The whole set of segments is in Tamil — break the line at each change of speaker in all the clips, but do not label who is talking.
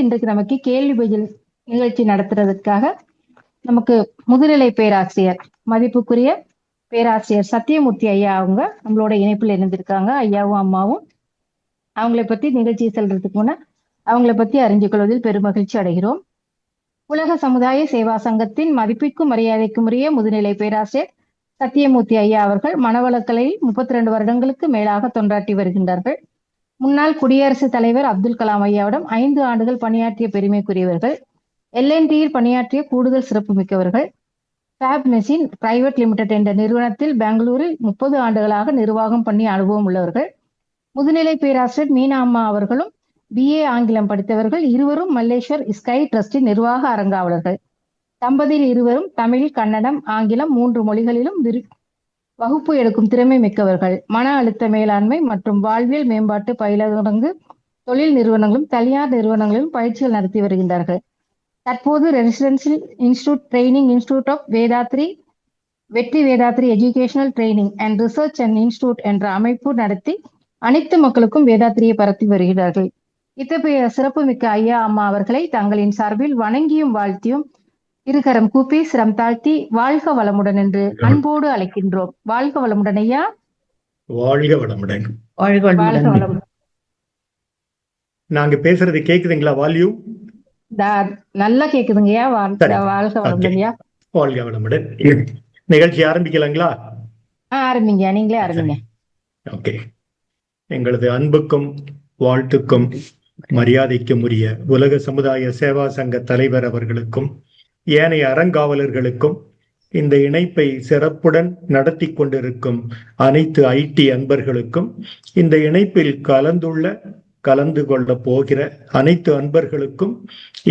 இன்றைக்கு நமக்கு கேள்வி பதில் நிகழ்ச்சி நடத்துறதுக்காக நமக்கு முதுநிலை பேராசிரியர் மதிப்புக்குரிய பேராசிரியர் சத்தியமூர்த்தி ஐயா அவங்க நம்மளோட இணைப்புல இருந்திருக்காங்க. ஐயாவும் அம்மாவும் அவங்களை பத்தி நிகழ்ச்சியை செல்றதுக்கு முன்ன அவங்களை பத்தி அறிஞ்சு கொள்வதில் பெருமகிழ்ச்சி அடைகிறோம். உலக சமுதாய சேவா சங்கத்தின் மதிப்பிற்கும் மரியாதைக்கும் உரிய முதுநிலை பேராசிரியர் சத்தியமூர்த்தி ஐயா அவர்கள் மனவளக்கலையில் 32 வருடங்களுக்கு மேலாக தொண்டாற்றி வருகின்றார்கள். முன்னாள் குடியரசுத் தலைவர் அப்துல் கலாம் ஐயாவிடம் 5 ஆண்டுகள் பணியாற்றிய பெருமைக்குரியவர்கள். LNTயில் பணியாற்றிய கூடுதல் சிறப்பு மிக்கவர்கள். ஃபேப் மெஷின் பிரைவேட் லிமிடெட் என்ற நிறுவனத்தில் பெங்களூரில் 30 ஆண்டுகளாக நிர்வாகம் பண்ணி அனுபவம் உள்ளவர்கள். முதுநிலை பேராசிரியர் மீனா அம்மா அவர்களும் BA ஆங்கிலம் படித்தவர்கள். இருவரும் மல்லேஸ்வர் ஸ்கை டிரஸ்டின் நிர்வாக அரங்காவலர்கள். தம்பதியில் இருவரும் தமிழ், கன்னடம், ஆங்கிலம் 3 மொழிகளிலும் வகுப்பு எடுக்கும் திறமை மிக்கவர்கள். மன அழுத்த மேலாண்மை மற்றும் வாழ்வியல் மேம்பாட்டு பயிலரங்கு, தொழில் நிறுவனங்களும் தனியார் நிறுவனங்களிலும் பயிற்சிகள் நடத்தி வருகின்றார்கள். தற்போது residential institute training institute of Vethathiri, வெற்றி Vethathiri educational training and research and institute என்ற அமைப்பு நடத்தி அனைத்து மக்களுக்கும் வேதாத்திரியை பரப்பி வருகிறார்கள். இத்தகைய சிறப்பு மிக்க ஐயா அம்மா அவர்களை தங்களின் சார்பில் வணங்கியும் வாழ்த்தியும் இருகரம் கூப்பி சிரம் தாழ்த்தி வாழ்க வளமுடன் என்று அன்போடு அழைக்கின்றோம். வாழ்க வளமுடன் ஐயா.
வாழ்க வளமுடன்.
வாழ்க வளமுடன்.
நாங்க பேசுறது கேக்குதுங்களா? வால்யூம்
நல்லா கேக்குதுங்கய்யா. வாழ்க வளமுடன் ஐயா.
வாழ்க வளமுடன். நிகழ்ச்சி ஆரம்பிக்கலாங்களா?
ஆரம்பிங்க, நீங்களே ஆரம்பிங்க.
ஓகே. எங்களது அன்புக்கும் வாழ்த்துக்கும் மரியாதைக்கும் உரிய உலக சமுதாய சேவா சங்க தலைவர் அவர்களுக்கும் ஏனைய அறங்காவலர்களுக்கும் இந்த இணைப்பை சிறப்புடன் நடத்தி கொண்டிருக்கும் அனைத்து IT அன்பர்களுக்கும் இந்த இணைப்பில் கலந்து கொள்ள போகிற அனைத்து அன்பர்களுக்கும்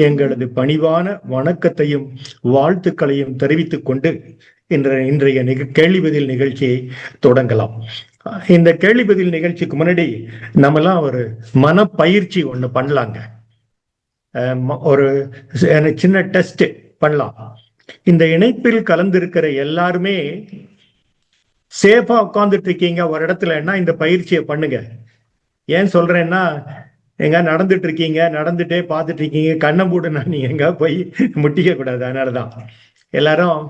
எங்களது பணிவான வணக்கத்தையும் வாழ்த்துக்களையும் தெரிவித்துக் கொண்டு இன்றைய கேள்வி பதில் நிகழ்ச்சியை தொடங்கலாம். இந்த கேள்வி பதில் நிகழ்ச்சிக்கு முன்னாடி நம்மலாம் ஒரு மனப்பயிற்சி ஒண்ணு பண்ணலாங்க. ஒரு சின்ன டெஸ்ட் பண்ணலாம். இந்த இணைப்பில் கலந்திருக்கிற எல்லாருமே சேஃபா உட்கார்ந்துட்டு இருக்கீங்க ஒரு இடத்துலன்னா இந்த பயிற்சியை பண்ணுங்க. ஏன் சொல்றேன்னா, எங்க நடந்துட்டு இருக்கீங்க, நடந்துட்டே பார்த்துட்டு இருக்கீங்க, கண்ணை மூடுனா நீங்க எங்க போய் முட்டிக்க கூடாது. அதனாலதான் எல்லாரும்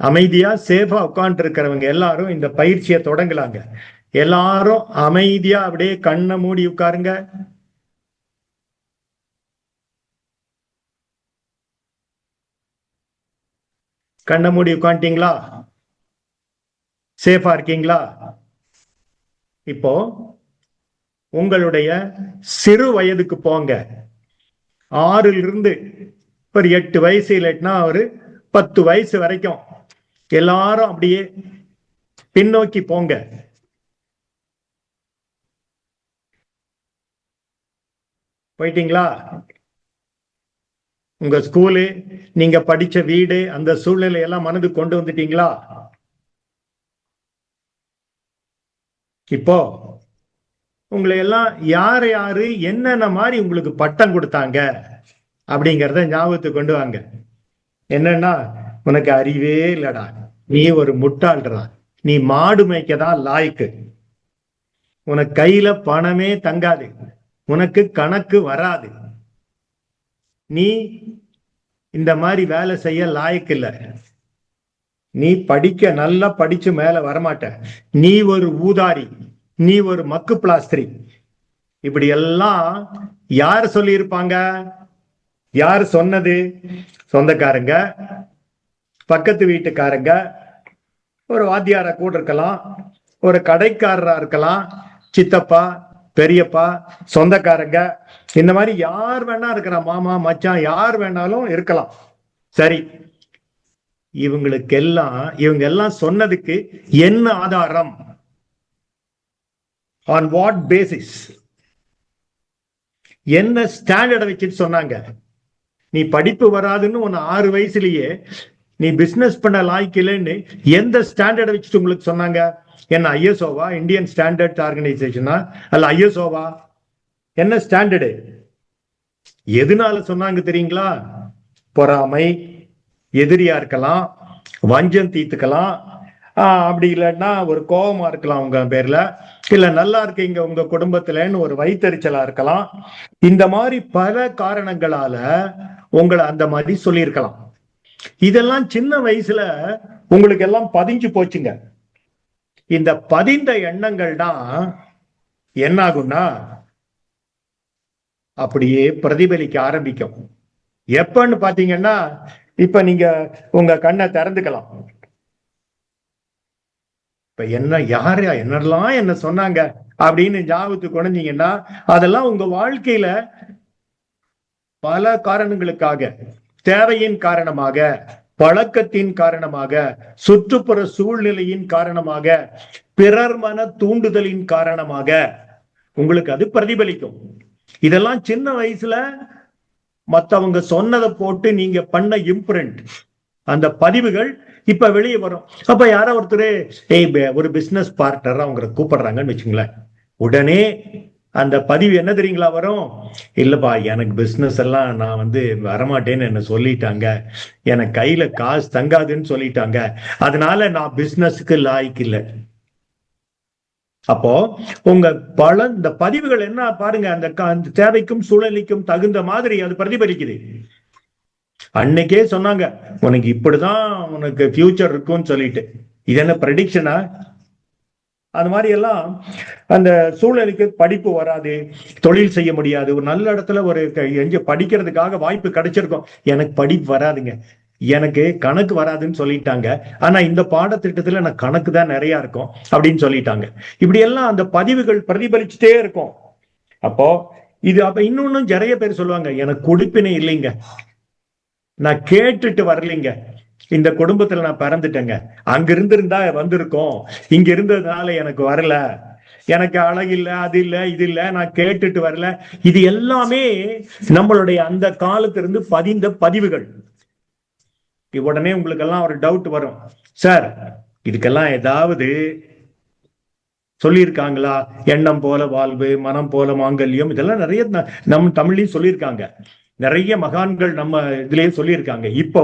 அமைதியா சேஃபா உட்கார்ந்து இருக்கிறவங்க எல்லாரும் இந்த பயிற்சியை தொடங்கலாங்க. எல்லாரும் அமைதியா அப்படியே கண்ணை மூடி உட்காருங்க. கண்ணை மூடி உட்காந்துட்டீங்களா? சேஃபா இருக்கீங்களா? இப்போ உங்களுடைய சிறு வயதுக்கு போங்க. 6லிருந்து ஒரு 8 வயசு இல்லைன்னா ஒரு 10 வயசு வரைக்கும் எல்லாரும் அப்படியே பின்னோக்கி போங்க. போயிட்டீங்களா? உங்க ஸ்கூலு, நீங்க படிச்ச வீடு, அந்த சூழ்நிலை எல்லாம் மனதுக்கு கொண்டு வந்துட்டீங்களா? இப்போ உங்களை எல்லாம் யாரு என்னென்ன மாதிரி உங்களுக்கு பட்டம் கொடுத்தாங்க அப்படிங்கிறத ஞாபகத்துக்கு கொண்டு வாங்க. என்னன்னா, உனக்கு அறிவே இல்லடா, நீ ஒரு முட்டாள்றா, நீ மாடு மேய்க்கதான் லாய்க்கு, உனக்கு கையில பணமே தங்காது, உனக்கு கணக்கு வராது, நீ இந்த மாதிரி வேலை செய்ய லாய்க்கு இல்ல, நீ நல்லா படிச்சு மேல வரமாட்ட, நீ ஒரு ஊதாரி, நீ ஒரு மக்கு பிளாஸ்திரி. இப்படி எல்லாம் யாரு சொல்லி இருப்பாங்க? யாரு சொன்னது? சொந்தக்காரங்க, பக்கத்து வீட்டுக்காரங்க, ஒரு வாத்தியாரா கூட இருக்கலாம், ஒரு கடைக்காரரா இருக்கலாம், சித்தப்பா, பெரியப்பா, சொந்தக்காரங்க, இந்த மாதிரி யார் வேணா இருக்கிறான், மாமா, மச்சான், யார் வேணாலும் இருக்கலாம். சரி, இவங்க எல்லாம் சொன்னதுக்கு என்ன ஆதாரம்? on what basis? என்ன ஸ்டாண்டர்டை வச்சுட்டு சொன்னாங்க? நீ படிப்பு வராதுன்னு உன்னை 6 வயசுலயே நீ பிசினஸ் பண்ண லாய்க்கில்லைன்னு எந்த ஸ்டாண்டர்டை வச்சுட்டு உங்களுக்கு சொன்னாங்க? என்ன ISOவா, இந்தியன் ஸ்டாண்டர்ட் ஆர்கனைசேஷனா, அல்ல ISOவா? என்ன ஸ்டாண்டர்டு? எதனால சொன்னாங்க தெரியுங்களா? பொறாமை, எதிரியா இருக்கலாம், வஞ்சம் தீர்த்துக்கலாம், அப்படி இல்லைன்னா ஒரு கோபமா இருக்கலாம் உங்க பேர்ல, இல்ல நல்லா இருக்கீங்க உங்க குடும்பத்துலன்னு ஒரு வைத்தறிச்சலா இருக்கலாம், இந்த மாதிரி பல காரணங்களால உங்களை அந்த மாதிரி சொல்லியிருக்கலாம். இதெல்லாம் சின்ன வயசுல உங்களுக்கு எல்லாம் பதிஞ்சு போச்சுங்க. இந்த பதிந்த எண்ணங்கள் தான் என்ன ஆகும்னா அப்படியே பிரதிபலிக்க ஆரம்பிக்கும். எப்பன்னு பாத்தீங்கன்னா, இப்ப நீங்க உங்க கண்ணை திறந்துக்கலாம். இப்ப யாரு என்னெல்லாம் என்ன சொன்னாங்க அப்படின்னு ஞாபகத்துக்கு கொண்டீங்கன்னா, அதெல்லாம் உங்க வாழ்க்கையில பல காரணங்களுக்காக, தேவையின் காரணமாக, பழக்கத்தின் காரணமாக, சுற்றுப்புற சூழ்நிலையின் காரணமாக, பிறர் மன தூண்டுதலின் காரணமாக உங்களுக்கு அது பிரதிபலிக்கும். இதெல்லாம் சின்ன வயசுல மத்தவங்க சொன்னதை போட்டு நீங்க பண்ண இம்ப்ரிண்ட், அந்த பதிவுகள் இப்ப வெளியே வரும். அப்ப யாரோ ஒருத்தர் ஒரு பிசினஸ் பார்ட்னர் அவங்க கூப்பிடுறாங்கன்னு வச்சுங்களேன், உடனே அந்த பதிவு என்ன தெரியுங்களா வரும்? இல்லப்பா, எனக்கு பிசினஸ் எல்லாம் நான் வரமாட்டேன்னு என்ன சொல்லிட்டாங்க, எனக்கு கையில காசு தங்காதுன்னு சொல்லிட்டாங்க, அதனால நான் பிசினஸுக்கு லாய்க்கு இல்லை. அப்போ உங்க இந்த பதிவுகள் என்ன பாருங்க, அந்த தேவைக்கும் சூழ்நிலைக்கும் தகுந்த மாதிரி அது பிரதிபலிக்குது. அன்னைக்கே சொன்னாங்க உனக்கு இப்படிதான் உனக்கு ஃபியூச்சர் இருக்கும்னு சொல்லிட்டு, இது என்ன ப்ரெடிக்ஷனா? அந்த மாதிரி எல்லாம் அந்த சூழ்நிலைக்கு படிப்பு வராது, தொழில் செய்ய முடியாது. ஒரு நல்ல இடத்துல எங்க படிக்கிறதுக்காக வாய்ப்பு கிடைச்சிருக்கும், எனக்கு படிப்பு வராதுங்க, எனக்கு கணக்கு வராதுன்னு சொல்லிட்டாங்க, ஆனா இந்த பாடத்திட்டத்துல நான் கணக்கு தான் நிறைய இருக்கும் அப்படின்னு சொல்லிட்டாங்க. இப்படி எல்லாம் அந்த பதிவுகள் பிரதிபலிச்சுட்டே இருக்கும். அப்போ இன்னொன்னும் நிறைய பேர் சொல்லுவாங்க, எனக்கு குடிப்பினை இல்லைங்க, நான் கேட்டுட்டு வரலைங்க, இந்த குடும்பத்துல நான் பிறந்துட்டேங்க, அங்க இருந்திருந்தா வந்திருக்கோம், இங்க இருந்ததுனால எனக்கு வரல, எனக்கு அழகு இல்ல, அது இல்ல, இது இல்ல, நான் கேட்டுட்டு வரல. இது எல்லாமே நம்மளுடைய அந்த காலத்திலிருந்து பதிந்த பதிவுகள். உடனே உங்களுக்கு எல்லாம் ஒரு டவுட் வரும், சார் இதுக்கெல்லாம் ஏதாவது சொல்லியிருக்காங்களா? எண்ணம் போல வாழ்வு, மனம் போல மாங்கல்யம், இதெல்லாம் நிறைய நம்ம தமிழ்லயும் சொல்லியிருக்காங்க, நிறைய மகான்கள் நம்ம இதுலயே சொல்லியிருக்காங்க. இப்ப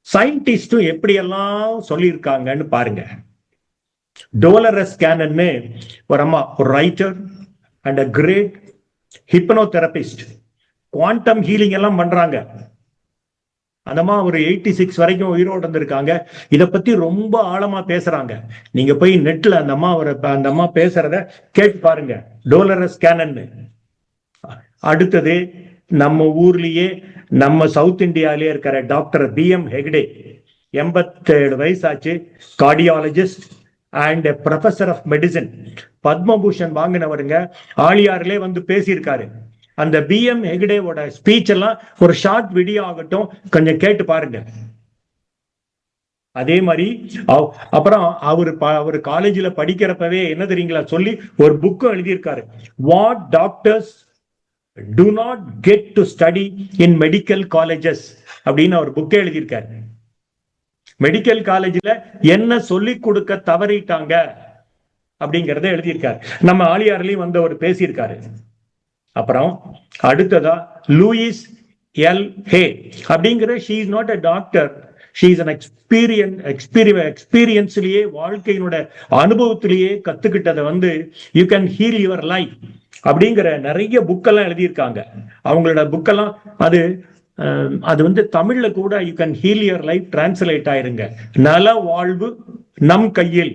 சயின்டிஸ்டும் எப்படியெல்லாம் சொல்லியிருக்காங்கன்னு பாருங்க. டோலரஸ் கேனன்னு ஒரு அம்மா, ஒரு writer and a great hypnotherapist, quantum healing எல்லாம் பண்றாங்க. அந்தம்மா ஒரு 86 வரைக்கும் உயிரோடு இருந்திருக்காங்க. இதை பத்தி ரொம்ப ஆழமா பேசுறாங்க. நீங்க போய் நெட்ல அந்த அம்மா பேசுறத கேட்டு பாருங்க, டோலரஸ் கேனன்னு. அடுத்தது நம்ம ஊர்லயே, நம்ம சவுத் இந்தியாலே இருக்கிற டாக்டர் BM ஹெக்டே, 87 வயசாச்சு, cardiologist and professor of medicine, Padma Bhushan வாங்கினவருங்க. ஆழியாரிலே பேசியிருக்காரு. அந்த BM ஹெக்டேவோட ஸ்பீச் எல்லாம் ஒரு ஷார்ட் வீடியோ ஆகட்டும், கொஞ்சம் கேட்டு பாருங்க. அதே மாதிரி அப்புறம் அவரு காலேஜ்ல படிக்கிறப்பவே என்ன தெரியுங்களா சொல்லி ஒரு புக்கும் எழுதியிருக்காரு, what doctors do not get to study in medical colleges அப்படின்னு அவர் புக்கே எழுதியிருக்காரு. மெடிக்கல் காலேஜ்ல என்ன சொல்லி கொடுக்க தவறிட்டாங்க அப்படிங்கறத எழுதியிருக்காரு. நம்ம ஆழியார்லயும் அவர் பேசியிருக்காரு. அப்புறம் அடுத்ததா லூயிஸ் எல் ஹே அப்படிங்கிற, she is not a doctor, she is an எக்ஸ்பீரியன்ஸ்லயே, வாழ்க்கையினுடைய அனுபவத்திலேயே கத்துக்கிட்டதை you can heal your life அப்படிங்கிற நிறைய புக்கெல்லாம் எழுதியிருக்காங்க. அவங்களோட புக்கெல்லாம் அது தமிழ்ல கூட you can heal your life translate ஆயிருங்க. நல வாழ்வு நம் கையில்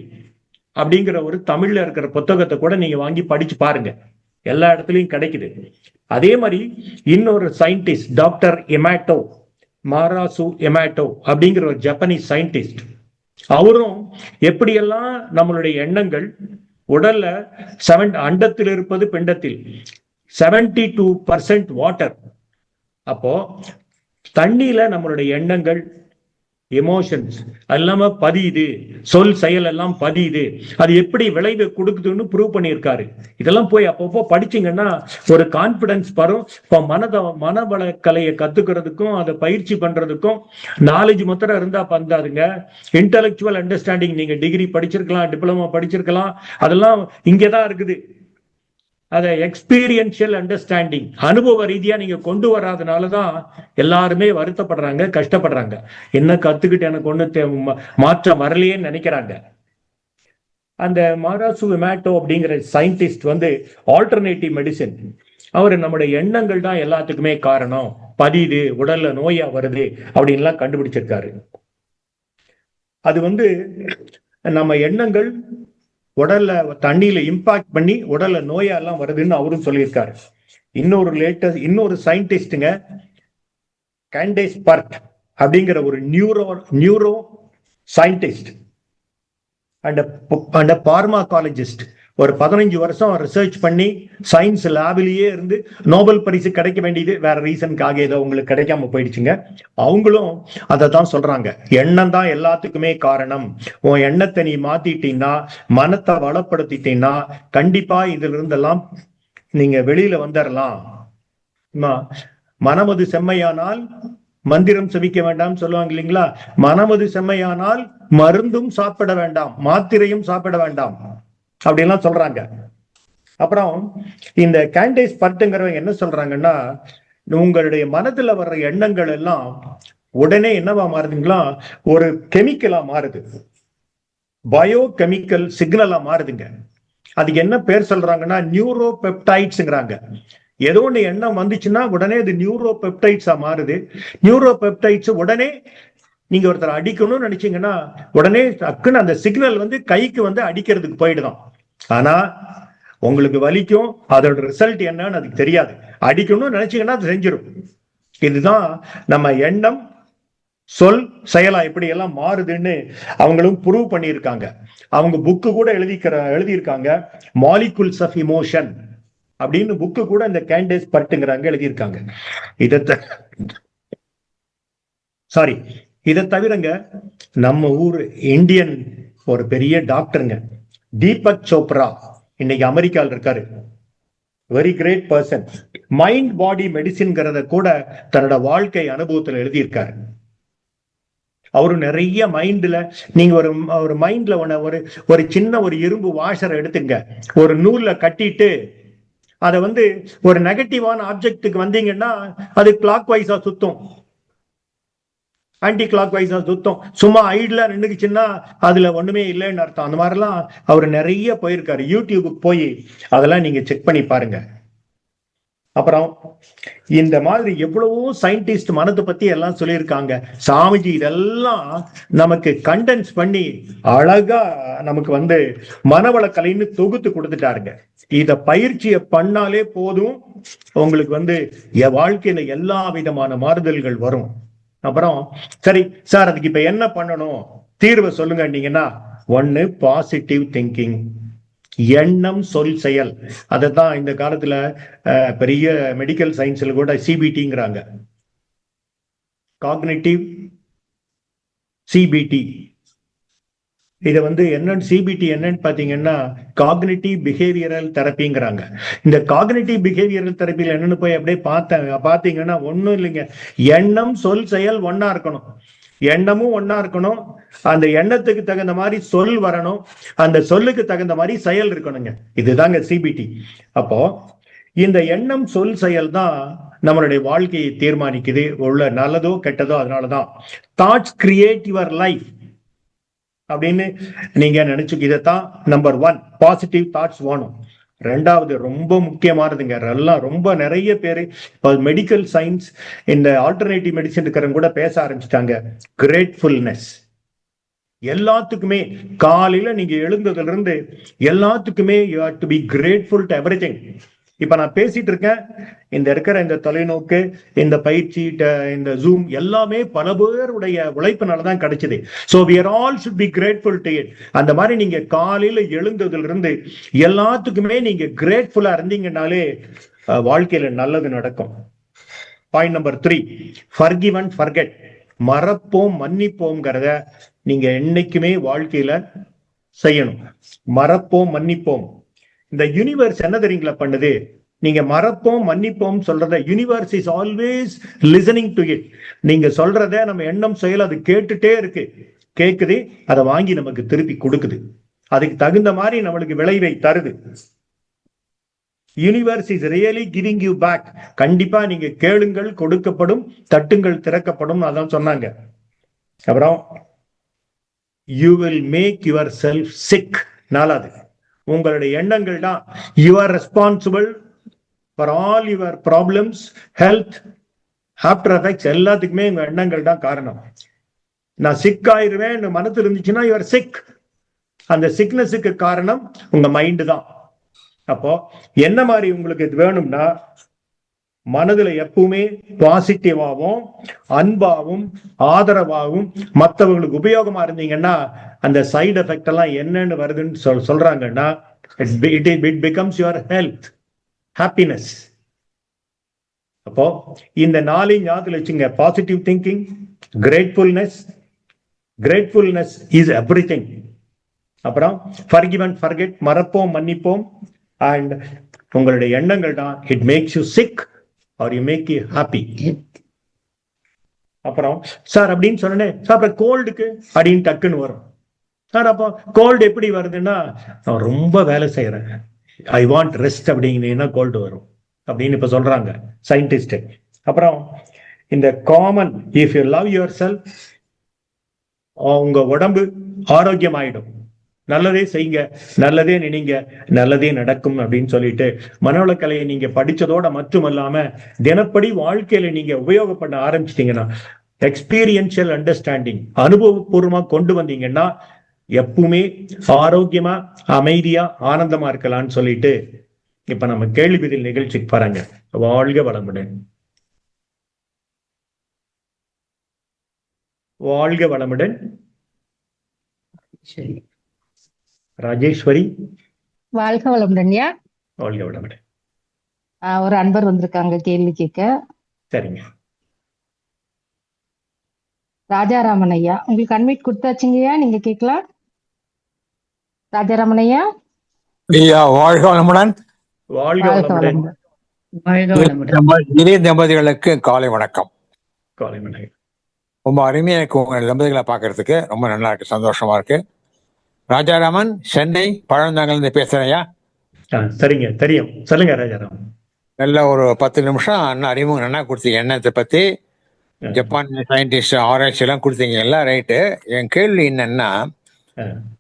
அப்படிங்கிற ஒரு தமிழ்ல இருக்கிற புத்தகத்தை கூட நீங்க வாங்கி படிச்சு பாருங்க, எல்லா இடத்துலயும் கிடைக்குது. அதே மாதிரி இன்னொரு சயின்டிஸ்ட் டாக்டர் எமாட்டோ, மாராசு எமாட்டோ அப்படிங்கிற ஒரு ஜப்பனீஸ் சயின்டிஸ்ட், அவரும் எப்படியெல்லாம் நம்மளுடைய எண்ணங்கள் உடல்ல அண்டத்தில் இருப்பது பிண்டத்தில் 72% வாட்டர். அப்போ தண்ணியில நம்மளுடைய எண்ணங்கள், எமோஷன்ஸ் எல்லாமே பதியுது, சொல் செயல் எல்லாம் பதியுது, அது எப்படி விளைவு கொடுக்குதுன்னு ப்ரூவ் பண்ணியிருக்காரு. இதெல்லாம் போய் அப்பப்போ படிச்சீங்கன்னா ஒரு கான்பிடன்ஸ் வரும். இப்போ மனவளக்கலையை கத்துக்கிறதுக்கும் அதை பயிற்சி பண்றதுக்கும் நாலேஜ் மாத்திரம் இருந்தா பந்தாதுங்க. இன்டெலெக்சுவல் அண்டர்ஸ்டாண்டிங் நீங்க டிகிரி படிச்சிருக்கலாம், டிப்ளமோ படிச்சிருக்கலாம், அதெல்லாம் இங்கேதான் இருக்குது. அதை எக்ஸ்பீரியன்ஷியல் அண்டர்ஸ்டாண்டிங், அனுபவ ரீதியா நீங்க கொண்டு வராதனாலதான் எல்லாருமே வருத்தப்படுறாங்க, கஷ்டப்படுறாங்க. என்ன கத்துக்கிட்டு எனக்கு ஒண்ணு மாற்றம் வரலையேன்னு நினைக்கிறாங்க. அந்த மாராசு எமாட்டோ அப்படிங்கிற சயின்டிஸ்ட் ஆல்டர்னேட்டிவ் மெடிசின், அவர் நம்முடைய எண்ணங்கள் தான் எல்லாத்துக்குமே காரணம், பதியுது, உடல்ல நோயா வருது அப்படின்லாம் கண்டுபிடிச்சிருக்காரு. அது நம்ம எண்ணங்கள் உடல்ல தண்ணியில இம்பாக்ட் பண்ணி உடல்ல நோயா எல்லாம் வருதுன்னு அவரும் சொல்லியிருக்காரு. இன்னொரு சயின்டிஸ்டுங்க, கேண்டேஸ் பர்ட் அப்படிங்கிற ஒரு நியூரோ சயின்டிஸ்ட் அண்ட் பார்மாகாலஜிஸ்ட், ஒரு 15 வருஷம் ரிசர்ச் பண்ணி சயின்ஸ் லேபிலேயே இருந்து நோபல் பரிசு கிடைக்க வேண்டியது வேற ரீசனுக்காக ஏதோ உங்களுக்கு கிடைக்காம போயிடுச்சுங்க. அவங்களும் அதை தான் சொல்றாங்க, எண்ணம் தான் எல்லாத்துக்குமே காரணம். உன் எண்ணத்தை நீ மாத்திட்டீங்கன்னா, மனத்தை வளப்படுத்திட்டீங்கன்னா, கண்டிப்பா இதுல இருந்தெல்லாம் நீங்க வெளியில வந்துடலாம். மனமது செம்மையானால் மந்திரம் செவிக்க வேண்டாம் சொல்லுவாங்க இல்லைங்களா? மனமது செம்மையானால் மருந்தும் சாப்பிட வேண்டாம், மாத்திரையும் சாப்பிட வேண்டாம் அப்படின்லாம் சொல்றாங்க. அப்புறம் இந்த கேண்டேஸ் பர்ட்டுங்கிறவங்க என்ன சொல்றாங்கன்னா, உங்களுடைய மனதுல வர்ற எண்ணங்கள் எல்லாம் உடனே என்னவா மாறுதுங்களா, ஒரு கெமிக்கலா மாறுது, பயோ கெமிக்கல் சிக்னலா மாறுதுங்க. அதுக்கு என்ன பேர் சொல்றாங்கன்னா நியூரோ பெப்டைட்ஸ்ங்கிறாங்க. ஏதோ ஒன்று எண்ணம் வந்துச்சுன்னா உடனே அது நியூரோ பெப்டைட்ஸா மாறுது. நியூரோ பெப்டைட்ஸ் உடனே நீங்க ஒருத்தர் அடிக்கணும்னு நினைச்சீங்கன்னா உடனே டக்குன்னு அந்த சிக்னல் கைக்கு அடிக்கிறதுக்கு போயிடுதான். ஆனா உங்களுக்கு வலிக்கும், அதோட ரிசல்ட் என்னன்னு அதுக்கு தெரியாது. அடிக்கணும்னு நினைச்சீங்கன்னா அது செஞ்சிடும். இதுதான் நம்ம எண்ணம் சொல் செயலா எப்படி எல்லாம் மாறுதுன்னு அவங்களும் ப்ரூவ் பண்ணியிருக்காங்க. அவங்க புக்கு கூட எழுதியிருக்காங்க, மாலிகுல்ஸ் ஆஃப் இமோஷன் அப்படின்னு புக்கு கூட இந்த கேண்டேஸ் பர்ட்டுங்கிறாங்க எழுதியிருக்காங்க. இதை தவிரங்க நம்ம ஊர் இந்தியன் ஒரு பெரிய டாக்டருங்க, தீபக் சோப்ரா, இன்னைக்கு அமெரிக்காவில் இருக்காரு. Very great person. Mind body மெடிசின்ங்கிறத கூட தன்னோட வாழ்க்கை அனுபவத்தில் எழுதியிருக்காரு. அவரு நிறைய மைண்ட்ல, நீங்க ஒரு மைண்ட்ல ஒரு சின்ன ஒரு இரும்பு வாஷரை எடுத்துங்க, ஒரு நூல்ல கட்டிட்டு அதை ஒரு நெகட்டிவான ஆப்ஜெக்டுக்கு வந்தீங்கன்னா அது கிளாக் வைஸா சுத்தும், ஆன்டி கிளாக் வைஸா சுத்தம். சும்மா ஐட்ல நின்றுச்சுன்னா அதுல ஒண்ணுமே இல்லைன்னு அர்த்தம். அந்த மாதிரிலாம் அவர் நிறைய போயிருக்காரு. யூடியூபுக்கு போய் அதெல்லாம் நீங்க செக் பண்ணி பாருங்க. அப்புறம் இந்த மாதிரி எவ்வளவோ சயின்டிஸ்ட் மனத்தை பத்தி எல்லாம் சொல்லியிருக்காங்க. சாமிஜி இதெல்லாம் நமக்கு கண்டென்ஸ் பண்ணி அழகா நமக்கு மனவளக்கலைன்னு தொகுத்து கொடுத்துட்டாருங்க. இத பயிற்சியை பண்ணாலே போதும், உங்களுக்கு வாழ்க்கையில எல்லா விதமான மாறுதல்கள் வரும். அப்புறம் சரி சார், அதுக்கு இப்ப என்ன பண்ணணும், தீர்வை சொல்லுங்க. ஒன்னு பாசிட்டிவ் திங்கிங், எண்ணம் சொல் செயல். அதைத்தான் இந்த காலத்துல பெரிய மெடிக்கல் சயின்ஸ்ல கூட சிபிடிங்கிறாங்க, காக்னிட்டிவ் சிபிடி. இதை என்னன்னு சிபிடி என்னன்னு பாத்தீங்கன்னா காக்னிட்டிவ் பிஹேவியரல் தெரப்பிங்கிறாங்க. இந்த காக்னிட்டிவ் பிஹேவியரல் தெரப்பியில என்னன்னு போய் அப்படியே பாத்தீங்கன்னா ஒன்னும் இல்லைங்க, எண்ணம் சொல் செயல் ஒன்னா இருக்கணும், எண்ணமும் ஒன்னா இருக்கணும், அந்த எண்ணத்துக்கு தகுந்த மாதிரி சொல் வரணும், அந்த சொல்லுக்கு தகுந்த மாதிரி செயல் இருக்கணுங்க. இதுதாங்க சிபிடி. அப்போ இந்த எண்ணம் சொல் செயல் தான் நம்மளுடைய வாழ்க்கையை தீர்மானிக்குது, உள்ள நல்லதோ கெட்டதோ. அதனாலதான் தாட்ஸ் கிரியேட் யுவர் லைஃப் அப்படின்னு நீங்க நினைச்சுக்க. இதைத்தான் நம்பர் 1 பாசிட்டிவ் தாட்ஸ் வேணும். ரெண்டாவது ரொம்ப முக்கியமானதுங்க, எல்லாம் ரொம்ப நிறைய பேரு மெடிக்கல் சயின்ஸ் இந்த ஆல்டர்னேட்டிவ் மெடிசன் இருக்கிறவங்க கூட பேச ஆரம்பிச்சிட்டாங்க, கிரேட்ஃபுல்னஸ். எல்லாத்துக்குமே காலையில நீங்க எழுந்ததுல இருந்து எல்லாத்துக்குமே you have to be grateful to everything. இப்ப நான் பேசிட்டு இருக்கேன், இந்த இருக்கிற இந்த தொலைநோக்கு, இந்த பயிற்சி, இந்த ஜூம் எல்லாமே பல பேருடைய உழைப்பினாலதான் கிடைச்சது. So we are all should be grateful to it. அந்த மாதிரி நீங்க காலையில எழுந்ததுல இருந்து எல்லாத்துக்குமே நீங்க கிரேட்ஃபுல்லா இருந்தீங்கன்னாலே வாழ்க்கையில நல்லது நடக்கும். Point number 3, forgive and forget. மறப்போம் மன்னிப்போம்ங்கிறத நீங்க என்னைக்குமே வாழ்க்கையில செய்யணும். மறப்போம் மன்னிப்போம். இந்த யூனிவர்ஸ் என்ன தெரியுங்களா பண்ணுது, நீங்க மறப்போம் மன்னிப்போம் சொல்றத universe is always listening to it. நீங்க சொல்றத நம்ம எண்ணம் செயல் அது கேட்டுட்டே இருக்கு, கேக்குது, அதை வாங்கி நமக்கு திருப்பி கொடுக்குது, அதுக்கு தகுந்த மாதிரி நம்மளுக்கு விளைவை தருது. Universe is really giving you back. கண்டிப்பா நீங்க கேளுங்கள் கொடுக்கப்படும், தட்டுங்கள் திறக்கப்படும், அதான் சொன்னாங்க. அப்புறம் you will make yourself sick. நாலாவது, உங்களுடைய எண்ணங்கள் தான் you are responsible for all your problems, health, after effects எல்லாத்துக்குமே உங்க எண்ணங்கள் தான் காரணம். நான் சிக் ஆயிருவேன் மனசு இருந்துச்சுன்னா யுவர் சிக். அந்த சிக்னஸுக்கு காரணம் உங்க மைண்டு தான். அப்போ என்ன மாதிரி உங்களுக்கு இது வேணும்னா, மனதுல எப்பவுமே பாசிட்டிவாகவும் அன்பாகவும் ஆதரவாகவும் மற்றவங்களுக்கு உபயோகமா இருந்தீங்கன்னா அந்த சைடு எஃபெக்ட் எல்லாம் என்னன்னு வருதுன்னு சொல்றாங்கன்னா it becomes your health, happiness. அப்போ இந்த நாளையும் ஞாபகத்தில் வச்சுங்க. Positive thinking, gratefulness is everything. அப்புறம் forgive and forget, மறப்போம் மன்னிப்போம். அண்ட் உங்களுடைய எண்ணங்கள் தான் it makes you sick or you make you happy. அப்புறம் சார் அப்படின்னு சொன்னேன், சார் அப்புறம் கோல்டுக்கு அப்படின்னு டக்குன்னு வரும். சார் அப்போ கோல்டு எப்படி வருதுன்னா, நான் ரொம்ப வேலை செய்யறேன், ஐ வாண்ட் ரெஸ்ட் அப்படிங்கன்னா கோல்டு வரும் அப்படின்னு இப்ப சொல்றாங்க சயின்டிஸ்ட். அப்புறம் இந்த common, if you love your self, உங்க உடம்பு ஆரோக்கியம் ஆயிடும். நல்லதே செய்யுங்க, நல்லதே நினைங்க, நல்லதே நடக்கும் அப்படின்னு சொல்லிட்டு மனவளக்கலையை நீங்க படிச்சதோட மட்டுமல்லாம தினப்படி வாழ்க்கையில நீங்க உபயோகப்பட ஆரம்பிச்சிட்டீங்கன்னா, எக்ஸ்பீரியன்ஷியல் அண்டர்ஸ்டாண்டிங் அனுபவபூர்வமா கொண்டு வந்தீங்கன்னா எப்பவுமே ஆரோக்கியமா அமைதியா ஆனந்தமா இருக்கலாம்னு சொல்லிட்டு இப்ப நம்ம கேள்வி பதில் நிகழ்ச்சிக்கு பாருங்க. வாழ்க வளமுடன். வாழ்க வளமுடன். ராஜேஸ்வரி.
வாழ்க வளமுடன்யா.
வாழ்க வளமுடன்.
ஒரு அன்பர் வந்திருக்காங்க கேள்வி கேட்க.
சரிங்க.
ராஜாராமன் ஐயா, உங்களுக்கு அன்மிட் கொடுத்தாச்சுங்கய்யா, நீங்க கேட்கலாம். ராஜாராமன் ஐயா.
ஐயா வாழ்க வளமுடன்.
வாழ்க வளமுடன்.
இளைய தம்பதிகளுக்கு காலை வணக்கம்.
காலை வணக்கம்.
ரொம்ப அருமையா இருக்கு உங்க தம்பதிகளை பாக்குறதுக்கு, ரொம்ப நல்லா இருக்கு, சந்தோஷமா இருக்கு. ராஜாராமன், சென்னை பழந்தாங்கல் பேசுறையா?
சரிங்க, தெரியும், சொல்லுங்க ராஜாராமன்.
நல்ல ஒரு 10 நிமிஷம் அண்ணா அறிமுகம் நல்லா கொடுத்தீங்க, எண்ணத்தை பத்தி, ஜப்பான் சயின்டிஸ்ட் ஆராய்ச்சி எல்லாம் கொடுத்தீங்க, எல்லாம் ரைட்டு. என் கேள்வி என்னன்னா,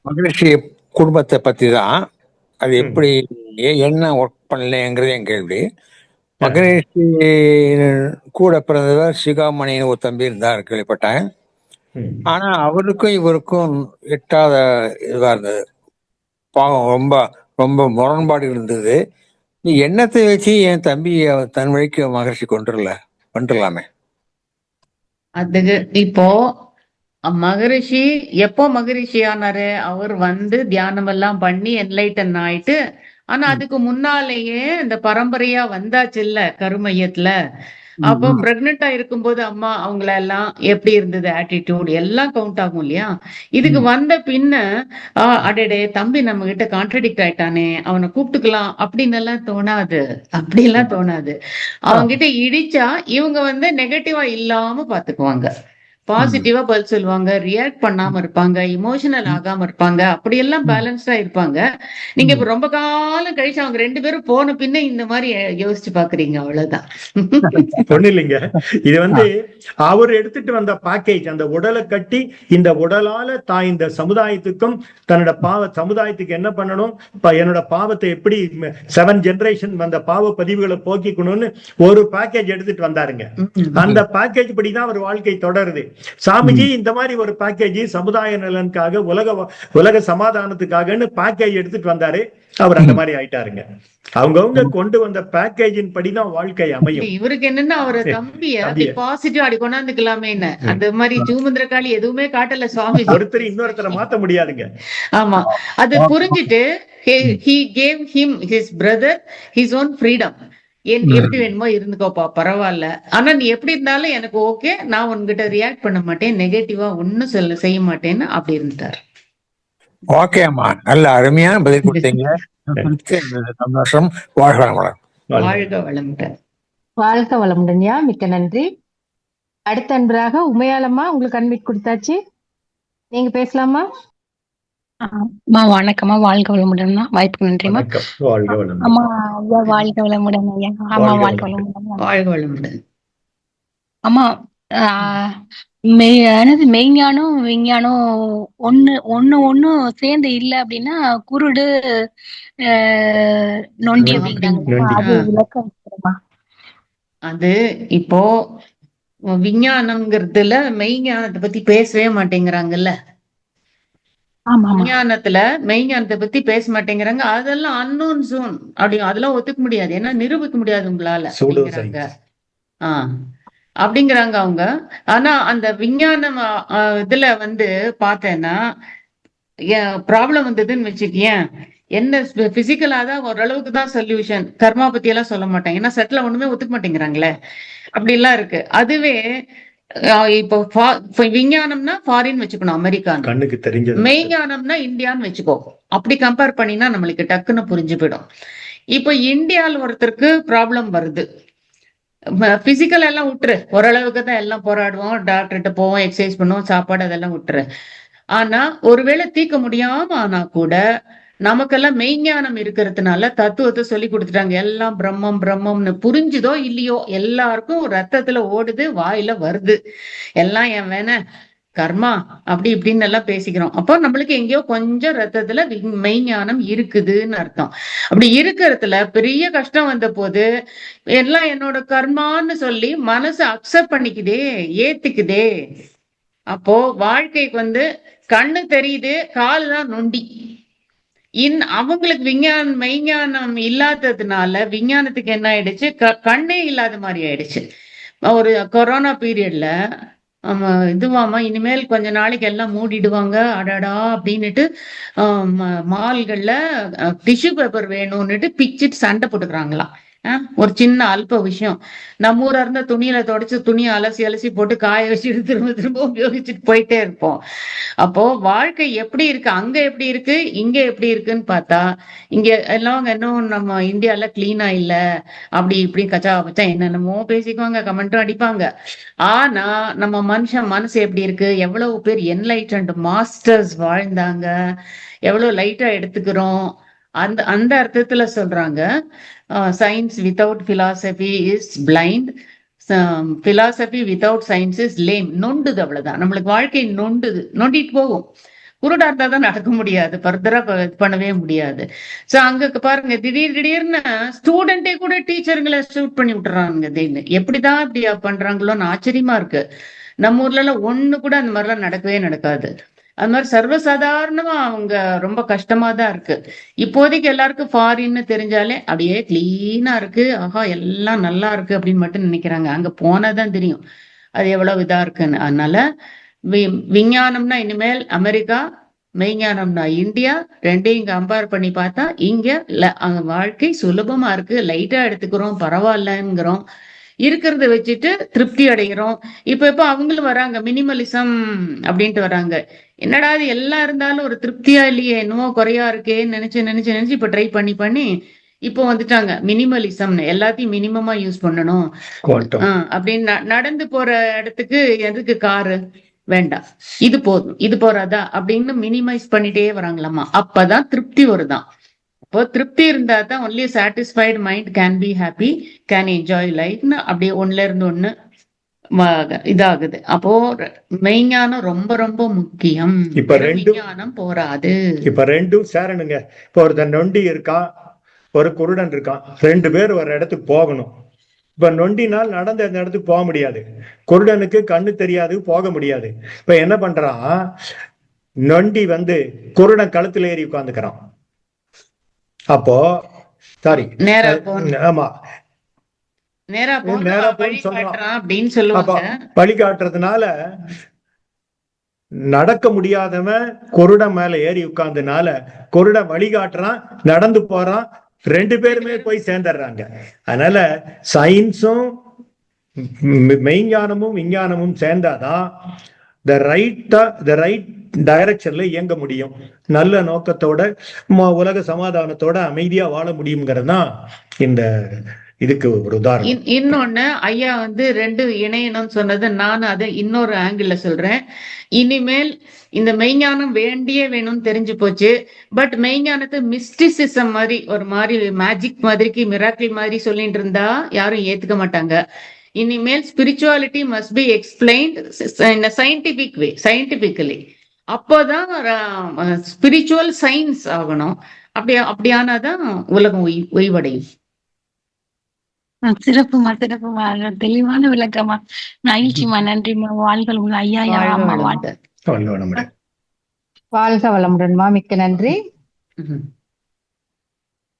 மகிழ்ச்சி குடும்பத்தை பத்தி தான். அது எப்படி என்ன ஒர்க் பண்ணலங்கிறது என் கேள்வி. மகரிஷி கூட பிறந்தவர் சிகாமணின்னு ஒரு தம்பி இருந்தார், கேள்விப்பட்டேன். ஆனா அவருக்கும் இவருக்கும் எட்டாத இதுவா இருந்தது, பாவம், ரொம்ப ரொம்ப முரண்பாடு இருந்தது. நீ எண்ணத்தை வச்சு என் தம்பி தன் வழிக்கு மகரிஷி கொண்டுடலாமே.
அதுக்கு இப்போ மகரிஷி எப்போ மகரிஷி ஆனாரு? அவர் தியானம் எல்லாம் பண்ணி என்லைட்டன் ஆயிட்டு, ஆனா அதுக்கு முன்னாலேயே இந்த பரம்பரையா வந்தாச்சு இல்ல கருமையத்துல. அப்போ பிரெக்னெண்டா இருக்கும்போது அம்மா அவங்கள எல்லாம் எப்படி இருந்தது, ஆட்டிடியூட் எல்லாம் கவுண்ட் ஆகும் இல்லையா? இதுக்கு வந்த பின்ன அடடே தம்பி நம்ம கிட்ட கான்ட்ரடிக்ட் ஆயிட்டானே, அவனை கூப்பிட்டுக்கலாம் அப்படின்னு எல்லாம் தோணாது. அப்படி எல்லாம் தோணாது. அவங்க கிட்ட இடிச்சா இவங்க நெகட்டிவா இல்லாம பாத்துக்குவாங்க, பாசிட்டிவா பதில் சொல்லுவாங்க, ரியாக்ட் பண்ணாம இருப்பாங்க, இமோஷனல் ஆகாம இருப்பாங்க, அப்படியெல்லாம் பேலன்ஸ்டா இருப்பாங்க. நீங்க இப்ப ரொம்ப காலம் கழிச்சு அவங்க 2 பேரும் போன பின்ன இந்த மாதிரி யோசிச்சு பாக்குறீங்க, அவ்வளவுதான்.
ஒண்ணு இல்லைங்க, இது அவர் எடுத்துட்டு வந்த பேக்கேஜ், அந்த உடலை கட்டி இந்த உடலால தான் இந்த சமுதாயத்துக்கும் தன்னோட சமுதாயத்துக்கு என்ன பண்ணணும், என்னோட பாவத்தை எப்படி 7 ஜெனரேஷன் வந்த பாவ பதிவுகளை போக்கிக்கணும்னு ஒரு பேக்கேஜ் எடுத்துட்டு வந்தாருங்க. அந்த பேக்கேஜ் படிதான் அவர் வாழ்க்கை தொடருது. சாமிஜி இந்த மாதிரி ஒரு பேக்கேஜ் சமுதாய நலனுக்காக, உலக சமாதானத்துக்காகன்னு பேக்கேஜ் எடுத்துட்டு வந்தாரு. அவர் அந்த மாதிரி ஆயிட்டாருங்க. அவங்க கொண்டு வந்த பேக்கேஜின் படிதான் வாழ்க்கை அமையும்.
இவருக்கு என்னன்னா அவர் தம்பிய பாசிட்டிவ் அடி கொண்டாந்துக்கலாமே, அந்த மாதிரி ஜூமந்திரகாளி எதுவுமே காட்டல சுவாமி.
ஒருத்தர் இன்னொருத்தரை மாத்த முடியாதுங்க.
ஆமா, அது புரிஞ்சுட்டு he gave him his brother his own freedom. எப்படி வேணுமோ இருந்துக்கோப்பா, பரவாயில்ல, ஆனா நீ எப்படி இருந்தாலும் எனக்கு ஓகே, நான் உன்கிட்ட ரியாக்ட் பண்ண மாட்டேன், நெகட்டிவா ஒன்னும் செய்ய மாட்டேன்னு அப்படி இருந்தார்.
ஓகே அம்மா, நல்ல அருமையான பதில் கொடுத்தீங்க, சந்தோஷம். வாழ்க வளமுடன்.
வாழ்க வளமுடன்.
வாழ்க வளமுடன்யா, மிக்க நன்றி. அடுத்த அன்பராக உமையாலம்மா, உங்களுக்கு அன்மிட் கொடுத்தாச்சு, நீங்க பேசலாமா?
வணக்கம்மா, வாழ்க வளமுடன். வாய்ப்புக்கு நன்றிமா. அம்மா ஐயா வாழ்க வளமுடன் ஐயா. ஆமா வாழ்க வளமுடன்.
வாழ்க வளமுடன்.
அம்மா என்னது மெய்ஞானம் விஞ்ஞானம் ஒண்ணு சேர்ந்து இல்ல அப்படின்னா குருடு நொண்டி அப்படிங்கிறாங்க.
நொண்டி.
அது விளக்கம் சொல்லுமா?
அது இப்போ விஞ்ஞானம்ங்கிறதுல மெய்ஞானத்தை பத்தி பேசவே மாட்டேங்கிறாங்கல்ல.
ஆமா ஆமா.
விஞ்ஞானத்துல மெய்ஞானத்தை பத்தி பேச மாட்டேங்கிறாங்க. அதெல்லாம் அன்னோன் ஜோன் அப்படி அதெல்லாம் ஒத்துக்க முடியாது, ஏன்னா நிரூபிக்க முடியாது உங்களால
Pseudo
அப்படிங்கிறாங்க.
science.
அப்படிங்கிறாங்க அவங்க. ஆனா அந்த விஞ்ஞானம் இதுல வந்து பார்த்தேன்னா ப்ராப்ளம் வந்ததுன்னு வச்சுக்கேன், என்ன பிசிக்கலா தான் ஓரளவுக்கு தான் சொல்யூஷன், கர்மா பத்தி எல்லாம் சொல்ல மாட்டாங்க, ஏன்னா செட்டில் ஒண்ணுமே ஒத்துக்க மாட்டேங்கிறாங்களே. அப்படி எல்லாம் இருக்கு. அதுவே இப்போ விஞ்ஞானம்னா ஃபாரின் வச்சுக்கணும், அமெரிக்கான்னு.
கண்ணுக்கு தெரிஞ்சது.
மெய்ஞானம்னா இந்தியான்னு வச்சுக்கோ. அப்படி கம்பேர் பண்ணினா நம்மளுக்கு டக்குன்னு புரிஞ்சு போயிடும். இப்போ இந்தியால ஒருத்தருக்கு ப்ராப்ளம் வருது, பிசிக்கல் எல்லாம் விட்டுரு, ஓரளவுக்கு தான் எல்லாம் போராடுவோம், டாக்டர்கிட்ட போவோம், எக்ஸசைஸ் பண்ணுவோம், சாப்பாடு அதெல்லாம் விட்டுரு. ஆனா ஒருவேளை தீர்க்க முடியாம ஆனா கூட நமக்கெல்லாம் மெய்ஞானம் இருக்கிறதுனால தத்துவத்தை சொல்லி கொடுத்துட்டாங்க. எல்லாம் பிரம்மம் பிரம்மம்னு புரிஞ்சுதோ இல்லையோ எல்லாருக்கும் ரத்தத்துல ஓடுது, வாயில வருது, எல்லாம் என் வேண கர்மா அப்படி இப்படின்னு எல்லாம் பேசிக்கிறோம். அப்போ நம்மளுக்கு எங்கேயோ கொஞ்சம் ரத்தத்துல மெய்ஞானம் இருக்குதுன்னு அர்த்தம். அப்படி இருக்கிறதுல பெரிய கஷ்டம் வந்த போது எல்லாம் என்னோட கர்மான்னு சொல்லி மனசு அக்செப்ட் பண்ணிக்குதே, ஏத்துக்குதே. அப்போ வாழ்க்கைக்கு வந்து கண்ணு தெரியுது, காலு தான் நொண்டி. அவங்களுக்கு மெய்ஞானம் இல்லாததுனால விஞ்ஞானத்துக்கு என்ன ஆயிடுச்சு, கண்ணே இல்லாத மாதிரி ஆயிடுச்சு. ஒரு கொரோனா பீரியட்ல இதுவாமா இனிமேல் கொஞ்ச நாளைக்கு எல்லாம் மூடிடுவாங்க அடாடா அப்படின்னுட்டு மால்கள்ல டிஷ்யூ பேப்பர் வேணும்னுட்டு பிச்சுட்டு சண்டை போட்டுக்கிறாங்களாம். ஒரு சின்ன அல்ப விஷயம், நம்ம ஊரா இருந்தா துணியில தொடச்சு துணியை அலசி அலசி போட்டு காய வச்சுட்டு திரும்ப திரும்ப உபயோகிச்சுட்டு போயிட்டே இருப்போம். அப்போ வாழ்க்கை எப்படி இருக்கு, அங்க எப்படி இருக்கு, இங்க எப்படி இருக்குன்னு பார்த்தா இங்க எல்லாம் இன்னும் நம்ம இந்தியால கிளீனா இல்ல, அப்படி இப்படி கச்சா பச்சா என்னென்னமோ பேசிக்குவாங்க, கமெண்ட்டும் அடிப்பாங்க. ஆனா நம்ம மனசு எப்படி இருக்கு, எவ்வளவு பேர் என்லைட்டன்ட் மாஸ்டர்ஸ் வாழ்ந்தாங்க, எவ்வளவு லைட்டா எடுத்துக்கிறோம். அந்த அர்த்தத்துல சொல்றாங்க, science without philosophy is blind, philosophy without science is lame. நொண்டுது, அவ்வளவுதான். நம்மளுக்கு வாழ்க்கை நொண்டிட்டு போகும். குருடா இருந்தா தான் நடக்க முடியாது, ஃபர்தரா பண்ணவே முடியாது. சோ அங்க பாருங்க, திடீர்னு ஸ்டூடெண்டே கூட டீச்சருங்களை ஷூட் பண்ணி விட்டுறாங்க. எப்படிதான் இப்படி பண்றாங்களோன்னு ஆச்சரியமா இருக்கு. நம்ம ஊர்ல எல்லாம் ஒண்ணு கூட அந்த மாதிரிலாம் நடக்கவே நடக்காது. அது மாதிரி சர்வசாதாரணமா அவங்க ரொம்ப கஷ்டமா தான் இருக்கு. இப்போதைக்கு எல்லாருக்கும் ஃபாரின்னு தெரிஞ்சாலே அப்படியே கிளீனா இருக்கு, ஆஹா எல்லாம் நல்லா இருக்கு அப்படின்னு மட்டும் நினைக்கிறாங்க. அங்க போனாதான் தெரியும் அது எவ்வளவு இதா இருக்குன்னு. அதனால விஞ்ஞானம்னா இனிமேல் அமெரிக்கா, மெய்ஞானம்னா இந்தியா, ரெண்டையும் கம்பேர் பண்ணி பார்த்தா இங்க வாழ்க்கை சுலபமா இருக்கு, லைட்டா எடுத்துக்கிறோம், பரவாயில்லங்கிறோம், இருக்கிறத வச்சுட்டு திருப்தி அடைகிறோம். இப்ப அவங்களும் வராங்க, மினிமலிசம் அப்படின்ட்டு வராங்க. என்னடா அது எல்லாம் இருந்தாலும் ஒரு திருப்தியா இல்லையே, என்னமோ குறையா இருக்கேன்னு நினைச்சு இப்ப ட்ரை பண்ணி இப்போ வந்துட்டாங்க மினிமலிசம்னு. எல்லாத்தையும் மினிமமா யூஸ் பண்ணணும் அப்படின்னு. நடந்து போற இடத்துக்கு எதுக்கு காரு வேண்டாம், இது போதும், இது போறாதா அப்படின்னு மினிமைஸ் பண்ணிட்டே வராங்களாமா. அப்பதான் திருப்தி வருதான். இப்போ திருப்தி இருந்தா தான் only satisfied mind can be happy, can enjoy லைஃப்னு அப்படியே ஒண்ணுல இருந்து ஒண்ணு இதாகுது. அப்போ மெய்ஞானம் ரொம்ப ரொம்ப முக்கியம். இப்ப விஞ்ஞானம் போராது.
இப்ப ரெண்டும் சேரணுங்க. இப்ப ஒருத்தன் நொண்டி இருக்கான், ஒரு குருடன் இருக்கான், 2 பேர் ஒரு இடத்துக்கு போகணும். இப்ப நொண்டினால் நடந்த அந்த இடத்துக்கு போக முடியாது, குருடனுக்கு கண்ணு தெரியாது, போக முடியாது. இப்ப என்ன பண்றான், நொண்டி வந்து குருடன் கழுத்துல ஏறி உட்கார்ந்துக்கிறான். அப்போ சாரி ஆமா வழி காட்டுறதுனால நடக்க முடியாதவன் குருடன் மேல ஏறி உட்கார்ந்தனால குருடன் வழி காட்டுறான், நடந்து போறான், 2 பேருமே போய் சேர்ந்துடுறாங்க. அதனால சயின்ஸும் மெய்ஞானமும் விஞ்ஞானமும் சேர்ந்தாதான் த ரைட் டைரக்ஷன்ல இயங்க முடியும், நல்ல நோக்கத்தோட உலக சமாதானத்தோட அமைதியா வாழ முடியுங்கிறது தான் இந்த இதுக்கு ஒரு உதாரணம்.
இன்னொன்னு ஐயா வந்து 2 இணையணும்னு சொன்னது, நான் அதை இன்னொரு ஆங்கிள் சொல்றேன். இனிமேல் இந்த மெய்ஞானம் வேணும்னு தெரிஞ்சு போச்சு. பட் மெய்ஞானத்தை மிஸ்டிசிசம் மாதிரி, ஒரு மாதிரி மேஜிக் மாதிரிக்கு மிராக்கிள் மாதிரி சொல்லிட்டு இருந்தா யாரும் ஏத்துக்க மாட்டாங்க. இனிமேல் spirituality must be explained in scientific way, scientifically. அப்போதான் ஸ்பிரிச்சுவல் சயின்ஸ் ஆகணும். அப்படியானாதான் உலகம் ஓய்வடையும்.
சிறப்புமா, சிறப்புமா. தெளிவான விளக்கமா, மகிழ்ச்சிமா, நன்றிமா. வாழ்கள் உள்ள ஐயா, அம்மா வாழ்க.
வாழ்க வளமுடன்மா, மிக்க நன்றி.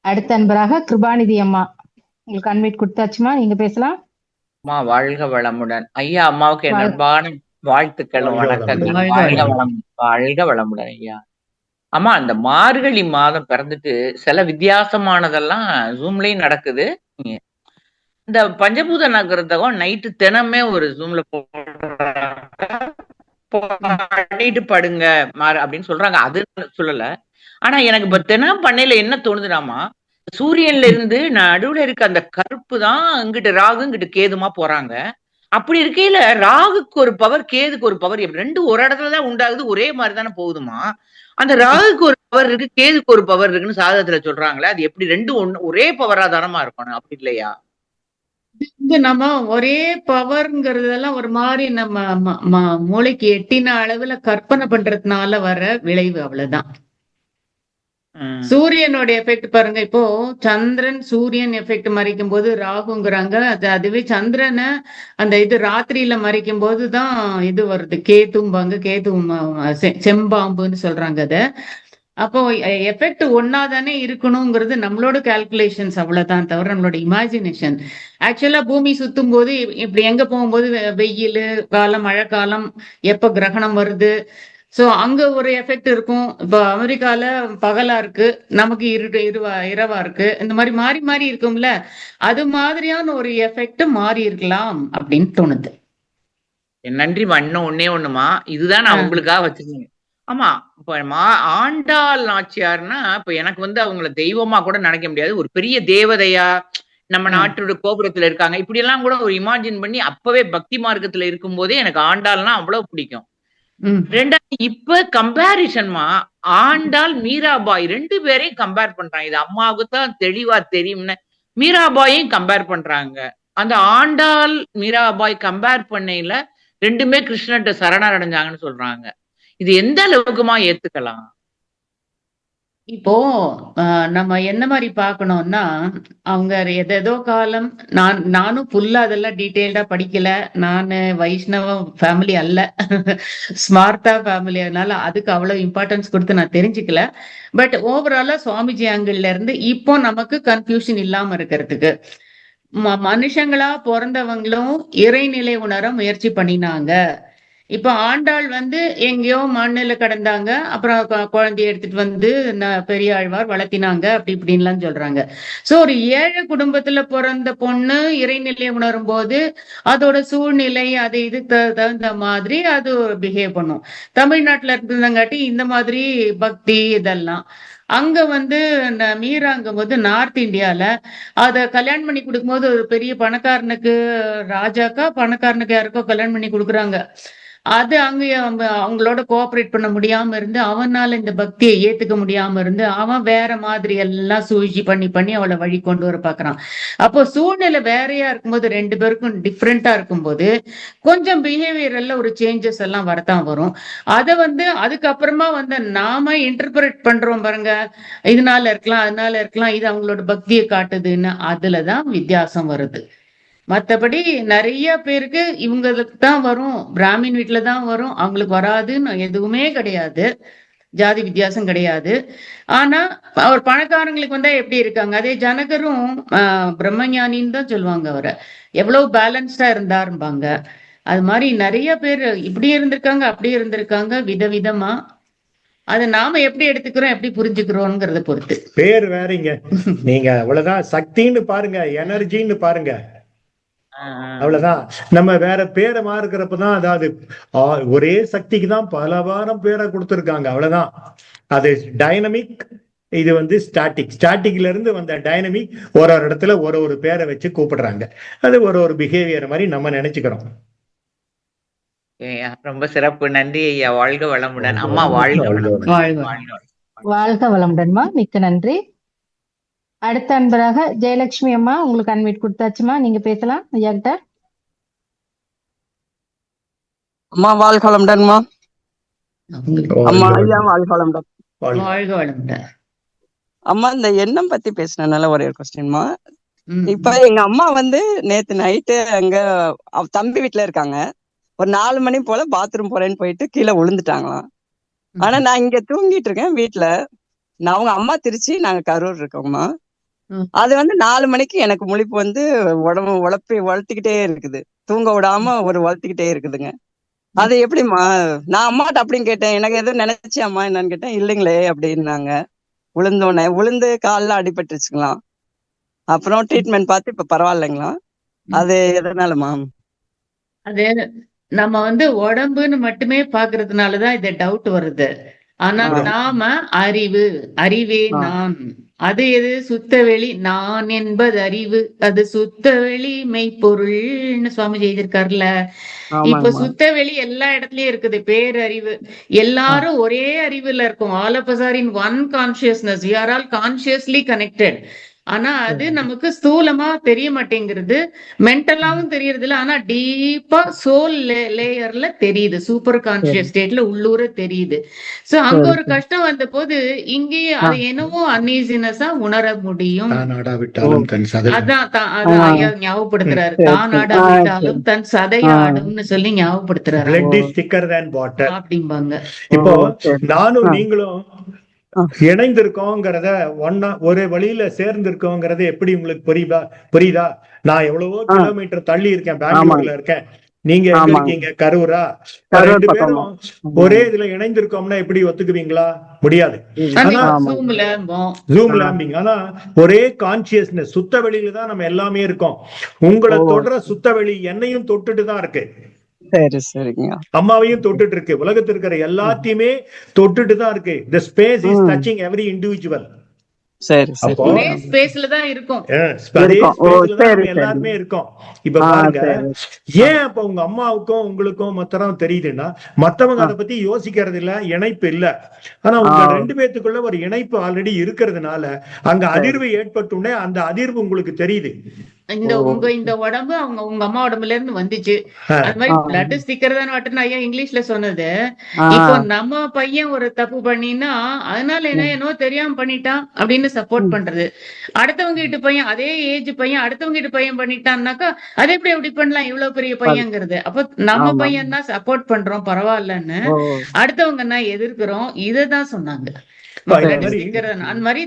அடுத்த அன்பராக கிருபாநிதி அம்மா, உங்களுக்கு அன்வைட் கொடுத்தாச்சுமா, நீங்க பேசலாம்.
அம்மா வாழ்க வளமுடன். ஐயா அம்மாவுக்கு என் அன்பான வாழ்த்துக்கள், வணக்கங்கள். வாழ்க வளமுடன் ஐயா. அம்மா, அந்த மார்கழி மாதம் பிறந்துட்டு சில வித்தியாசமானதெல்லாம் ஜூம்லயும் நடக்குது. இந்த பஞ்சபூத நகரத்தகம் நைட்டு தினமே ஒரு ஜூம்ல பண்ணிட்டு படுங்க அப்படின்னு சொல்றாங்க. அது சொல்லல. ஆனா எனக்கு இப்ப தினம் பண்ணையில என்ன தோணுதுனாமா, சூரியன்ல இருந்து நடுவுல இருக்க அந்த கருப்பு தான் இங்கிட்டு ராகு, இங்கிட்டு கேதுமா போறாங்க. அப்படி இருக்கையில ராகுக்கு ஒரு பவர், கேதுக்கு ஒரு பவர், ரெண்டும் ஒரு இடத்துலதான் உண்டாகுது, ஒரே மாதிரி தானே போகுதுமா. அந்த ராகுக்கு ஒரு பவர் இருக்கு, கேதுக்கு ஒரு பவர் இருக்குன்னு சாதகத்துல சொல்றாங்களே, அது எப்படி ரெண்டும் ஒரே பவரா தானமா இருக்கணும்? அப்படி இல்லையா?
நம்ம ஒரே பவர்ங்கிறதெல்லாம் ஒரு மாதிரி நம்ம மூளைக்கு எட்டின அளவுல கற்பனை பண்றதுனால வர விளைவு, அவ்வளவுதான். சூரியனோட எஃபெக்ட் பாருங்க. இப்போ சந்திரன் சூரியன் எஃபெக்ட் மறைக்கும் போது ராகுங்கிறாங்க. அதுவே சந்திரனை அந்த இது ராத்திரியில மறைக்கும் போதுதான் இது வருது, கேதும்பாங்க. கேது செம்பாம்புன்னு சொல்றாங்க அத. அப்போ எஃபெக்ட் ஒன்னாதானே இருக்கணுங்கிறது நம்மளோட கால்குலேஷன்ஸ், அவ்வளவுதான் தவிர நம்மளோட இமேஜினேஷன். ஆக்சுவலா பூமி சுத்தும் போது இப்படி எங்க போகும்போது வெயில் காலம், மழை காலம், எப்ப கிரகணம் வருது, சோ அங்க ஒரு எஃபெக்ட் இருக்கும். இப்போ அமெரிக்கால பகலா இருக்கு, நமக்கு இரவா இருக்கு. இந்த மாதிரி மாறி மாறி இருக்கும்ல, அது மாதிரியான ஒரு எஃபெக்ட் மாறி இருக்கலாம் அப்படின்னு தோணுது.
நன்றிமா. இன்னும் ஒண்ணுமா, இதுதான் நான் உங்களுக்காக வச்சிருக்கேன். ஆமா, இப்ப ஆண்டாள் நாச்சியார்னா இப்ப எனக்கு அவங்கள தெய்வமா கூட நினைக்க முடியாது. ஒரு பெரிய தேவதையா நம்ம நாட்டோட கோபுரத்துல இருக்காங்க, இப்படி எல்லாம் கூட ஒரு இமேஜின் பண்ணி அப்பவே பக்தி மார்க்கத்துல இருக்கும் போதே எனக்கு ஆண்டாள்னா அவ்வளவு பிடிக்கும். ரெண்டாவது, இப்ப கம்பேரிசன்மா ஆண்டாள் மீராபாய் ரெண்டு பேரையும் கம்பேர் பண்றாங்க. இது அம்மாவுக்கு தான் தெளிவா தெரியும்னு மீராபாயையும் கம்பேர் பண்றாங்க. அந்த ஆண்டாள் மீராபாய் கம்பேர் பண்ணையில ரெண்டுமே கிருஷ்ணர்கிட்ட சரணடைஞ்சாங்கன்னு சொல்றாங்க. இது எந்த அளவுக்குமா ஏத்துக்கலாம்?
இப்போ நம்ம என்ன மாதிரி பாக்கணும்னா, அவங்க எதோ காலம், நானும் ஃபுல்லா அதெல்லாம் டீட்டெயில்டா படிக்கல. நானு வைஷ்ணவ ஃபேமிலி அல்ல, ஸ்மார்த்தா ஃபேமிலி. அதனால அதுக்கு அவ்வளவு இம்பார்ட்டன்ஸ் கொடுத்து நான் தெரிஞ்சுக்கல. பட் ஓவராலா சுவாமிஜி ஆங்கிள் இருந்து இப்போ நமக்கு கன்ஃபியூஷன் இல்லாம இருக்கிறதுக்கு, மனுஷங்களா பிறந்தவங்களும் இறைநிலை உணர முயற்சி பண்ணினாங்க. இப்ப ஆண்டாள் எங்கேயோ மண்ணில கிடந்தாங்க, அப்புறம் குழந்தைய எடுத்துட்டு பெரிய ஆழ்வார் வளர்த்தினாங்க, அப்படி இப்படின்லாம் சொல்றாங்க. சோ ஒரு ஏழை குடும்பத்துல பிறந்த பொண்ணு இறைநிலை உணரும் போது அதோட சூழ்நிலை அது இது தகுந்த மாதிரி அது பிஹேவ் பண்ணும். தமிழ்நாட்டுல இருந்தங்காட்டி இந்த மாதிரி பக்தி இதெல்லாம். அங்க மீராங்கும் போது நார்த் இந்தியால அத கல்யாணம் பண்ணி கொடுக்கும்போது ஒரு பெரிய பணக்காரனுக்கு, ராஜாக்கா பணக்காரனுக்கு யாருக்கோ கல்யாணம் பண்ணி கொடுக்குறாங்க. அது அங்க அவங்களோட கோஆபரேட் பண்ண முடியாம இருந்து, அவனால இந்த பக்தியை ஏத்துக்க முடியாம இருந்து, அவன் வேற மாதிரி எல்லாம் சூழ்ச்சி பண்ணி அவளை வழி கொண்டு வர பாக்குறான். அப்போ சூழ்நிலை வேறையா இருக்கும்போது, ரெண்டு பேருக்கும் டிஃப்ரெண்டா இருக்கும்போது கொஞ்சம் பிஹேவியர்ல ஒரு சேஞ்சஸ் எல்லாம் வரத்தான் வரும். அத அதுக்கப்புறமா நாம இன்டர்பிரேட் பண்றோம் பாருங்க, இதனால இருக்கலாம் அதனால இருக்கலாம், இது அவங்களோட பக்தியை காட்டுதுன்னு, அதுலதான் வித்தியாசம் வருது. மத்தபடி நிறைய பேருக்கு இவங்களுக்கு தான் வரும், பிராமின் வீட்டுல தான் வரும், அவங்களுக்கு வராதுன்னு எதுவுமே கிடையாது, ஜாதி வித்தியாசம் கிடையாது. ஆனா அவர் பணக்காரங்களுக்கு எப்படி இருக்காங்க, அதே ஜனகரும் பிரம்மஞானின்னு தான் சொல்லுவாங்க. அவரை எவ்வளவு பேலன்ஸ்டா இருந்தாருப்பாங்க. அது மாதிரி நிறைய பேர் இப்படி இருந்திருக்காங்க, அப்படி இருந்திருக்காங்க, விதவிதமா. அது நாம எப்படி எடுத்துக்கிறோம், எப்படி புரிஞ்சுக்கிறோம்ங்கிறத பொறுத்து.
பேர் வேறீங்க, நீங்க அவ்வளவுதான். சக்தின்னு பாருங்க, எனர்ஜின்னு பாருங்க, அவ்வளவுதான். நம்ம வேற பேரை மாறுக்கிறப்பதான், அதாவது ஒரே சக்திக்கு தான் பல வாரம் பேரை கொடுத்துருக்காங்க, அவ்வளவுதான். அது டைனமிக், இது ஸ்டாட்டிக். ஸ்டாட்டிக்ல இருந்து வந்த டைனமிக் ஒரு இடத்துல ஒரு பேரை வச்சு கூப்பிடுறாங்க. அது ஒரு பிஹேவியர் மாதிரி நம்ம நினைச்சுக்கிறோம்.
ரொம்ப சிறப்பு, நன்றி ஐயா. வாழ்க வளமுடன் அம்மா.
வாழ்க வளமுடன்மா, மிக்க நன்றி. அடுத்த அன்பராக ஜெயலட்சுமி அம்மா, உங்களுக்கு அன்வைட் கொடுத்தாச்சுமா, நீங்க பேசலாம் ஐயா கிட்ட.
அம்மா வாழ்க வளமுடன்மா.
அவங்களுக்கு
அம்மா
வாழ்க
ஐயா
வளமுடன்.
வாழ்க வளமுடன்.
வாழ்க.
வாழ்க வளமுடன்.
அம்மா இந்த எண்ணம் பத்தி பேசினனால ஒரே ஒரு கொஸ்டின்மா.
ம்,
இப்ப எங்க அம்மா நேத்து நைட்டு அங்க தம்பி வீட்டுல இருக்காங்க. ஒரு 4 மணி போல பாத்ரூம் போறேன்னு போயிட்டு கீழே விழுந்துட்டாங்களாம். ஆனா நான் இங்க தூங்கிட்டு இருக்கேன் வீட்டுல. நான் அவங்க அம்மா திருச்சி, நாங்க கரூர் இருக்கோம்மா.
ம்.
அது 4 மணிக்கு எனக்கு முழிப்பு உடம்பு வளர்த்திக்கிட்டே இருக்குது. தூங்க விடாம வளர்த்திக்கிட்டே இருக்குதுங்க. அது எப்படிம்மா? நான் அம்மாட்ட அப்படின்னு கேட்டேன். எனக்கு எதுவும் நினைச்சு அம்மா என்னன்னு கேட்டேன். இல்லைங்களே அப்படின்னாங்க. விழுந்து கால்ல அடிபட்டுருச்சுங்களாம். அப்புறம் ட்ரீட்மெண்ட் பார்த்து இப்ப பரவாயில்லைங்களாம். அது எதனாலமா?
அது நம்ம உடம்புன்னு மட்டுமே பாக்குறதுனாலதான் இந்த டவுட் வருது. ஆனா
ஆ.
நாம அறிவே
ஆ.
நான். அது எது? சுத்தவெளி நான் என்பது அறிவு. அது சுத்தவெளி மெய்ப்பொருள்னு சுவாமி செய்திருக்காருல்ல. இப்ப
ஆமாங்கம்மா.
சுத்தவெளி எல்லா இடத்துலயும் இருக்குது. பேரறிவு. எல்லாரும் ஒரே அறிவுல இருக்கும். All of us are in one consciousness. We are all consciously connected. ஆனா அது நமக்கு ஸ்தூலமா தெரிய மாட்டேங்கிறது. மென்டலாவும் தெரியறது இல்ல. ஆனா டீப்பா சோல் லேயர்ல தெரியுது. சூப்பர் கான்சியஸ் ஸ்டேட்ல உள்ளூர தெரியுது. சோ அங்க ஒரு கஷ்டம் வந்த போது இங்கேயே அது என்னவோ அன்ஈசினஸா உணர முடியும்.
தானாடாவிட்டாலும் தன் சதை.
அது ஐயா ஞாபகப்படுத்துறாரு. தானாட விட்டாலும் தன் சதையாடும்னு சொல்லி ஞாபகப்படுத்துறாரு.
Blood is thicker than water.
அப்படிம்பாங்க.
இப்போ நானும் நீங்களும் இணைந்திருக்கோங்கிறத ஒரே வழியில சேர்ந்திருக்கோங்கிறது எப்படி உங்களுக்கு புரியுதா? நான் எவ்வளவோ கிலோமீட்டர் தள்ளி இருக்கேன், பெங்களூர்ல இருக்கேன். நீங்க எங்க இருக்கீங்க? கரூரா? ரெண்டு பேரும் ஒரே இதுல இணைந்திருக்கோம்னா எப்படி ஒத்துக்குவீங்களா? முடியாது. ஜூம்ல ஆனா ஒரே கான்சியஸ்னஸ் சுத்த வெளியில தான் நம்ம எல்லாமே இருக்கோம். உங்களை தொடர சுத்த வெளி என்னையும் தொட்டுட்டு தான் இருக்கு.
சரி சரிங்க.
அம்மாவையும் தொட்டுட்டு இருக்கு. உலகத்தில் இருக்கிற எல்லாத்தையுமே தொட்டுட்டு தான் இருக்கு. The space is touching every individual.
சரி சரி.
அப்போ
ஸ்பேஸ்ல தான் இருக்கும்.
எல்லாருமே இருக்கோம். இப்ப பாருங்க, ஏன் அப்ப உங்க அம்மாவுக்கும் உங்களுக்கும் மொத்தம் தெரியுதுன்னா மத்தவங்க அதை பத்தி யோசிக்கிறது இல்ல, இணைப்பு இல்ல. ஆனா உங்க 2 பேத்துக்குள்ள ஒரு இணைப்பு ஆல்ரெடி இருக்கிறதுனால அங்க அதிர்வு ஏற்பட்டுனே அந்த அதிர்வு உங்களுக்கு தெரியுது.
இந்த உடம்பு உங்க அம்மா உடம்புல இருந்து வந்துச்சு. அது மாதிரி பிளட் ஸ்டிக்கர் தான் வாட்டுன்னு ஐயா இங்கிலீஷ்ல சொன்னது. இப்போ நம்ம பையன் ஒரு தப்பு பண்ணினா அதனால என்னோ தெரியாம பண்ணிட்டான் அப்படின்னு சப்போர்ட் பண்றது. அடுத்தவங்க கிட்ட பையன், அதே ஏஜ் பையன் அடுத்தவங்க கிட்ட பையன் பண்ணிட்டான்னாக்கா அது எப்படி பண்ணலாம் இவ்வளவு பெரிய பையங்கிறது. அப்ப நம்ம பையன் தான் சப்போர்ட் பண்றோம் பரவாயில்லன்னு, அடுத்தவங்கன்னா எதிர்க்கிறோம். இததான் சொன்னாங்க. அந்த மாதிரி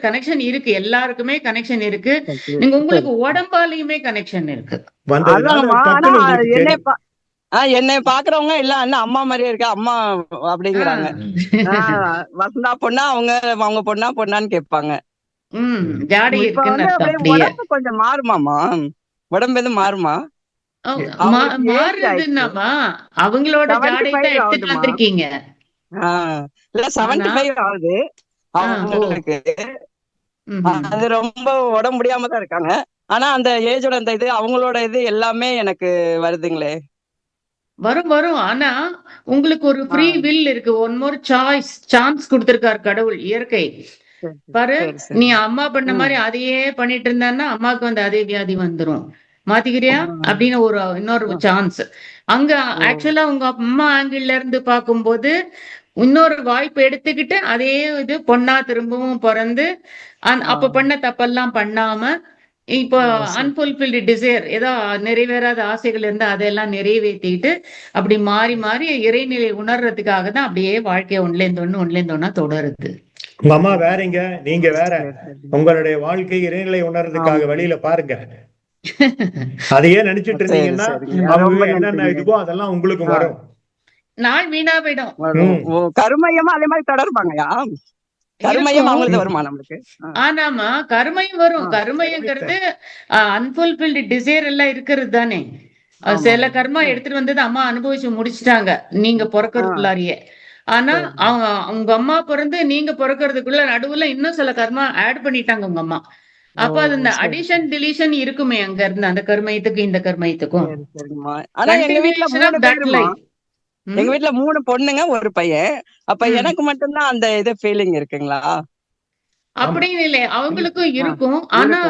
கனெக்ஷன் இருக்கு. எல்லாருக்குமே கனெக்ஷன் இருக்கு. நீங்க உங்களுக்கு உடம்பாலையுமே கனெக்ஷன் இருக்கு.
என்னை பாக்குறவங்க இல்ல அண்ணா அம்மா மாதிரியே இருக்க அம்மா அப்படிங்கிறாங்க. வசந்தா பொண்ணா அவங்க பொண்ணான்னு கேட்பாங்க.
ஜாடை
உடம்பு கொஞ்சம் மாறுமாமா? உடம்பு எதுவும் மாறுமா?
மாறுதுன்னாமா அவங்களோட ஜாடை தான் எடுத்துட்டு வந்திருக்கீங்க.
இல்ல 75 ஆகுது அவங்களுக்கு. அது ரொம்ப உடம்பு முடியாம தான் இருக்காங்க. ஆனா அந்த ஏஜோட அந்த இது அவங்களோட இது எல்லாமே எனக்கு வருதுங்களே.
வரும். ஆனா உங்களுக்கு ஒரு ஃப்ரீ வில் இருக்கு. ஒன் மோர் சான்ஸ் கொடுத்திருக்காரு கடவுள், இயற்கை. பாரு, நீ அம்மா பண்ண மாதிரி அதையே பண்ணிட்டு இருந்தான்னா அம்மாவுக்கு அதே வியாதி வந்துரும். மாத்திக்கிறியா அப்படின்னு இன்னொரு சான்ஸ். அங்க ஆக்சுவலா உங்க அம்மா ஆங்கிள் இருந்து பாக்கும்போது இன்னொரு வாய்ப்பு எடுத்துக்கிட்டு அதே இது பொண்ணா திரும்பவும் பிறந்து அப்ப பண்ண தப்பெல்லாம் பண்ணாம இப்போ அன்புல்ஃபில்டு டிசைர் ஏதோ நிறைவேறாத ஆசைகள் இருந்தா அதெல்லாம் நிறைவேற்றிட்டு அப்படி மாறி மாறி இறைநிலை உணர்றதுக்காக தான் அப்படியே வாழ்க்கைய ஒன்லேருந்து ஒன்னா தொடருது.
உங்க அம்மா வேறீங்க, நீங்க வேற. உங்களுடைய வாழ்க்கை இறைநிலை உணர்றதுக்காக வெளியில பாருங்க. அதையே நினைச்சிட்டு இருந்தீங்கன்னா அவங்க என்னென்ன இதுவோ அதெல்லாம் உங்களுக்கு வரும்.
நாள் வீணா போயிடும்.
கருமையமா அதே மாதிரி தொடர்பாங்கயா. கருமையம் அவங்களுக்கு வருமா நம்மளுக்கு?
ஆனாமா கருமையும் வரும். கருமைங்கிறது அன்புல்ஃபில்டு டிசைர் எல்லாம் இருக்கிறது தானே. சில கர்மா எடுத்துட்டு வந்தது அம்மா அனுபவிச்சு முடிச்சுட்டாங்க நீங்க பிறக்கிறதுக்குள்ளாரியே. ஆனா உங்க அம்மா பிறந்து நீங்க பிறக்கிறதுக்குள்ள நடுவுல இன்னும் சில கர்மா ஆட் பண்ணிட்டாங்க உங்க அம்மா. அப்ப அது இந்த அடிஷன் டிலிஷன் இருக்குமே அங்க இருந்து அந்த கர்மயத்துக்கு இந்த கர்மயத்துக்கும்.
எங்க வீட்டுல 3 பொண்ணுங்க 1 பையன். அப்ப எனக்கு மட்டும்தான் அந்த இது ஃபீலிங் இருக்குங்களா?
அப்படின்னு இல்லை, அவங்களுக்கும் இருக்கும். ஆனா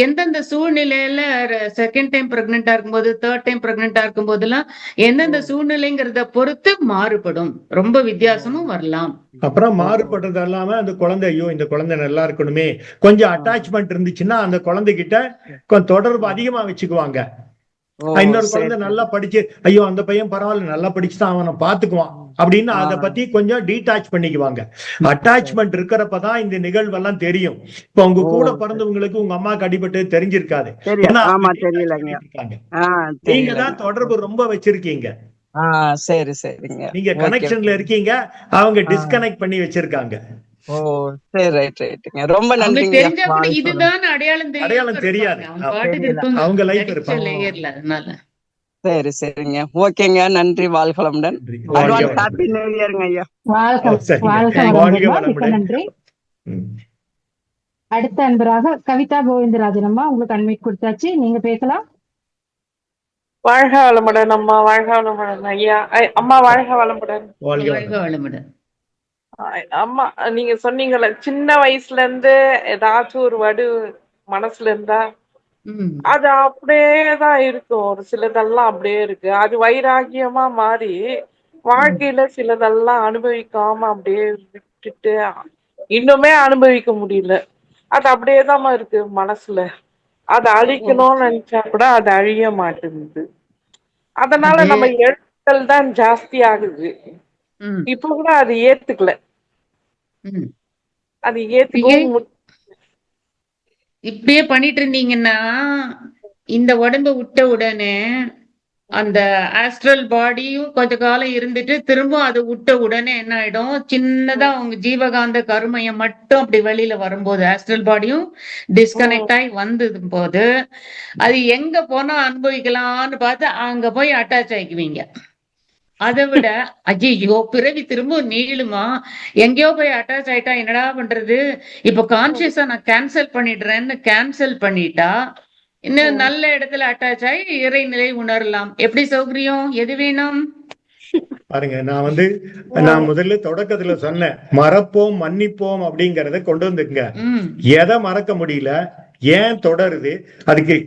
எந்தெந்த சூழ்நிலையில செகண்ட் டைம் பிரெக்னெண்டா இருக்கும்போது, தேர்ட் டைம் பிரெக்னெண்டா இருக்கும் போதெல்லாம் எந்தெந்த சூழ்நிலைங்கிறத பொறுத்து மாறுபடும், ரொம்ப வித்தியாசமும் வரலாம்.
அப்புறம் மாறுபடுறது இல்லாம அந்த குழந்தை, ஐயோ இந்த குழந்தை நல்லா இருக்கணுமே, கொஞ்சம் அட்டாச்மெண்ட் இருந்துச்சுன்னா அந்த குழந்தைகிட்ட கொஞ்சம் தொடர்பு அதிகமா வச்சுக்குவாங்க. இன்னொரு குழந்தை நல்லா படிச்சு, ஐயோ அந்த பையன் பரவாயில்ல நல்லா படிச்சுதான் அவனை பாத்துக்குவான் அப்படின்னு அதை பத்தி கொஞ்சம் டீடாச் பண்ணிக்குவாங்க. அட்டாச்மெண்ட் இருக்கிறப்பதான் இந்த நிகழ்வெல்லாம் தெரியும். இப்ப உங்க கூட பிறந்தவங்களுக்கு உங்க அம்மாக்கு அடிபட்டு தெரிஞ்சிருக்காது, ஏன்னா நீங்க தான் தொடர்பு ரொம்ப வச்சிருக்கீங்க.
சரி சரிங்க,
நீங்க கனெக்ஷன்ல இருக்கீங்க, அவங்க டிஸ்கனெக்ட் பண்ணி வச்சிருக்காங்க.
சரி, ரைட் ரைட்டுங்க, ரொம்ப நன்றி.
தெரிஞ்சா கூட இதுதான் அடையாளம்
தெரியாது, அவங்க லைஃப்
இருப்பாங்க.
சரி சரிங்க, ஓகேங்க, நன்றி, வாழ்கலமுடன். அட்வான்ஸ் ஹாப்பி நியூ இயர்ங்க ஐயா.
நன்றி. அடுத்த அன்பராக கவிதா கோவிந்தராஜன் அம்மா, உங்களுக்கு அன்மைட் கொடுத்தாச்சு, நீங்க பேசலாம்.
வாழ்க வளமுடன் அம்மா, வாழ்க வளமுடன் ஐயா. அம்மா வாழ்க வளமுடன்.
வாழ்க வளமுடன்.
அம்மா, நீங்க சொன்னீங்கல்ல சின்ன வயசுல இருந்து ஏதாச்சும் ஒரு வடு மனசுல இருந்தா அது அப்படியேதான் இருக்கும். ஒரு சிலதெல்லாம் அப்படியே இருக்கு, அது வைராகியமா மாறி வாழ்க்கையில சிலதெல்லாம் அனுபவிக்காம அப்படியே விட்டுட்டு இன்னுமே அனுபவிக்க முடியல. அது அப்படியேதான் இருக்கு மனசுல. அதை அழிக்கணும்னு நினைச்சா கூட அது அழிய மாட்டேங்குது. அதனால நம்ம எழுத்தல் தான் ஜாஸ்தி ஆகுது. இப்ப கூட அது ஏத்துக்கல, அது ஏத்துக்கவும்
இப்படியே பண்ணிட்டு இருந்தீங்கன்னா இந்த உடம்பு விட்ட உடனே அந்த ஆஸ்ட்ரல் பாடியும் கொஞ்ச காலம் இருந்துட்டு திரும்ப அது விட்ட உடனே என்ன ஆயிடும், சின்னதா அவங்க ஜீவகாந்த கருமையம் மட்டும் அப்படி வெளியில வரும்போது ஆஸ்ட்ரல் பாடியும் டிஸ்கனெக்ட் ஆகி வந்தது போது அது எங்க போனா அனுபவிக்கலாம்னு பார்த்து அங்க போய் அட்டாச் ஆகிக்குவீங்க. அதை விட ஐயோ பிறவி திரும்ப நீளுமா, எங்கேயோ போய் அட்டாச் ஆயிட்டா என்னடா பண்றது, இப்ப கான்சியஸா நான் கேன்சல் பண்ணிடுறேன்னு கேன்சல் பண்ணிட்டா இன்னும் நல்ல இடத்துல அட்டாச் ஆகி இறைநிலை உணரலாம். எப்படி சௌகரியம், எது வேணும்
பாருங்க. நான் முதல்ல தொடக்கத்துல சொன்னேன், மறப்போம் மன்னிப்போம் அப்படிங்கறத கொண்டு வந்துங்க. எதை மறக்க முடியல, ஏன் தொடருது, அதுக்கு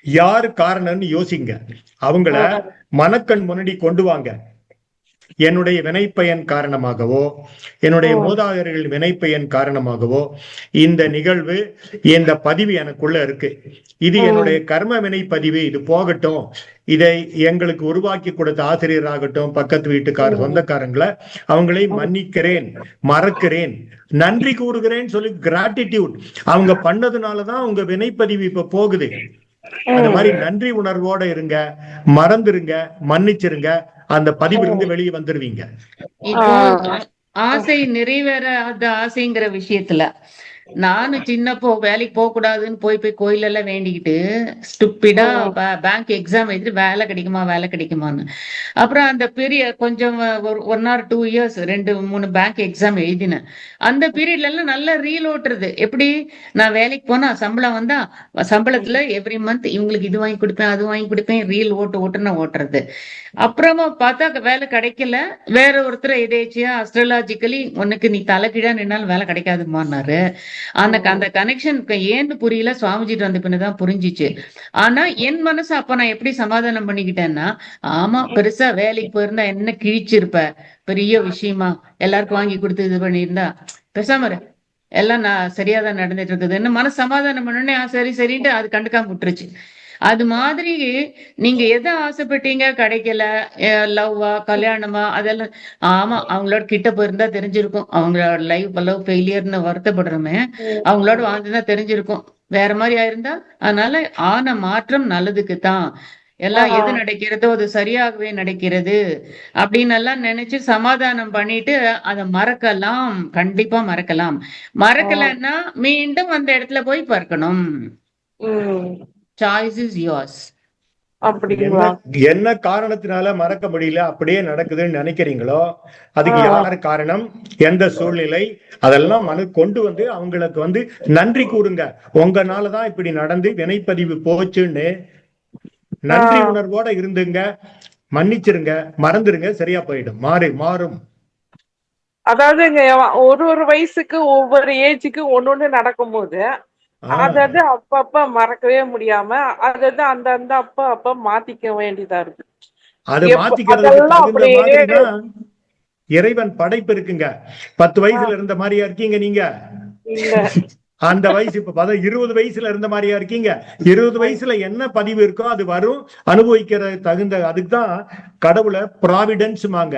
யாரு காரணம்னு யோசிங்க. அவங்கள மனக்கண் முன்னாடி கொண்டு வாங்க. என்னுடைய வினைப்பயன் காரணமாகவோ என்னுடைய மூதாதையர்கள் வினைப்பயன் காரணமாகவோ இந்த நிகழ்வு, இந்த பதிவு எனக்குள்ள இருக்கு, இது என்னுடைய கர்ம வினை பதிவு, இது போகட்டும். இதை எங்களுக்கு உருவாக்கி கொடுத்த ஆசிரியராகட்டும், பக்கத்து வீட்டுக்கார சொந்தக்காரங்களை அவங்களை மன்னிக்கிறேன், மறக்கிறேன், நன்றி கூறுகிறேன்னு சொல்லி கிராட்டிடியூட் அவங்க பண்ணதுனாலதான் உங்க வினைப்பதிவு இப்ப போகுது. அந்த மாதிரி நன்றி உணர்வோட இருங்க, மறந்துருங்க, மன்னிச்சிருங்க, அந்த பதிவிலிருந்து வெளியே வந்துருவீங்க.
இப்போ ஆசை நிறைவேறாத ஆசைங்கிற விஷயத்துல நானும் சின்னப்போ வேலைக்கு போக கூடாதுன்னு போய் கோயில் எல்லாம் வேண்டிக்கிட்டு ஸ்டூப்பிடா பேங்க் எக்ஸாம் எழுதிட்டு வேலை கிடைக்குமான்னு. அப்புறம் அந்த பெரிய கொஞ்சம் 1 or 2 years 2-3 பேங்க் எக்ஸாம் எழுதினேன். அந்த பீரியட்ல எல்லாம் நல்லா ரீல் ஓட்டுறது. எப்படி, நான் வேலைக்கு போனா சம்பளம் வந்தா சம்பளத்துல எவ்ரி மந்த் இவங்களுக்கு இது வாங்கி கொடுப்பேன், அது வாங்கி கொடுப்பேன், ரீல் ஓட்டுன்னு ஓட்டுறது. அப்புறமா பார்த்தா வேலை கிடைக்கல. வேற ஒருத்தர் எதேச்சியா அஸ்ட்ராலஜிக்கலி உனக்கு நீ தலைகீழா நின்னாலும் வேலை கிடைக்காதுமான்னாரு. அந்த கனெக்ஷன் ஏன்னு புரியல, சுவாமிஜிட்டு வந்த பின்னதான் புரிஞ்சிச்சு. ஆனா என் மனசு அப்ப நான் எப்படி சமாதானம் பண்ணிக்கிட்டேன்னா, ஆமா பெருசா வேலைக்கு போயிருந்தா என்ன கிழிச்சிருப்ப, பெரிய விஷயமா எல்லாருக்கும் வாங்கி கொடுத்து இது பண்ணியிருந்தா பேசாம எல்லாம் நான் சரியாதான் நடந்துட்டு இருக்குதுன்னு மனசு சமாதானம் பண்ணனே. சரி சரின்ட்டு அது கண்டுக்காம விட்டுருச்சு. அது மாதிரி நீங்க எதை ஆசைப்பட்டீங்க கிடைக்கல, லவ்வா கல்யாணமா அதெல்லாம், ஆமா அவங்களோட கிட்ட போயிருந்தா தெரிஞ்சிருக்கும். அவங்களோட லவ் ஃபெயிலியர்னு வருத்தப்படுறோமே, அவங்களோட வாழ்ந்துதான் தெரிஞ்சிருக்கும். வேற மாதிரி ஆயிருந்தா. அதனால ஆன மாற்றம் நல்லதுக்கு தான். எல்லாம் எது நடக்கிறதோ அது சரியாகவே நடக்கிறது அப்படின்னு எல்லாம் நினைச்சு சமாதானம் பண்ணிட்டு அதை மறக்கலாம். கண்டிப்பா மறக்கலாம். மறக்கலன்னா மீண்டும் அந்த இடத்துல போய் பார்க்கணும். Choice is yours.
என்ன காரணத்தினால மறக்க முடியல, அப்படியே நடக்குதுன்னு நினைக்கிறீங்களோ அதுக்கு யாரு காரணம், எந்த சூழ்நிலை, அதெல்லாம் கொண்டு வந்து அவங்களுக்கு நன்றி கூறுங்க. உங்கனாலதான் இப்படி நடந்து வினைப்பதிவு போச்சுன்னு நன்றி உணர்வோட இருந்துங்க, மன்னிச்சிருங்க, மறந்துருங்க, சரியா போயிடும், மாறும்.
அதாவது இங்க ஒரு வயசுக்கு ஒவ்வொரு ஏஜுக்கு ஒண்ணு நடக்கும்போது அதாவது அப்பப்ப மறக்கவே முடியாம அதாவது அந்த அப்ப மாத்திக்க வேண்டியதா இருக்கு.
அது மாத்திக்கிறதுக்கு தகுந்த மாதிரிதான் இறைவன் படைப்பு இருக்குங்க. 10 வயசுல இருந்த மாதிரியா இருக்கீங்க நீங்க? அந்த வயசு இப்ப 20 வயசுல இருந்த மாதிரியா இருக்கீங்க? 20 வயசுல என்ன பதிவு இருக்கோ அது வரும், அனுபவிக்கிற தகுந்த. அதுக்குதான் கடவுளை ப்ராவிடன்ஸ் வாங்க,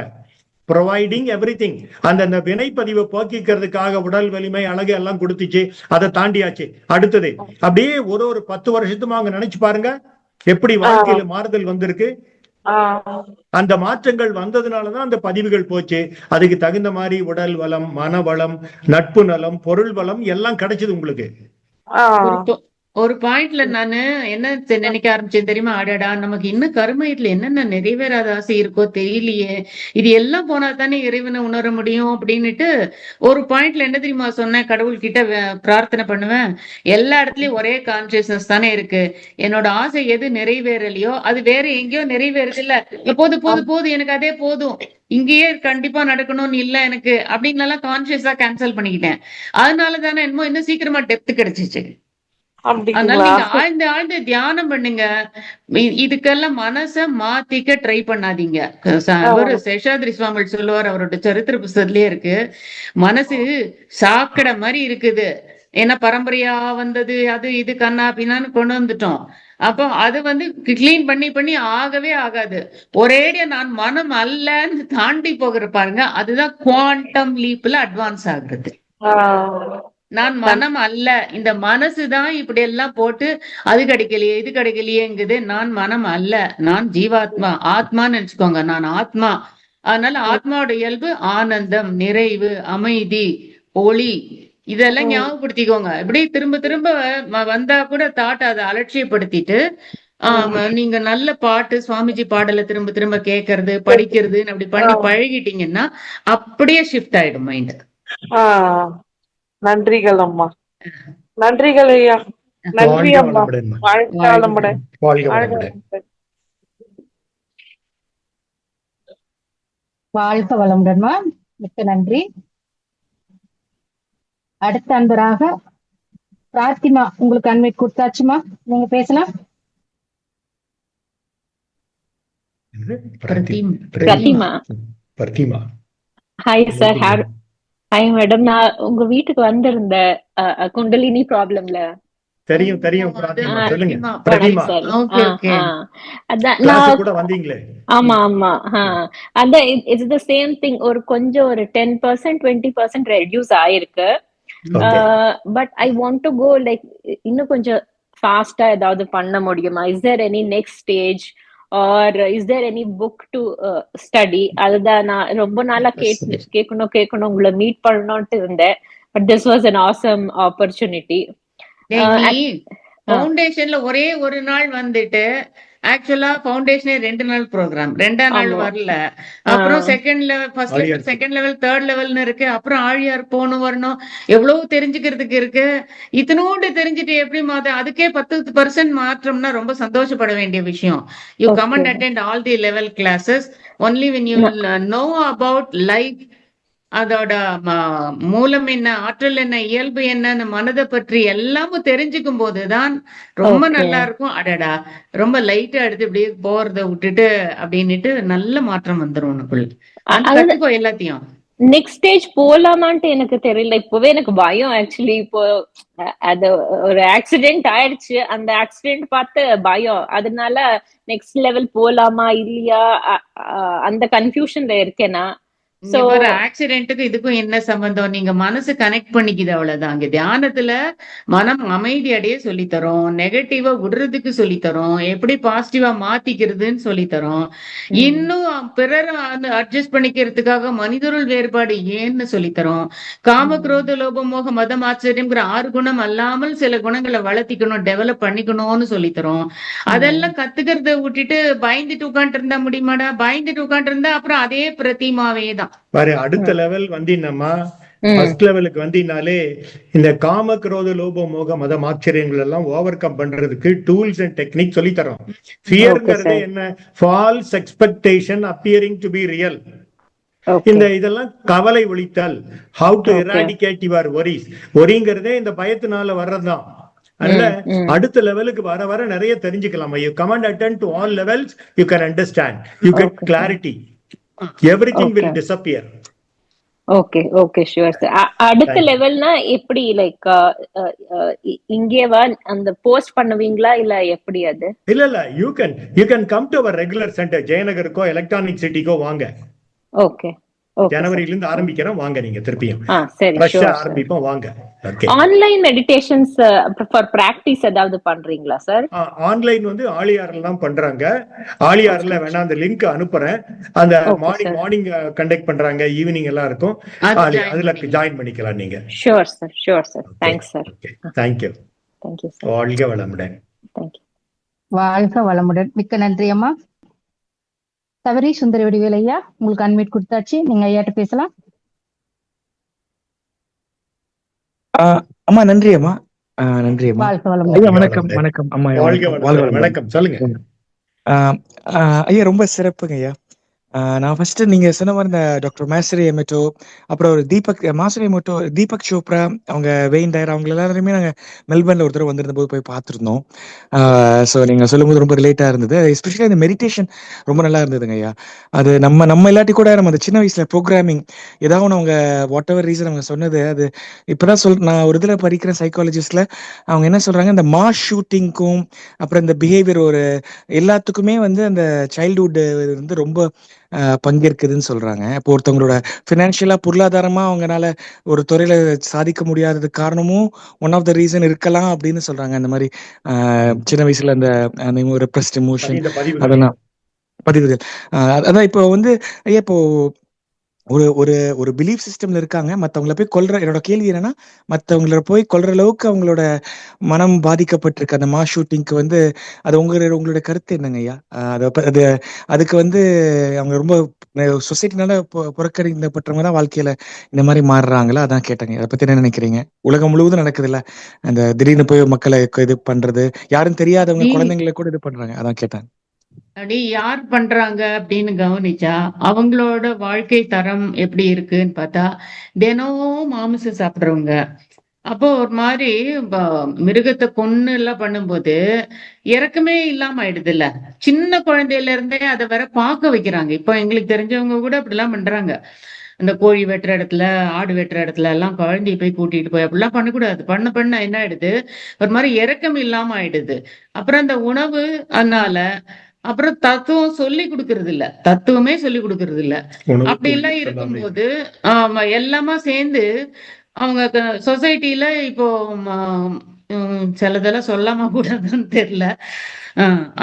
ப்ரொவைடிங் எவ்ரிதிங். அந்த வினைப்பதிவை போக்கிக்கிறதுக்காக உடல் வலிமை அழகு எல்லாம் கொடுத்துச்சு, அதை தாண்டியாச்சு. அடுத்தது அப்படியே ஒரு 10 வருஷத்துமா அங்க நினைச்சு பாருங்க எப்படி வாழ்க்கையில மாறுதல் வந்திருக்கு. அந்த மாற்றங்கள் வந்ததுனாலதான் அந்த பதிவுகள் போச்சு. அதுக்கு தகுந்த மாதிரி உடல் வளம், மன வளம், நட்பு நலம், பொருள் வளம் எல்லாம் கிடைச்சது உங்களுக்கு.
ஒரு பாயிண்ட்ல நானு என்ன நினைக்க ஆரம்பிச்சேன் தெரியுமா? அடடா, நமக்கு இன்னும் கருமையில என்னென்ன நிறைவேறாத ஆசை இருக்கோ தெரியலையே, இது எல்லாம் போனா தானே இறைவனை உணர முடியும் அப்படின்னுட்டு ஒரு பாயிண்ட்ல என்ன தெரியுமா சொன்னேன்? கடவுள்கிட்ட பிரார்த்தனை பண்ணுவேன், எல்லா இடத்துலயும் ஒரே கான்சியஸ்னஸ் தானே இருக்கு, என்னோட ஆசை எது நிறைவேறலையோ அது வேற எங்கேயோ நிறைவேறது இல்ல, போது எனக்கு அதே போதும், இங்கேயே கண்டிப்பா நடக்கணும்னு இல்ல எனக்கு அப்படின்னு எல்லாம் கான்சியஸா கேன்சல் பண்ணிக்கிட்டேன். அதனால தானே என்னமோ இன்னும் சீக்கிரமா டெப்த் கிடைச்சிச்சு. அதனால நீங்க ஆழ்ந்து தியானம் பண்ணுங்க. இதுக்கெல்லாம் மனச மாத்திக்க ட்ரை பண்ணாதீங்க. அவரு சேஷாத்ரி சுவாமி சொல்லுவார், அவரோட சரித்திர புஸ்தகத்திலேயே இருக்கு, மனசு சாக்கடை மாதிரி இருக்குது, ஏன்னா பரம்பரையா வந்தது அது இது கண்ணா பின்னான்னு கொண்டு வந்துட்டோம். அப்போ அது கிளீன் பண்ணி ஆகவே ஆகாது. ஒரேடியா நான் மனம் அல்லன்னு தாண்டி போகிற பாருங்க, அதுதான் குவாண்டம் லீப்ல அட்வான்ஸ் ஆகுறது. நான் மனம் அல்ல, இந்த மனசுதான் இப்படி எல்லாம் போட்டு அது கிடைக்கலையே இது கிடைக்கலையேங்குது. நான் மனம் அல்ல, நான் ஜீவாத்மா, ஆத்மான்னு நினைச்சுக்கோங்க, நான் ஆத்மா. அதனால ஆத்மாவோட இயல்பு ஆனந்தம், நிறைவு, அமைதி, ஒளி, இதெல்லாம் ஞாபகப்படுத்திக்கோங்க. இப்படி திரும்ப திரும்ப வந்தா கூட தாட் அதை அலட்சியப்படுத்திட்டு நீங்க நல்ல பாட்டு சுவாமிஜி பாடலை திரும்ப திரும்ப கேட்கறது படிக்கிறது அப்படி பண்ணி பழகிட்டீங்கன்னா அப்படியே ஷிஃப்ட் ஆயிடும் மைண்ட்.
நன்றிகள் அம்மா, நன்றிகள் ஐயா, நன்றி அம்மா.
வாழ்க வளமுடன்மா, மிக்க நன்றி. அடுத்த அன்பராக பிரார்த்திமா, உங்களுக்கு அண்மை கொடுத்தாச்சுமா, நீங்க பேசலாம்.
Hi sir. ஹாய் மேடம், நான் உங்க வீட்டுக்கு வந்திருந்தேன் குண்டலினி ப்ராப்ளம்ல.
தெரியும் சொல்லுங்க.
ஆமா அதான் இட்ஸ் தி சேம் திங். ஒரு கொஞ்சம் ஒரு 10% 20% ரெடியூஸ் ஆயிருக்கு. But I want to go like இன்னும் கொஞ்சம் ஃபாஸ்டா ஏதாவது பண்ண முடியுமா? Is there any next stage or is there any book to study? அதுதான் நான் ரொம்ப நாளா கேட்கணும் உங்களை மீட் பண்ணணும்ட்டு இருந்தேன். But this was an awesome opportunity.
ஃபவுண்டேஷன்ல ஒரே ஒரு நாள் வந்துட்டு ஆக்சுவலா ஃபவுண்டேஷனே 2 நாள் ப்ரோக்ராம், 2ஆம் நாள் வரல. அப்புறம் செகண்ட் லெவல் தேர்ட் லெவல்னு இருக்கு. அப்புறம் ஆழியார் போகணும் வரணும், எவ்வளவு தெரிஞ்சுக்கிறதுக்கு இருக்கு. இத்தனோண்டு தெரிஞ்சுட்டு எப்படி அதுக்கே 10% மாற்றம்னா ரொம்ப சந்தோஷப்பட வேண்டிய விஷயம். You come and attend all the level classes only when you know about life, அதோட மூலம் என்ன, ஆற்றல் என்ன, இயல்பு என்னன்னு மனதை பற்றி எல்லாமும் தெரிஞ்சுக்கும் போதுதான் ரொம்ப நல்லா இருக்கும். அடடா, ரொம்ப லைட்டா எடுத்து இப்படியே போறத விட்டுட்டு அப்படின்னுட்டு நல்ல மாற்றம் வந்துரும் உனக்குள்ள. கத்துக்கோ எல்லாத்தையும்.
நெக்ஸ்ட் ஸ்டேஜ் போலாமான்ட்டு எனக்கு தெரியல. இப்பவே எனக்கு பயம் ஆக்சுவலி. இப்போ அது ஒரு ஆக்சிடென்ட் ஆயிடுச்சு, அந்த ஆக்சிடென்ட் பார்த்து பயம், அதனால நெக்ஸ்ட் லெவல் போலாமா இல்லையா அந்த கன்ஃபியூஷன்ல இருக்கேனா.
ஒரு ஆக்சிடென்ட்டுக்கு இதுக்கும் என்ன சம்பந்தம்? நீங்க மனசு கனெக்ட் பண்ணிக்குது, அவ்வளவுதான். அங்க தியானத்துல மனம் அமைதி அடைய சொல்லித்தரோம், நெகட்டிவா விடுறதுக்கு சொல்லித்தரோம், எப்படி பாசிட்டிவா மாத்திக்கிறதுன்னு சொல்லித்தரோம். இன்னும் பிறர் அட்ஜஸ்ட் பண்ணிக்கிறதுக்காக மனிதருள் வேறுபாடு ஏன்னு சொல்லித்தரோம். காம குரோத லோப மோக மதம் ஆச்சரியம்ங்கிற 6 குணம் அல்லாமல் சில குணங்களை வளர்த்திக்கணும், டெவலப் பண்ணிக்கணும்னு சொல்லித்தரோம். அதெல்லாம் கத்துக்கிறத விட்டுட்டு பயந்துட்டு உட்காந்துட்டு இருந்தா முடியுமாடா? பயந்துட்டு உட்காந்துட்டு இருந்தா அப்புறம் அதே பிரதிமாவே தான்.
பாரு, அடுத்த லெவல் வந்தீங்கன்னா ஃபர்ஸ்ட் லெவலுக்கு வந்தீங்கனாலே இந்த காம குரோத லோப மோக மதம் ஆச்சரியங்கள் எல்லாம் ஓவர் கம் பண்றதுக்கு டூல்ஸ் அண்ட் டெக்னிக் சொல்லி தரோம். ஃபியர்ங்கிறது என்ன? False expectation appearing to be real. இதெல்லாம் கவலை ஒழித்தல், how to eradicate your worries. ஒரிங்கிறதே இந்த பயத்தினால வர்றதுதான். அதனால அடுத்த லெவலுக்கு வர வர நிறைய தெரிஞ்சுக்கலாம். You command attend to all levels, you can understand, you get clarity, everything will disappear.
Okay okay sure sir. அடுத்த லெவல்னா எப்படி, லைக் இங்கேவா அந்த போஸ்ட் பண்ணுவீங்களா இல்ல எப்படி அது?
இல்ல you can come to our regular centre, ஜெயநகருக்கோ எலக்ட்ரானிக் சிட்டிக்கோ வாங்க.
ஓகே
ஜனவரியில இருந்து ஆரம்பிக்கிறோம், வாங்க. நீங்க திருப்பியும் ஆரம்பிப்போம், வாங்க.
ஆன்லைன் மெடிடேஷன்ஸ் ஃபார் பிராக்டிஸ் ஏதாவது பண்றீங்களா சார்?
ஆன்லைன் வந்து ஆலியார்ல தான் பண்றாங்க. ஆலியார்ல வேணா அந்த லிங்க் அனுப்புறேன். அந்த மார்னிங் கண்டக்ட் பண்றாங்க, ஈவினிங் எல்லாம் இருக்கும். அதுல ஜாயின் பண்ணிக்கலாம் நீங்க.
Sure sir. Thanks sir.
Thank you. வாழ்க வளமுடன்.
வாழ்க வளமுடன். மிக்க நன்றி அம்மா. தவறி சுந்தர வடிவேல் ஐயா, உங்களுக்கு அன்மியூட் கொடுத்தாச்சு, நீங்க ஐயாட்ட பேசலாம்.
அம்மா நன்றி அம்மா. நன்றி அம்மா.
வாழ்க வளமுடன்.
ஐயா வணக்கம். வணக்கம் அம்மா.
வணக்கம். சொல்லுங்க
ஐயா. ரொம்ப சிறப்புங்க ஐயா. நான் ஃபர்ஸ்ட் நீங்க சொன்ன மாதிரி இந்த டாக்டர் மாசரி எமெட்டோ, அப்புறம் ஒரு மாசரி எமெட்டோ, தீபக் சோப்ரா, அவங்க வெயின் டயர், அவங்க எல்லாருமே நாங்க மெல்பர்ன்ல ஒரு தடவை வந்திருந்த போது போய் பார்த்துருந்தோம். ஸோ நீங்க சொல்லும்போது ரொம்ப ரிலேட்டா இருந்தது. எஸ்பெஷலி இந்த மெடிடேஷன் ரொம்ப நல்லா இருந்ததுங்க ஐயா. அது நம்ம இல்லாட்டி கூட நம்ம அந்த சின்ன வயசுல ப்ரோக்ராமிங் ஏதாவது அவங்க வாட் எவர் ரீசன் அவங்க சொன்னது, அது இப்பதான் நான் ஒரு இதுல படிக்கிறேன் சைக்காலஜிஸ்ட்ல, அவங்க என்ன சொல்றாங்க, இந்த மாஸ் ஷூட்டிங்க்கும் அப்புறம் இந்த பிஹேவியர் ஒரு எல்லாத்துக்குமே வந்து அந்த சைல்ட்ஹுட் வந்து ரொம்ப பங்கேற்குதுன்னு சொல்றாங்க. இப்போ ஒருத்தவங்களோட பினான்சியலா பொருளாதாரமா அவங்கனால ஒரு துறையில சாதிக்க முடியாதது காரணமும் ஒன் ஆஃப் த ரீசன் இருக்கலாம் அப்படின்னு சொல்றாங்க. அந்த மாதிரி சின்ன வயசுல அந்த ரெப்ரஸ்ட் எமோஷன் அதெல்லாம் பதிவுகள். அதான் இப்போ வந்து ஐயா, இப்போ ஒரு ஒரு ஒரு பிலீஃப் சிஸ்டம்ல இருக்காங்க, மற்றவங்களை போய் கொல்ற, என்னோட கேள்வி என்னன்னா, மற்றவங்கள போய் கொல்ற அளவுக்கு அவங்களோட மனம் பாதிக்கப்பட்டிருக்கு அந்த மாஸ் ஷூட்டிங்க்கு வந்து, அது உங்களோட கருத்து என்னங்க ஐயா? அது அதுக்கு வந்து அவங்க ரொம்ப சொசைட்டினால புறக்கணிக்கப்பட்டவங்க தான் வாழ்க்கையில இந்த மாதிரி மாறுறாங்களா? அதான் கேட்டேங்க. அதை பத்தி என்ன நினைக்கிறீங்க? உலகம் முழுவதும் நடக்குது இல்ல, அந்த திடீர்னு போய் மக்களை இது பண்றது, யாரும் தெரியாதவங்க குழந்தைங்களை கூட இது பண்றாங்க, அதான் கேட்டேன்.
அப்படி யார் பண்றாங்க அப்படின்னு கவனிச்சா அவங்களோட வாழ்க்கை தரம் எப்படி இருக்குன்னு பார்த்தா, தினமும் மாமிசம் சாப்பிடுறவங்க. அப்போ ஒரு மாதிரி மிருகத்தை கொன்னு எல்லாம் பண்ணும்போது இறக்கமே இல்லாம ஆயிடுது இல்ல. சின்ன குழந்தையில இருந்தே அதை வேற பார்க்க வைக்கிறாங்க. இப்போ எங்களுக்கு தெரிஞ்சவங்க கூட அப்படிலாம் பண்றாங்க. அந்த கோழி வெட்டுற இடத்துல, ஆடு வெட்டுற இடத்துல எல்லாம் குழந்தைய போய் கூட்டிட்டு போய் அப்படிலாம் பண்ணக்கூடாது. பண்ண என்ன ஆயிடுது, ஒரு மாதிரி இறக்கம் இல்லாம ஆயிடுது. அப்புறம் அந்த உணவு, அதனால அப்புறம் தத்துவம் சொல்லி கொடுக்கறது இல்ல, தத்துவமே சொல்லி கொடுக்கறது இல்ல. அப்படி எல்லாம் இருக்கும்போது எல்லாமே சேர்ந்து அவங்க சொசைட்டில இப்போ சிலதெல்லாம் சொல்லாம கூடாதுன்னு தெரியல.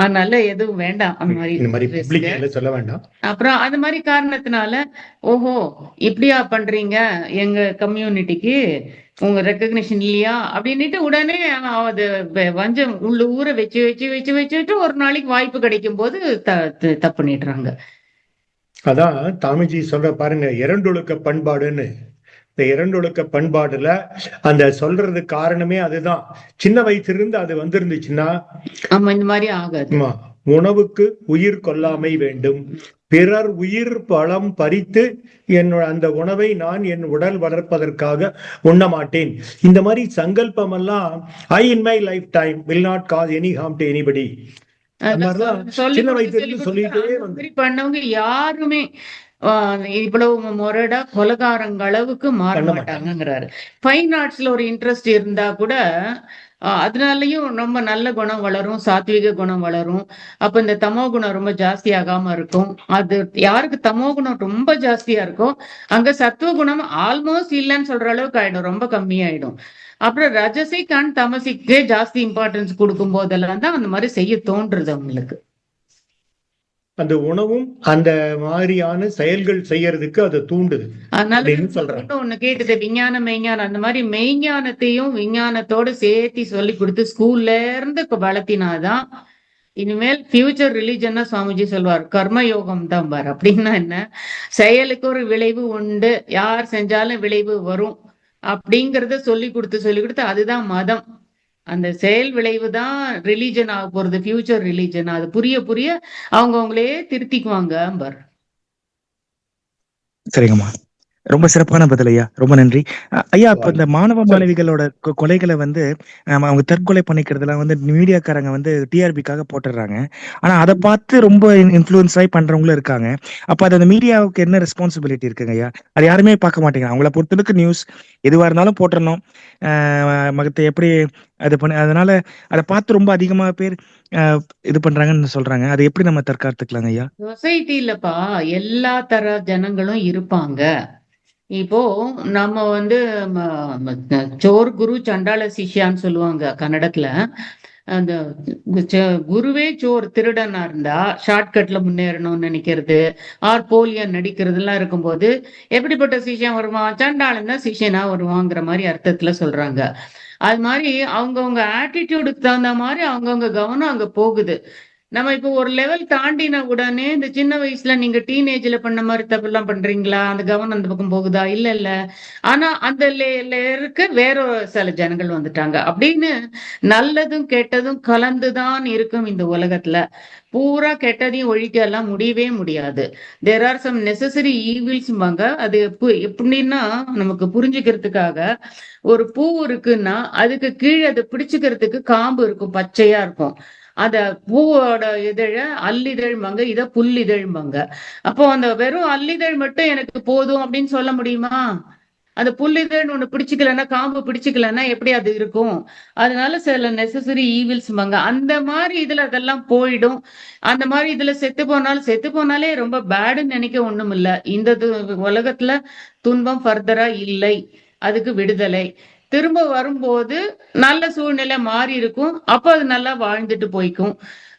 அதனால எதுவும் வேண்டாம் அந்த மாதிரி
சொல்ல வேண்டாம்.
அப்புறம் அது மாதிரி காரணத்தினால, ஓஹோ இப்படியா பண்றீங்க எங்க கம்யூனிட்டிக்கு, உங்க ரெக்கக்னிஷன் இல்லையா அப்படின்னுட்டு உடனே அது வஞ்சம் உள்ள ஊற வச்சு ஒரு நாளைக்கு வாய்ப்பு கிடைக்கும் போது தப்பு பண்ணிடுறாங்க.
அதான் தாமிஜி சொல்ற பாருங்க, இரண்டொழுக்க பண்பாடுன்னு. இந்த இரண்டொழுக்க பண்பாடுல அந்த சொல்றது காரணமே அதுதான். சின்ன வயசுல அது வந்திருந்துச்சுன்னா
இந்த மாதிரி ஆகாது.
உணவுக்கு உயிர் கொல்லாமை வேண்டும், பிறர் உயிர் பழம் பறித்து என்னோட அந்த உணவை நான் என் உடல் வளர்ப்பதற்காக உண்ண மாட்டேன். இந்த மாதிரி சங்கல்பம் எல்லாம் I in my lifetime will not cause any harm to anybody. சின்ன வயசுல சொல்லிட்டே வந்து
பண்ணவங்க யாருமே இவ்வளவு முரடா கொலகாரங்க அளவுக்கு மாற மாட்டாங்கிறாரு. ஃபைன் ஆர்ட்ஸ்ல ஒரு இன்ட்ரெஸ்ட் இருந்தா கூட அதனாலயும் ரொம்ப நல்ல குணம் வளரும், சாத்விக குணம் வளரும். அப்ப இந்த தமோ குணம் ரொம்ப ஜாஸ்தி ஆகாம இருக்கும். அது யாருக்கு தமோ குணம் ரொம்ப ஜாஸ்தியா இருக்கும், அங்க சத்துவ குணம் ஆல்மோஸ்ட் இல்லைன்னு சொல்ற அளவுக்கு ஆயிடும், ரொம்ப கம்மியாயிடும். அப்புறம் ரஜசிக் அண்ட் தமசிக்கே ஜாஸ்தி இம்பார்ட்டன்ஸ் கொடுக்கும் போதெல்லாம் தான் அந்த மாதிரி செய்ய தோன்றுறது அவங்களுக்கு.
அந்த உணவும் அந்த மாதிரியான செயல்கள் செய்யறதுக்கு அது தூண்டுது.
அதனால ஒண்ணு கேட்டது, விஞ்ஞானம் மெய்ஞானம், அந்த மாதிரி மெய்ஞானத்தையும் விஞ்ஞானத்தோட சேர்த்து சொல்லி கொடுத்து ஸ்கூல்ல இருந்து வளர்த்தினாதான் இனிமேல் ஃபியூச்சர் ரிலிஜன்னா சுவாமிஜி சொல்வார் கர்மயோகம் தான் பார். அப்படின்னா என்ன, செயலுக்கு ஒரு விளைவு உண்டு, யார் செஞ்சாலும் விளைவு வரும் அப்படிங்கறத சொல்லி கொடுத்து அதுதான் மதம். அந்த செயல் விளைவு தான் ரிலீஜன் ஆக போறது, ஃபியூச்சர் ரிலீஜன். அது புரிய அவங்களே திருத்திக்குவாங்க பார்.
சரிங்கம்மா. ரொம்ப சிறப்பான பதில் ஐயா. ரொம்ப நன்றி. ஐயா, இப்ப இந்த மாணவ மாணவிகளோட கொலைகளை வந்து அவங்க தற்கொலை பண்ணிக்கிறதுலாம் வந்து மீடியாக்காரங்க வந்து டிஆர்பிக்காக போட்டுடுறாங்க. ஆனா அதை பார்த்து ரொம்ப இன்ஃப்ளூயன்ஸ் ஆகி பண்றவங்களும் இருக்காங்க. அப்ப அது அந்த மீடியாவுக்கு என்ன ரெஸ்பான்சிபிலிட்டி இருக்குங்க ஐயா? அது யாருமே பார்க்க மாட்டேங்கிறாங்க. அவங்கள பொறுத்தளவுக்கு நியூஸ் எதுவா இருந்தாலும் போட்டுறணும், மகத்தை எப்படி அது பண்ண, அதனால அதை பார்த்து ரொம்ப அதிகமா பேர் இது பண்றாங்கன்னு சொல்றாங்க. அதை எப்படி நம்ம தற்காத்துக்கலாங்க ஐயா?
சொசைட்டிலப்பா எல்லா தர ஜனங்களும் இருப்பாங்க. இப்போ நம்ம வந்து சோர் குரு சண்டாள சிஷ்யான்னு சொல்லுவாங்க கன்னடத்துல. அந்த குருவே சோர் திருடனா இருந்தா ஷார்ட்கட்ல முன்னேறணும்னு நினைக்கிறது, போலியா நடிக்கிறதுலாம் இருக்கும்போது எப்படிப்பட்ட சிஷ்யன் வருவான்? சண்டாளன் தான் சிஷ்யனா வருவாங்கிற மாதிரி அர்த்தத்துல சொல்றாங்க. அது மாதிரி அவங்கவுங்க ஆட்டிடியூடுக்கு தகுந்த மாதிரி அவங்கவுங்க கவனம் அங்க போகுது. நம்ம இப்போ ஒரு லெவல் தாண்டின உடனே இந்த சின்ன வயசுல நீங்க டீனேஜ்ல பண்ண மாதிரி தப்பெல்லாம் பண்றீங்களா? அந்த கவனம் அந்த பக்கம் போகுதா? இல்ல. ஆனா அந்த லேயருக்கு வேற சில ஜனங்கள் வந்துட்டாங்க அப்படின்னு. நல்லதும் கெட்டதும் கலந்துதான் இருக்கும் இந்த உலகத்துல. பூரா கெட்டதையும் ஒழிக்க எல்லாம் முடியவே முடியாது. தேர் ஆர் சம் நெசசரி ஈவில்ஸ்பாங்க. அது எப்படின்னா நமக்கு புரிஞ்சுக்கிறதுக்காக, ஒரு பூ இருக்குன்னா அதுக்கு கீழே அதை பிடிச்சுக்கிறதுக்கு காம்பு இருக்கும், பச்சையா இருக்கும். அத பூவோட இதழ அல்லிதழ்பாங்க, இத புல்லிதழ்பாங்க. அப்போ அந்த வெறும் அல்லிதழ் மட்டும் எனக்கு போதும் அப்படின்னு சொல்ல முடியுமா? அந்த புல்லிதழ் ஒண்ணு பிடிச்சுக்கலன்னா, காம்பு பிடிச்சுக்கலன்னா எப்படி அது இருக்கும்? அதனால சில நெசசரி ஈவில்ஸ்பாங்க. அந்த மாதிரி இதுல அதெல்லாம் போயிடும். அந்த மாதிரி இதுல செத்து போனாலே ரொம்ப பேடுன்னு நினைக்க ஒண்ணும் இல்ல. இந்த உலகத்துல துன்பம் ஃபர்தரா இல்லை, அதுக்கு விடுதலை. திரும்ப வரும்போது நல்ல சூழ்நிலை மாறி இருக்கும், அப்ப அது நல்லா வாழ்ந்துட்டு போய்க்கும்.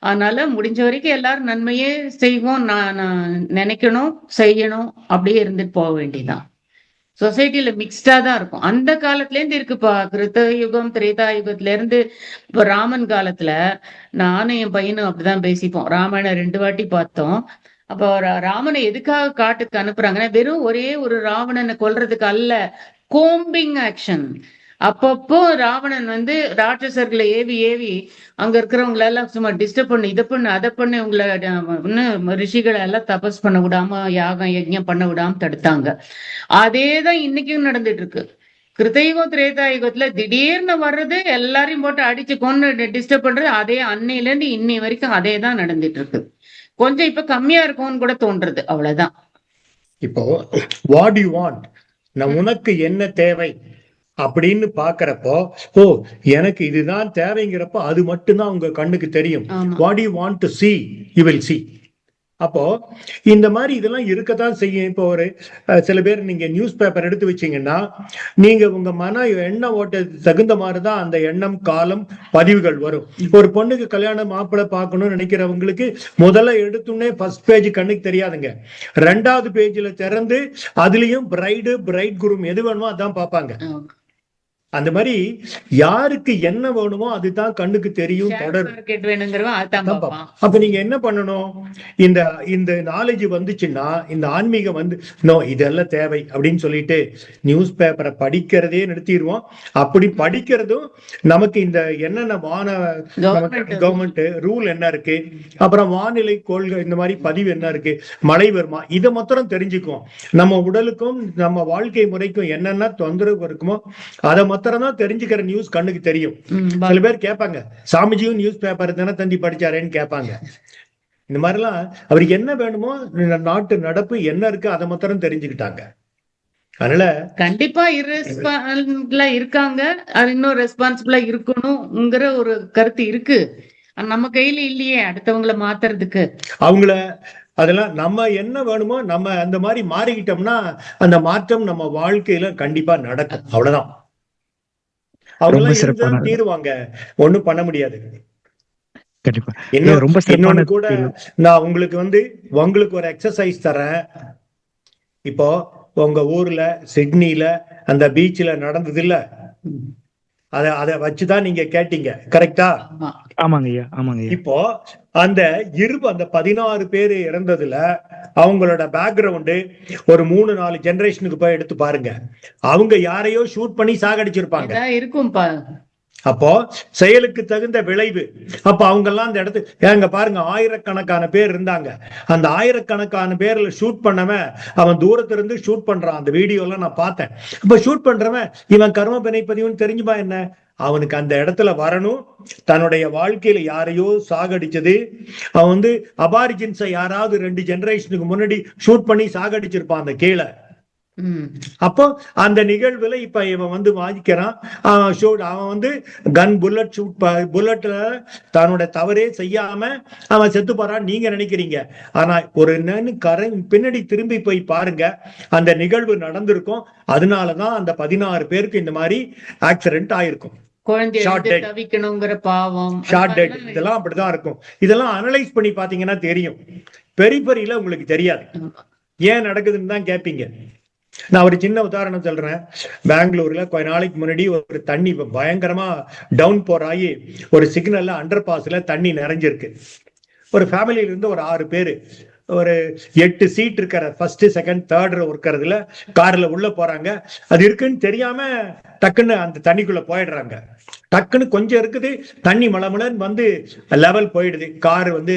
அதனால முடிஞ்ச வரைக்கும் எல்லாரும் நன்மையே செய்வோம், நான் நினைக்கணும், செய்யணும், அப்படியே இருந்துட்டு போக வேண்டியதான். சொசைட்டில மிக்ஸ்டா தான் இருக்கும். அந்த காலத்துல இருந்து இருக்குப்பா. கிருத்த யுகம், திரேதா யுகத்துல இருந்து இப்ப ராமன் காலத்துல நானும் என் பையனும் அப்படிதான் பேசிப்போம். ராமாயணம் 2 வாட்டி பார்த்தோம். அப்போ ராமனை எதுக்காக காட்டுக்கு அனுப்புறாங்கன்னா, வெறும் ஒரே ஒரு ராவணனை கொல்றதுக்கு அல்ல, கோம்பிங் ஆக்ஷன். அப்பப்போ ராவணன் வந்து ராட்சசர்களை ஏவி அங்க இருக்கிறவங்கள எல்லாம் சும்மா டிஸ்டர்ப் பண்ணு, இதை பண்ணு, அதை பண்ணு, உங்களை ரிஷிகளை எல்லாம் தபஸ் பண்ண விடாம, யாகம் யஜ்ஞம் பண்ண விடாம தடுத்தாங்க. அதேதான் இன்னைக்கும் நடந்துட்டு இருக்கு. கிருத்தயுகம் திரேதாயுகத்துல திடீர்னு வர்றது, எல்லாரையும் போட்டு அடிச்சு கொண்டு டிஸ்டர்ப் பண்றது, அதே அன்னையில இருந்து இன்னை வரைக்கும் அதே தான் நடந்துட்டு இருக்கு. கொஞ்சம் இப்ப கம்மியா இருக்கும்னு கூட தோன்றது, அவ்வளவுதான்.
இப்போ வாட் யூ வாண்ட், உனக்கு என்ன தேவை அப்படின்னு பாக்குறப்போ, எனக்கு இதுதான் தேவைங்கிறப்போ அது மட்டும்தான் உங்க கண்ணுக்கு தெரியும். What you want to see, you will see. அப்போ இந்த மாதிரி இதெல்லாம் இருக்கத்தான் செய்யும். இப்போ ஒரு சில பேர் நீங்க நியூஸ் பேப்பர் எடுத்து வச்சீங்கன்னா, நீங்க உங்க மன எண்ண ஓட்ட தகுந்த மாதிரிதான் அந்த எண்ணம், காலம், பதிவுகள் வரும். ஒரு பொண்ணுக்கு கல்யாணம் மாப்பிள்ளை பார்க்கணும்னு நினைக்கிறவங்களுக்கு முதல்ல எடுத்துன்னே ஃபர்ஸ்ட் பேஜ் கண்ணுக்கு தெரியாதுங்க. 2வது பேஜ்ல திறந்து அதுலயும் பிரைடு, பிரைட் குரூம் எது வேணுமோ அதான் பார்ப்பாங்க. அந்த மாதிரி யாருக்கு என்ன வேணுமோ அதுதான் கண்ணுக்கு தெரியும். அப்ப நீங்க என்ன பண்ணணும்? இந்த நாலேஜ் வந்துச்சுன்னா, இந்த ஆன்மீகம் வந்து இதெல்லாம் தேவை அப்படின்னு சொல்லிட்டு நியூஸ் பேப்பரை படிக்கிறதே நிறுத்திடுவோம். அப்படி படிக்கிறதும் நமக்கு இந்த என்னென்ன கவர்மெண்ட் ரூல் என்ன இருக்கு, அப்புறம் வானிலை கொள்கை, இந்த மாதிரி பதிவு என்ன இருக்கு, மழை வருமா, இதை மாத்திரம் தெரிஞ்சுக்குவோம். நம்ம உடலுக்கும் நம்ம வாழ்க்கை முறைக்கும் என்னென்ன தொந்தரவு இருக்குமோ அதை தான் தெரிஞ்சுக்கிற நியூஸ் கண்ணுக்கு தெரியும். சில பேர் கேட்பாங்க, சாமிஜியும் நியூஸ் பேப்பர் தினத்தந்தி படிச்சாரேன்னு கேட்பாங்க. இந்த மாதிரிலாம் அவருக்கு என்ன வேணுமோ, நாட்டு நடப்பு என்ன இருக்கு அதை மாத்திரம் தெரிஞ்சுக்கிட்டாங்க. அதனால
கண்டிப்பா இர்ரெஸ்பான்சிபிளா இருக்காங்க. அது இன்னும் ரெஸ்பான்சிபிளா இருக்கணும்ங்கிற ஒரு கருத்து இருக்கு. நம்ம கையில இல்லையே அடுத்தவங்களை மாத்துறதுக்கு.
அவங்கள அதெல்லாம் நம்ம என்ன வேணுமோ நம்ம அந்த மாதிரி மாறிக்கிட்டோம்னா அந்த மாற்றம் நம்ம வாழ்க்கையில கண்டிப்பா நடக்கும். அவ்வளவுதான். அவங்க தீருவாங்க, ஒண்ணும் பண்ண முடியாது. இன்னொன்னு கூட நான் உங்களுக்கு ஒரு எக்ஸசைஸ் தரேன். இப்போ உங்க ஊர்ல சிட்னில அந்த பீச்ல நடந்தது இல்ல, அதை வச்சுதான் நீங்க கேட்டீங்க, கரெக்டா?
ஆமாங்க.
இப்போ அந்த 16 பேரு இறந்ததுல அவங்களோட பேக்ரவுண்டு ஒரு 3-4 ஜெனரேஷனுக்கு போய் எடுத்து பாருங்க. அவங்க யாரையோ ஷூட் பண்ணி சாகடிச்சிருப்பாங்க.
இருக்கும்பா.
அப்போ செயலுக்கு தகுந்த விளைவு. அப்ப அவங்க எல்லாம் அந்த இடத்துக்கு ஏங்க பாருங்க, ஆயிரக்கணக்கான பேர் இருந்தாங்க. அந்த ஆயிரக்கணக்கான பேர்ல ஷூட் பண்ணவன் அவன் தூரத்துல இருந்து ஷூட் பண்றான். அந்த வீடியோ எல்லாம் நான் பார்த்தேன். அப்ப ஷூட் பண்றவன் இவன் கர்ம பிணைப்பதிவுன்னு தெரிஞ்சுமா என்ன? அவனுக்கு அந்த இடத்துல வரணும். தன்னுடைய வாழ்க்கையில யாரையோ சாகடிச்சது, அவன் வந்து அபாரிஜின்ஸை யாராவது 2 ஜெனரேஷனுக்கு முன்னாடி ஷூட் பண்ணி சாகடிச்சிருப்பான் அந்த கீழே. அப்போ அந்த நிகழ்வுல இப்ப இவன் வந்து வாங்கிக்கிறான். அவன் வந்து கன் புல்லட்ல தன்னோட தவறே செய்யாம அவன் செத்து போறான் நீங்க நினைக்கிறீங்க. ஆனா ஒரு பின்னாடி திரும்பி போய் பாருங்க, அந்த நிகழ்வு நடந்திருக்கும். அதனாலதான் அந்த 16 பேருக்கு இந்த மாதிரி ஆக்சிடென்ட் ஆயிருக்கும். இதெல்லாம் அப்படிதான் இருக்கும். இதெல்லாம் அனலைஸ் பண்ணி பாத்தீங்கன்னா தெரியும். பெரிபெரியில உங்களுக்கு தெரியாது ஏன் நடக்குதுன்னு தான் கேட்பீங்க. நான் ஒரு சின்ன உதாரணம் சொல்றேன். பெங்களூர்ல கொஞ்ச நாளைக்கு முன்னாடி ஒரு தண்ணி பயங்கரமா டவுன் போர் ஆகி ஒரு சிக்னல்ல அண்டர் பாஸ்ல தண்ணி நிறைஞ்சிருக்கு. ஒரு ஃபேமிலியில இருந்து ஒரு 6 பேரு, ஒரு 8 சீட் இருக்கிற ஃபர்ஸ்ட் செகண்ட் தேர்ட் இருக்கிறதுல கார்ல உள்ள போறாங்க. அது இருக்குன்னு தெரியாம டக்குன்னு அந்த தண்ணிக்குள்ள போயிடுறாங்க. டக்குன்னு கொஞ்சம் இருக்குது, தண்ணி மலமலன்னு வந்து லெவல் போயிடுது. கார் வந்து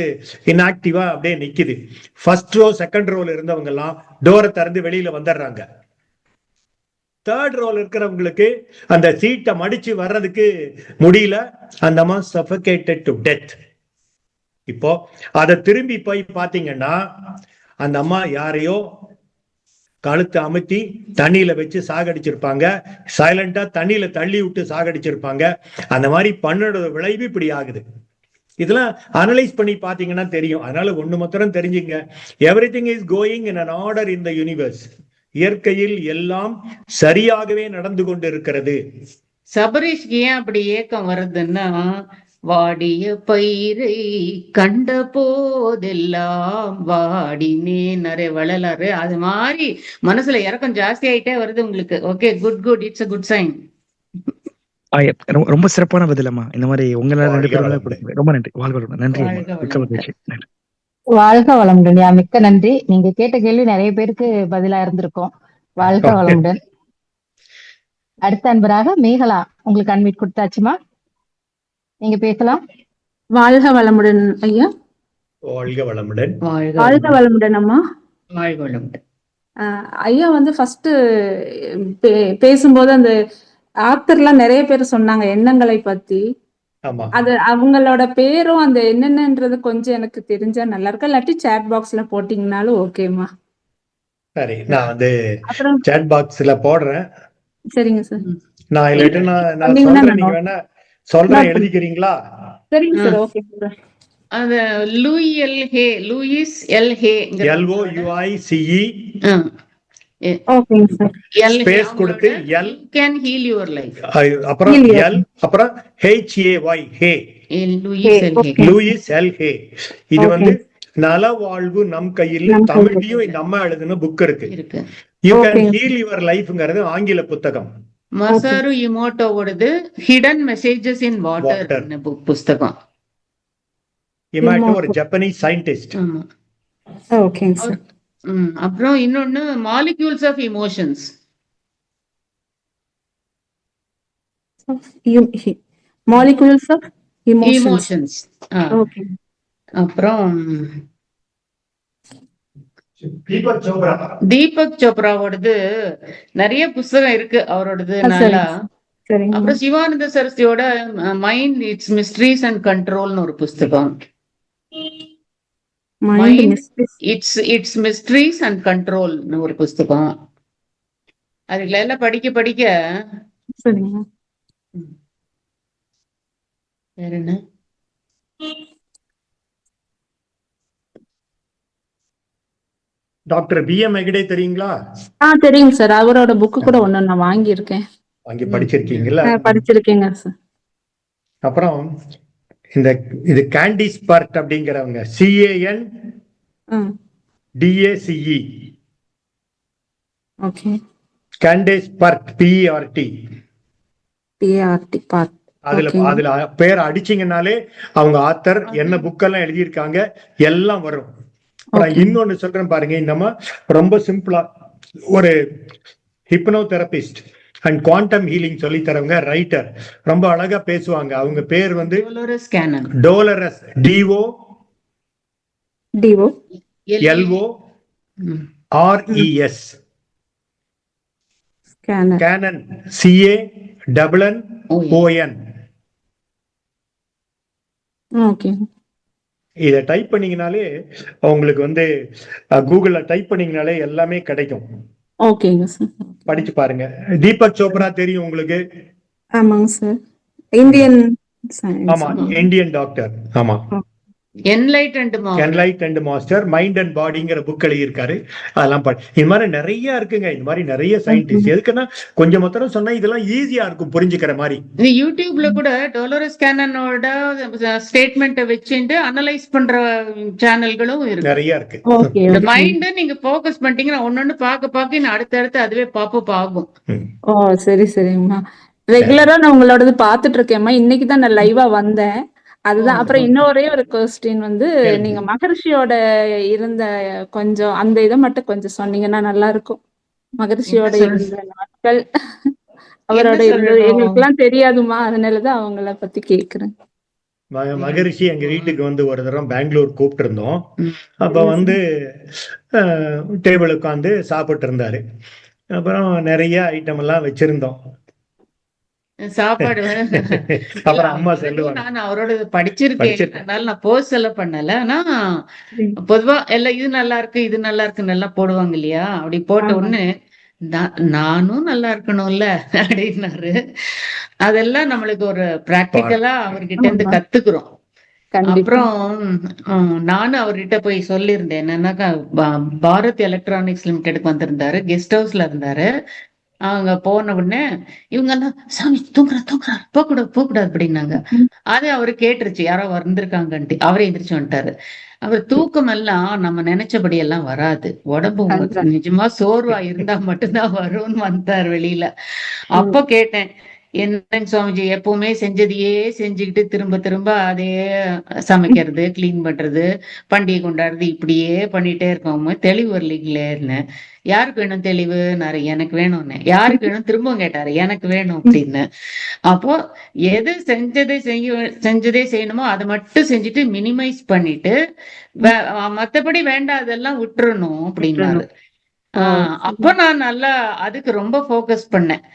இன்ஆக்டிவா அப்படியே நிக்குது. ஃபர்ஸ்ட் ரோ செகண்ட் ரோல இருந்தவங்க எல்லாம் டோரை திறந்து வெளியில வந்துடுறாங்க. தேர்ட் ரோல இருக்கிறவங்களுக்கு அந்த சீட்டை மடிச்சு வர்றதுக்கு முடியல. அந்த அம்மா சஃபகேட்டட் டு டெத். இப்போ அதை திரும்பி போய் பாத்தீங்கன்னா அந்த அம்மா யாரையோ கழுத்தை அமுத்தி தண்ணியில வச்சு சாகடிச்சிருப்பாங்க. சைலண்டா தண்ணியில தள்ளி விட்டு சாகடிச்சிருப்பாங்க. அந்த மாதிரி பண்ணோட விளைவு இப்படி ஆகுது. இதெல்லாம் அனலைஸ் பண்ணி பாத்தீங்கன்னா தெரியும். அதனால ஒண்ணு மாத்திரம் தெரிஞ்சுங்க, everything is going in an order in the universe. இயற்கையில் எல்லாம் சரியாகவே நடந்து கொண்டு இருக்கிறது.
சபரீஷ்க்கு ஏன் அப்படி ஏக்கம் வருதுன்னா, வாடிய பயிரை கண்ட போதெல்லாம் வாடினே நிறைய வளலாறு, அது மாதிரி மனசுல இறக்கம் ஜாஸ்தி ஆயிட்டே வருது உங்களுக்கு. Okay, good, it's a good sign.
ரொம்ப சிறப்பான பதிலம்மா. இந்த மாதிரி உங்களால 2 பேரும் ரொம்ப நன்றி. வாழ்க வளமுடன். நன்றி.
வாழ்க வளமுடன். மிக்க நன்றி. நீங்க கேட்ட கேள்வி நிறைய பேருக்கு பதிலா இருந்திருக்கும். வாழ்க வளமுடன். அடுத்த அன்பராக மேகலா, உங்களுக்கு அன்மிட் கொடுத்தாச்சுமா, நீங்க பேசலாம்.
வாழ்க வளமுடன் ஐயா.
வாழ்க வளமுடன்.
வாழ்க வளமுடன் அம்மா.
வாழ்க வளமுடன்.
ஐயா வந்து ஃபர்ஸ்ட் பேசும்போது அந்த ஆத்தர்லாம் நிறைய பேர் சொன்னாங்க எண்ணங்களை பத்தி. அது அவங்களோட பேரும் அந்த என்னென்னன்றது கொஞ்சம் எனக்கு தெரிஞ்சா நல்லா இருக்கும். இல்லாட்டி சேட் பாக்ஸ்ல போட்டீங்கன்னாலும் ஓகேமா.
சரி, நான் வந்து சேட் பாக்ஸ்ல போடுறேன்.
சரிங்க சார்.
நான் இல்லாட்டி நான் சொல்றேன், நீங்க வேணா சொல்றேன், எழுதிக்கிறீங்களா?
சரிங்க சார். Okay sir.
அது லூயிஸ் எல் ஹே
LOUICE
ஓகேங்க சார்.
ஸ்பேஸ் கொடுத்து L
can heal your life,
அப்புறம் எல் அப்புறம் HAY ஹே, லூயிஸ் எல் ஹே. இது வந்து நல வாழ்வு நம் கையில், தமிழ்லயும் இந்த அம்மா எழுதுன புக் இருக்கு. யூ கேன் ஹீல் யுவர் லைஃப்ங்கிறது ஆங்கில புத்தகம்.
மசாரு இமோட்டோவோடது ஹிடன் மெசேஜஸ் இன் வாட்டர் புத்தகம்.
இமோட்டோ ஒரு ஜப்பனீஸ் சயின்டிஸ்ட்.
ஓகேங்க சார்.
அப்புறம் இன்னொன்னு molecules of emotions.
Molecules of emotions.
Okay. அப்புறம் தீபக் சோப்ராவோடது நிறைய புத்தகம் இருக்கு அவரோடது. நல்லா. அப்புறம் சிவானந்த சரஸ்வதியோட மைண்ட் இட்ஸ் மிஸ்ட்ரீஸ் அண்ட் கண்ட்ரோல்னு ஒரு புத்தகம். இட்ஸ் மிஸ்ட்ரீஸ் அண்ட் கண்ட்ரோல்னு ஒரு புத்தகம். அதுல எல்லாம் படிக்க வேற என்ன
டாக்டர் BM ஹெக்டே தெரியுங்களா?
தெரியுங்க சார். அவரோட புக்கு கூட ஒண்ணு நான் வாங்கியிருக்கேன்.
வாங்கி படிச்சிருக்கீங்களா?
படிச்சிருக்கேங்க சார்.
அப்புறம் இது கேண்டிஸ் பார்ட் அப்படிங்கிறவங்க, CANDACE.
Okay.
Candace Pert PERT. அதுல பேர் அடிச்சீங்கன்னாலே அவங்க ஆத்தர் என்ன புக்கெல்லாம் எழுதியிருக்காங்க எல்லாம் வரும். இன்னொன்னு சொல்றேன் பாருங்க, இந்த ரொம்ப சிம்பிளா ஒரு ஹிப்னோதெரபிஸ்ட் அண்ட் குவாண்டம் ஹீலிங் சொல்லி தரவங்க ரைட்டர், ரொம்ப அழகா பேசுவாங்க. அவங்க பேர் வந்து டோலரஸ், DOLORES, கேனன், CANNON. இதை டைப் பண்ணீங்கனாலே உங்களுக்கு வந்து கூகுள்ல டைப் பண்ணீங்கனாலே எல்லாமே கிடைக்கும்.
ஓகேங்க சார்,
படிச்சு பாருங்க. தீபக் சோப்ரா தெரியும் உங்களுக்கு?
ஆமாங்க சார், இந்தியன்
ஆமா, இந்தியன் டாக்டர். ஆமா, என்லைட்டன்ட் மாஸ்டர், மைண்ட் அண்ட் பாடிங்கிற புக் எழுதியிருக்காரு. அதெல்லாம் இது மாதிரி நிறைய இருக்குங்க. இந்த மாதிரி நிறைய சயின்டிஸ்ட். எதுக்குன்னா கொஞ்சம் மாத்திரம் சொன்னா இதெல்லாம் ஈஸியா இருக்கும் புரிஞ்சுக்கிற மாதிரி.
யூடியூப்ல கூட டோலரஸ் கேனனோட ஸ்டேட்மெண்ட் வச்சுட்டு அனலைஸ் பண்ற சேனல்களும் இருக்கு, நிறைய இருக்கு. இந்த மைண்ட் நீங்க ஃபோக்கஸ் பண்ணிட்டீங்கன்னா ஒன்னொன்னு பார்க்க அடுத்தடுத்து அதுவே பாப்பப் ஆகும்.
ஓ சரி சரிங்கம்மா, ரெகுலரா நான் உங்களோடது பாத்துட்டு இருக்கேன்மா. இன்னைக்கு தான் நான் லைவா வந்தேன், அதுதான். அப்புறம் இன்னொரே ஒரு கொஸ்டின் வந்து, நீங்க மகரிஷியோட இருந்த கொஞ்சம் அந்த இதை மட்டும் கொஞ்சம் சொன்னீங்கன்னா நல்லா இருக்கும். மகரிஷியோட இருந்த நாட்கள் அவரோட எங்களுக்கு எல்லாம் தெரியாதுமா, அதனாலதான் அவங்கள பத்தி கேக்குறேன்.
மகரிஷி எங்க வீட்டுக்கு வந்து ஒரு தடவை பெங்களூர் கூப்பிட்டு இருந்தோம். அப்ப வந்து டேபிள் உட்காந்து சாப்பிட்டு இருந்தாரு. அப்புறம் நிறைய ஐட்டம் எல்லாம் வச்சிருந்தோம்.
சாப்பாடு
அப்புறம் அம்மா சொல்லுவாங்க,
நான் அவரோட படிச்சிருக்கேன், அதனால நான் போஸ்ட் எல்லாம் பண்ணல. ஆனா பொதுவா எல்லாம் இது நல்லா இருக்கு இது நல்லா இருக்குன்னு எல்லாம் போடுவாங்க இல்லையா, அப்படி போட்ட உடனே நானும் நல்லா இருக்கணும்ல அப்படின்னாரு. அதெல்லாம் நம்மளுக்கு ஒரு பிராக்டிக்கலா அவர்கிட்ட இருந்து கத்துக்கிறோம். அப்புறம் நானும் அவர்கிட்ட போய் சொல்லியிருந்தேன் என்னன்னாக்கா, பாரத் எலக்ட்ரானிக்ஸ் லிமிடெடுக்கு வந்திருந்தாரு, கெஸ்ட் ஹவுஸ்ல இருந்தாரு. அவங்க போன உடனே இவங்க எல்லாம் சாமி தூங்குறாரு போகக்கூடாது அப்படின்னாங்க. அது அவரு கேட்டுருச்சு, யாரோ வந்திருக்காங்கன்ட்டு. அவரே எந்திரிச்சு வந்துட்டாரு. அவர் தூக்கம் எல்லாம் நம்ம நினைச்சபடி எல்லாம் வராது, உடம்பு நிஜமா சோர்வா இருந்தா மட்டும்தான் வரும்னு வந்தார் வெளியில. அப்ப கேட்டேன், என்னங்க சுவாமிஜி எப்பவுமே செஞ்சதையே செஞ்சுக்கிட்டு திரும்ப திரும்ப அதே சமைக்கிறது, கிளீன் பண்றது, பண்டிகை கொண்டாடுறது இப்படியே பண்ணிட்டே இருக்கோம், தெளிவு வரலீங்களேன்னு. யாருக்கு வேணும் தெளிவு? எனக்கு வேணும்னு. யாருக்கு வேணும்? திரும்பவும் கேட்டாரு, எனக்கு வேணும் அப்படின்னு. அப்போ எது செஞ்சதே செய்யணுமோ அதை மட்டும் செஞ்சுட்டு மினிமைஸ் பண்ணிட்டு மத்தபடி வேண்டாதெல்லாம் விட்டுறணும் அப்படின்னாரு. அப்ப நான் நல்லா அதுக்கு ரொம்ப ஃபோக்கஸ் பண்ணேன்.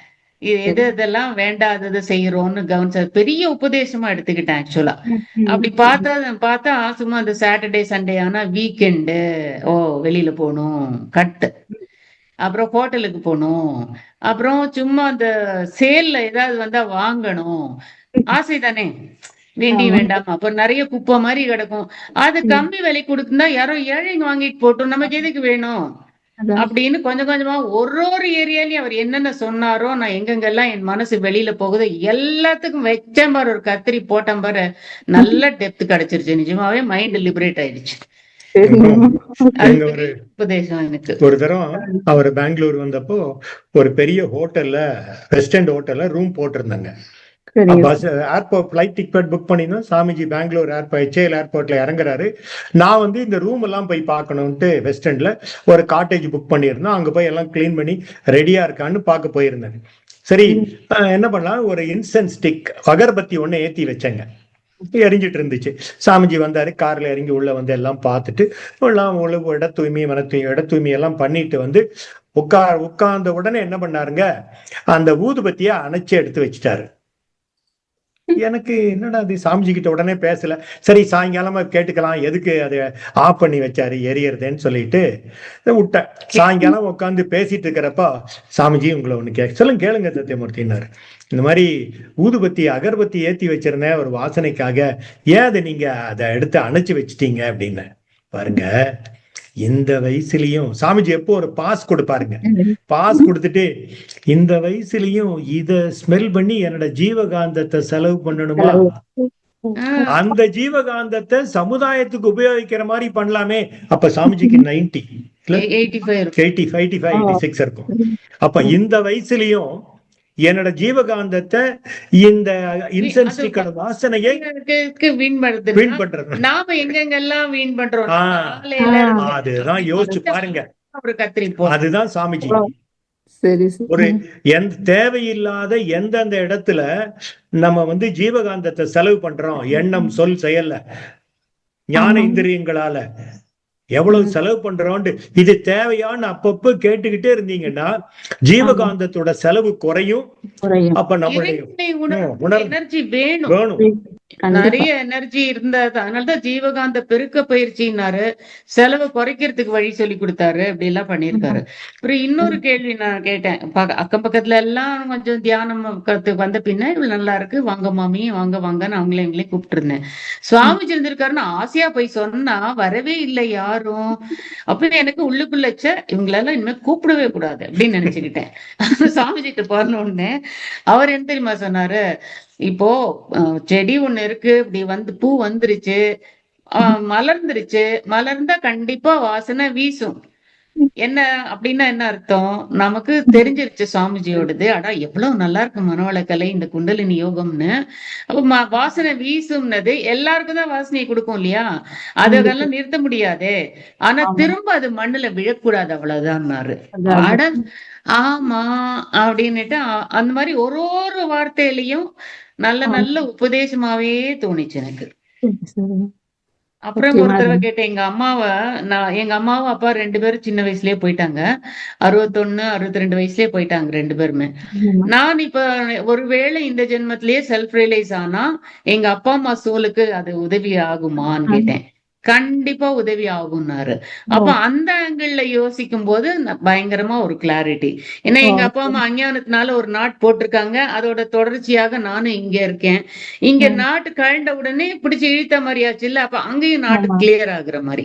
எது இதெல்லாம் வேண்டாதது செய்யறோம்னு கவனிச்சது பெரிய உபதேசமா எடுத்துக்கிட்டேன் ஆக்சுவலா. அப்படி பார்த்தா சும்மா அந்த சாட்டர்டே சண்டே ஆனா வீக்கெண்டு வெளியில போகணும், கட்டு, அப்புறம் ஹோட்டலுக்கு போகணும், அப்புறம் சும்மா அந்த சேல்ல ஏதாவது வந்தா வாங்கணும், ஆசை தானே, வேண்டி வேண்டாம். அப்ப நிறைய குப்பை மாதிரி கிடக்கும், அது கம்மி விலை கொடுத்துருந்தா யாரோ ஏழைங்க வாங்கிட்டு போட்டோம், நமக்கு எதுக்கு வேணும் அப்படின்னு கொஞ்சம் கொஞ்சமா ஒரு ஏரியாலையும் அவர் என்னென்ன சொன்னாரோ, நான் எங்கெங்கெல்லாம் என் மனசு வெளியில போகுது எல்லாத்துக்கும் வச்சேன் பாரு, ஒரு கத்திரி போட்டேன் பாரு, நல்ல டெப்த் கிடைச்சிருச்சு. நிஜமாவே மைண்ட் லிபரேட் ஆயிடுச்சு. உபதேசம் எனக்கு.
ஒரு தரம் அவர் பெங்களூர் வந்தப்போ ஒரு பெரிய ஹோட்டல்ல, வெஸ்ட் எண்ட் ஹோட்டல்ல ரூம் போட்டிருந்தாங்க. ஏர்போர்ட் ஃபிளைட் டிக்கெட் புக் பண்ணிருந்தோம். சாமிஜி பெங்களூர் HAL ஏர்போர்ட்ல இறங்குறாரு. நான் வந்து இந்த ரூம் எல்லாம் போய் பார்க்கணும்ட்டு வெஸ்ட் எண்ட்ல ஒரு காட்டேஜ் புக் பண்ணியிருந்தோம். அங்க போய் எல்லாம் கிளீன் பண்ணி ரெடியா இருக்கான்னு பார்க்க போயிருந்தேன். சரி, என்ன பண்ணலாம், ஒரு இன்சென்ஸ் ஸ்டிக் அகர்பத்தி ஒண்ணு ஏத்தி வச்சேங்க, எரிஞ்சிட்டு இருந்துச்சு. சாமிஜி வந்தாரு, கார்ல இறங்கி உள்ள வந்து எல்லாம் பார்த்துட்டு எல்லாம் இட தூய்மை இட தூய்மை எல்லாம் பண்ணிட்டு வந்து உட்கார்ந்த உடனே என்ன பண்ணாருங்க, அந்த ஊதுபத்திய அணைச்சு எடுத்து வச்சுட்டாரு. எனக்கு என்னடா அது, சாமிஜி கிட்ட உடனே பேசல. சரி சாயங்காலமா கேட்டுக்கலாம் எதுக்கு அதை ஆஃப் பண்ணி வச்சாரு எரியறதுன்னு சொல்லிட்டு விட்டேன். சாயங்காலம் உட்காந்து பேசிட்டு இருக்கிறப்ப, சாமிஜி உங்களை ஒண்ணு சொல்லுங்க கேளுங்க சத்தியமூர்த்தினாரு. இந்த மாதிரி ஊதுபத்தி அகர்பத்தி ஏத்தி வச்சிருந்தேன் ஒரு வாசனைக்காக, ஏன் அதை நீங்க அதை எடுத்து அணைச்சு வச்சிட்டீங்க அப்படின்னு. பாருங்க, இந்த வயசுலயும் சாமிஜி எப்போ ஒரு பாஸ் கொடுப்பாருங்க, பாஸ் கொடுத்துட்டு இந்த வயசுலயும் இத ஸ்மெல் பண்ணி என்னோட ஜீவகாந்தத்தை செலவு பண்ணணுமா, அந்த ஜீவகாந்தத்தை சமுதாயத்துக்கு உபயோகிக்கிற மாதிரி பண்ணலாமே. அப்ப சாமிஜிக்கு 90 85 86 இருக்கும். அப்ப இந்த வயசுலயும் என்னோட ஜீவகாந்தத்தை இந்த இன்சென்ஸ் ஸ்டிக்கோட வாசனையை வீண் பண்றது,
நாம எங்கெங்கெல்லாம் வீண் பண்றோம்.
அதுதான் யோசிச்சு பாருங்க. அதுதான் சாமிஜி.
சரி
ஒரு
சரி.
தேவையில்லாத எந்தெந்த இடத்துல நம்ம ஜீவகாந்தத்தை செலவு பண்றோம், எண்ணம் சொல் செயல்ல ஞான
ஆமா.
இந்திரியங்களால எவ்வளவு செலவு பண்றோம்னு இது தேவையான்னு அப்பப்ப கேட்டுக்கிட்டே இருந்தீங்கன்னா ஜீவகாந்தத்தோட செலவு குறையும்.
குறையும்.
அப்ப நம்மளுடைய
இறைவனை எனர்ஜி வேணும்.
வேணும்.
கண்டிப்பா.
நிறைய எனர்ஜி இருந்தா அதனாலதான் ஜீவகாந்த பெருக்க பயிற்சினாரு, செலவை குறைக்கிறதுக்கு வழி சொல்லி கொடுத்தாரு, அப்படி எல்லாம் பண்ணிருக்காரு. அப்புறம் இன்னொரு கேள்வி நான் கேட்டேன். அக்கம் பக்கத்துல எல்லாம் கொஞ்சம் தியானம் கத்துக்கு வந்த பின்ன இவ்வளவு நல்லா இருக்கு, வாங்க மாமி வாங்க வாங்கன்னு அவங்களே எங்களையும் கூப்பிட்டு இருந்தேன். சுவாமிஜி இருந்திருக்காருன்னு ஆசையா போய் சொன்னா வரவே இல்லை யாரும். அப்ப எனக்கு உள்ளுக்குள்ளச்ச இவங்களெல்லாம் இனிமே கூப்பிடவே கூடாது அப்படின்னு நினைச்சுக்கிட்டேன். சுவாமிஜிட்டு போறோன்னு அவர் என்ன தெரியுமா சொன்னாரு, இப்போ செடி ஒண்ணு இருக்கு, இப்படி பூ வந்துருச்சு, மலர்ந்துருச்சு, மலர்ந்தா கண்டிப்பா வாசனை வீசும். என்ன அப்படின்னா என்ன அர்த்தம், நமக்கு தெரிஞ்சிருச்சு சுவாமிஜியோடது, அடா எவ்வளவு நல்லா இருக்கு மனவளக்கலை இந்த குண்டலினி யோகம்னு. அப்ப வாசனை வீசும்னது எல்லாருக்கும் தான் வாசனையை கொடுக்கும் இல்லையா, அதெல்லாம் நிறுத்த முடியாதே, ஆனா திரும்ப அது மண்ணுல விழக்கூடாது அவ்வளவுதான்னாரு. அட ஆமா அப்படின்னுட்டு அந்த மாதிரி ஒரு ஒரு வார்த்தையிலையும் நல்ல நல்ல உபதேசமாவே தோணுச்சு எனக்கு. அப்புறம் ஒரு தடவை கேட்டேன், எங்க அம்மாவும் அப்பா 2 பேரும் சின்ன வயசுலயே போயிட்டாங்க. 61, 62 வயசுலயே போயிட்டாங்க 2 பேருமே. நான் இப்ப ஒருவேளை இந்த ஜென்மத்திலேயே செல்ஃப் ரியலைஸ் ஆனா எங்க அப்பா அம்மா சோலுக்கு அது உதவி ஆகுமான்னு கேட்டேன். கண்டிப்பா உதவி ஆகும்னாரு. அப்ப அந்த ஆங்கிள் யோசிக்கும் போது பயங்கரமா ஒரு கிளாரிட்டி. ஏன்னா எங்க அப்பா அம்மா அஞ்ஞானத்தினால ஒரு நாட் போட்டிருக்காங்க, அதோட தொடர்ச்சியாக நானும் இங்க இருக்கேன். இங்க நாட்டு கழண்ட உடனே பிடிச்சி இழுத்த மாதிரியாச்சு இல்ல, அப்ப அங்கேயும் நாட்டு கிளியர் ஆகுற மாதிரி.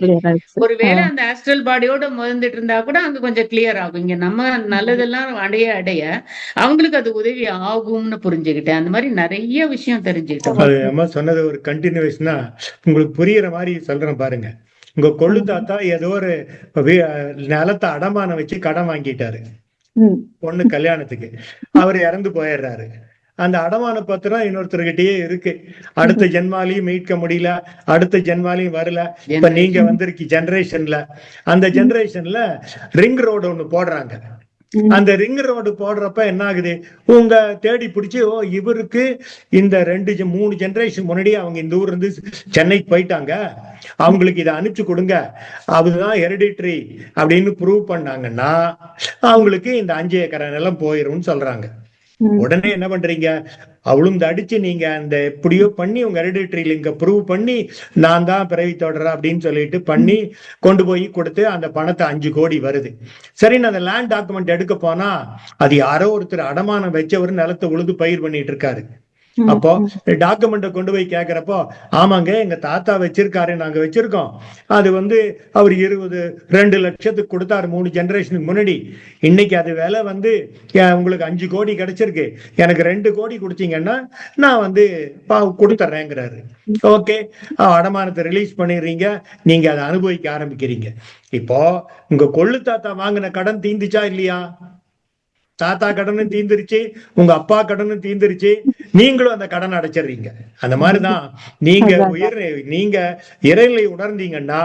ஒருவேளை அந்த ஆஸ்ட்ரல் பாடியோட முதந்துட்டு இருந்தா கூட அங்க கொஞ்சம் கிளியர் ஆகும். இங்க நம்ம நல்லதெல்லாம் அடைய அடைய அவங்களுக்கு அது உதவி ஆகும்னு புரிஞ்சுக்கிட்டேன். அந்த மாதிரி நிறைய விஷயம் தெரிஞ்சுக்கிட்டோம்.
சொன்னது ஒரு கண்டினியூஷனா உங்களுக்கு புரியுற மாதிரி சொல்றேன் பாருங்க. உங்க கொள்ளு தாத்தா ஏதோ ஒரு நிலத்தை அடமானம் வச்சு கடன் வாங்கிட்டாரு பொண்ணு கல்யாணத்துக்கு. அவர் இறந்து போயிடுறாரு. அந்த அடமான பத்திரம் இன்னொருத்தர்கிட்டயே இருக்கு. அடுத்த ஜென்மாலையும் மீட்க முடியல, அடுத்த ஜென்மாலையும் வரல. இப்ப நீங்க வந்திருக்க ஜெனரேஷன்ல, அந்த ஜெனரேஷன்ல ரிங் ரோடு ஒண்ணு போடுறாங்க. அந்த ரிங் ரோடு போடுறப்ப என்ன ஆகுது, உங்க தேடி பிடிச்சி இவருக்கு இந்த 2-3 ஜெனரேஷன் முன்னாடி அவங்க இந்த ஊர்ல இருந்து சென்னைக்கு போயிட்டாங்க, அவங்களுக்கு இதை அனுப்பிச்சு கொடுங்க, அதுதான் ஹெரிடிட்டரி அப்படின்னு ப்ரூவ் பண்ணாங்கன்னா அவங்களுக்கு இந்த 5 ஏக்கர் நிலம் போயிரும்னு சொல்றாங்க. உடனே என்ன பண்றீங்க, அவளும் அடிச்சு நீங்க அந்த எப்படியோ பண்ணி உங்க ஹெரிடிட்டரியில இங்க ப்ரூவ் பண்ணி நான் தான் பிறவி தொடர அப்படின்னு சொல்லிட்டு பண்ணி கொண்டு போய் கொடுத்து அந்த பணத்தை 5 கோடி வருது. சரி, நான் அந்த லேண்ட் டாக்குமெண்ட் எடுக்க போனா அது யாரோ ஒருத்தர் அடமானம் வச்சவர் நிலத்தை உழுது பயிர் பண்ணிட்டு இருக்காரு. அப்போ டாக்குமெண்ட்டை கொண்டு போய் கேட்கிறப்போ, ஆமாங்க எங்க தாத்தா வச்சிருக்காரு, நாங்க வச்சிருக்கோம், அது அவர் 2 லட்சத்துக்கு கொடுத்தாரு 3 ஜெனரேஷனுக்கு முன்னாடி, இன்னைக்கு அது விலை உங்களுக்கு 5 கோடி கிடைச்சிருக்கு, எனக்கு 2 கோடி கொடுத்தீங்கன்னா நான் கொடுத்துட்றேங்கிறாரு. ஓகே, அடமானத்தை ரிலீஸ் பண்ணிடுறீங்க, நீங்க அதை அனுபவிக்க ஆரம்பிக்கிறீங்க. இப்போ உங்க கொள்ளு தாத்தா வாங்கின கடன் தீந்துச்சா இல்லையா? தாத்தா கடனும் தீந்துருச்சு, உங்க அப்பா கடனும் தீந்துருச்சு, நீங்களும் அந்த கடன் அடைச்சிடுறீங்க. அந்த மாதிரிதான் நீங்க இறைநிலை உணர்ந்தீங்கன்னா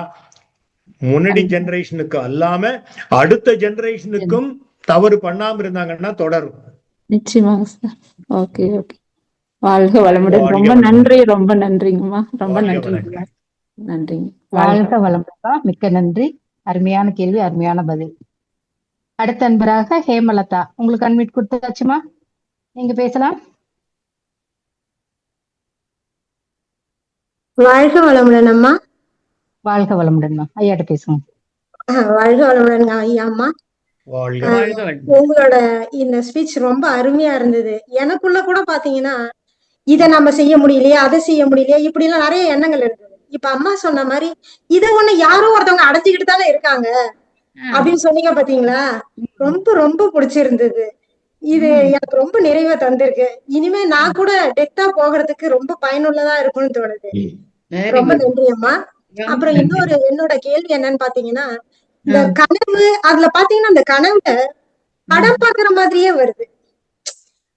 முன்னாடி ஜெனரேஷனுக்கு அல்லாம அடுத்த ஜெனரேஷனுக்கும் தவறு பண்ணாம இருந்தாங்கன்னா தொடரும்.
நிச்சயமாக சார். Okay okay. வாழ்க வளமுடன். ரொம்ப நன்றிங்கம்மா. ரொம்ப நன்றி. நன்றிங்க.
வாழ்க வளமுடன். மிக்க நன்றி. அருமையான கேள்வி, அருமையான பதில். அடுத்த அன்பராக ஹேமலதா, உங்களுக்கு அன்மிட் கொடுத்தாச்சுமா, நீங்க பேசலாம்.
வாழ்க வளமுடன் அம்மா.
வாழ்க வளமுடன் ஐயாட்ட பேசுங்க.
வாழ்க வளமுடன் ஐயா. அம்மா, உங்களோட இந்த ஸ்பீச் ரொம்ப அருமையா இருந்தது. எனக்குள்ள கூட பாத்தீங்கன்னா இதை நம்ம செய்ய முடியலையே, அதை செய்ய முடியலையே, இப்படி எல்லாம் நிறைய எண்ணங்கள் இருந்தது. இப்ப அம்மா சொன்ன மாதிரி இதை ஒண்ணு யாரோ ஒருத்தவங்க அடைஞ்சுக்கிட்டு தானே இருக்காங்க அப்படின்னு சொன்னீங்க பாத்தீங்களா, ரொம்ப ரொம்ப பிடிச்சிருந்தது. இது எனக்கு ரொம்ப நிறைவா தந்திருக்கு. இனிமே நான் கூட டெட்டா போகிறதுக்கு ரொம்ப பயனுள்ளதா இருக்கும்னு தோணுது. ரொம்ப நன்றி அம்மா. அப்புறம் இன்னொரு என்னோட கேள்வி என்னன்னு பாத்தீங்கன்னா, இந்த கனவு, அதுல பாத்தீங்கன்னா அந்த கனவுல படம் பாக்குற மாதிரியே வருது.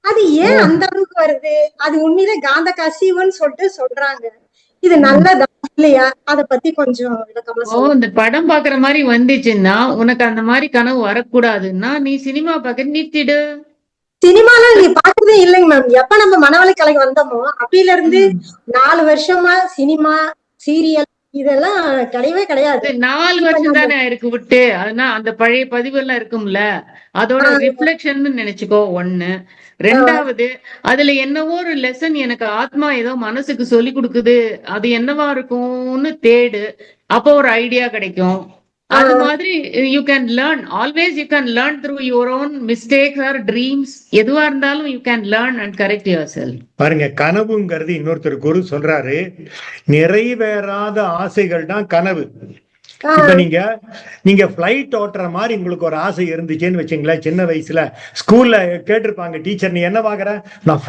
அது ஏன் அந்த அளவுக்கு வருது? அது உண்மையிலே காந்த கசிவுன்னு சொல்லிட்டு சொல்றாங்க. இது நல்லதா? இல்லையா? அத பத்தி கொஞ்சம் விளக்கமா சொல்லுங்க.
இந்த படம் பாக்குற மாதிரி வந்துச்சுன்னா உனக்கு அந்த மாதிரி கனவு வரக்கூடாதுன்னா நீ சினிமா பாக்க நிறுத்திடு.
சினிமால நீங்க பாக்குறதே இல்லைங்க மேம். எப்ப நம்ம மனவளை கலைக்கு வந்தோமோ அப்பயில இருந்து 4 வருஷமா சினிமா, சீரியல் இதெல்லாம் கிடையவே கிடையாது.
4 வருஷம் தானே இருக்கு விட்டு. அதனால அந்த பழைய பதிவு எல்லாம் இருக்கும்ல, அதோட ரிஃப்ளெக்ஷன் நினைச்சுக்கோ. 1. 2வது, அதுல என்னவோ ஒரு லெசன் எனக்கு ஆத்மா ஏதோ மனசுக்கு சொல்லி கொடுக்குது, அது என்னவா இருக்கும்னு தேடு. அப்போ ஒரு ஐடியா கிடைக்கும். அது மாதிரி you can learn. Always you can learn through your own mistakes R dreams. எதுவா இருந்தாலும் you can learn and correct your self.
பாருங்க, கனவுங்கிறது இன்னொருத்தர் குரு சொல்றாரு, நிறைவேறாத ஆசைகள் தான் கனவு. இப்ப நீங்க பிளைட் ஓட்டுற மாதிரி உங்களுக்கு ஒரு ஆசை இருந்துச்சுன்னு வச்சுங்களேன். சின்ன வயசுல ஸ்கூல்ல கேட்டிருப்பாங்க டீச்சர், நீ என்ன பாக்குற? நான்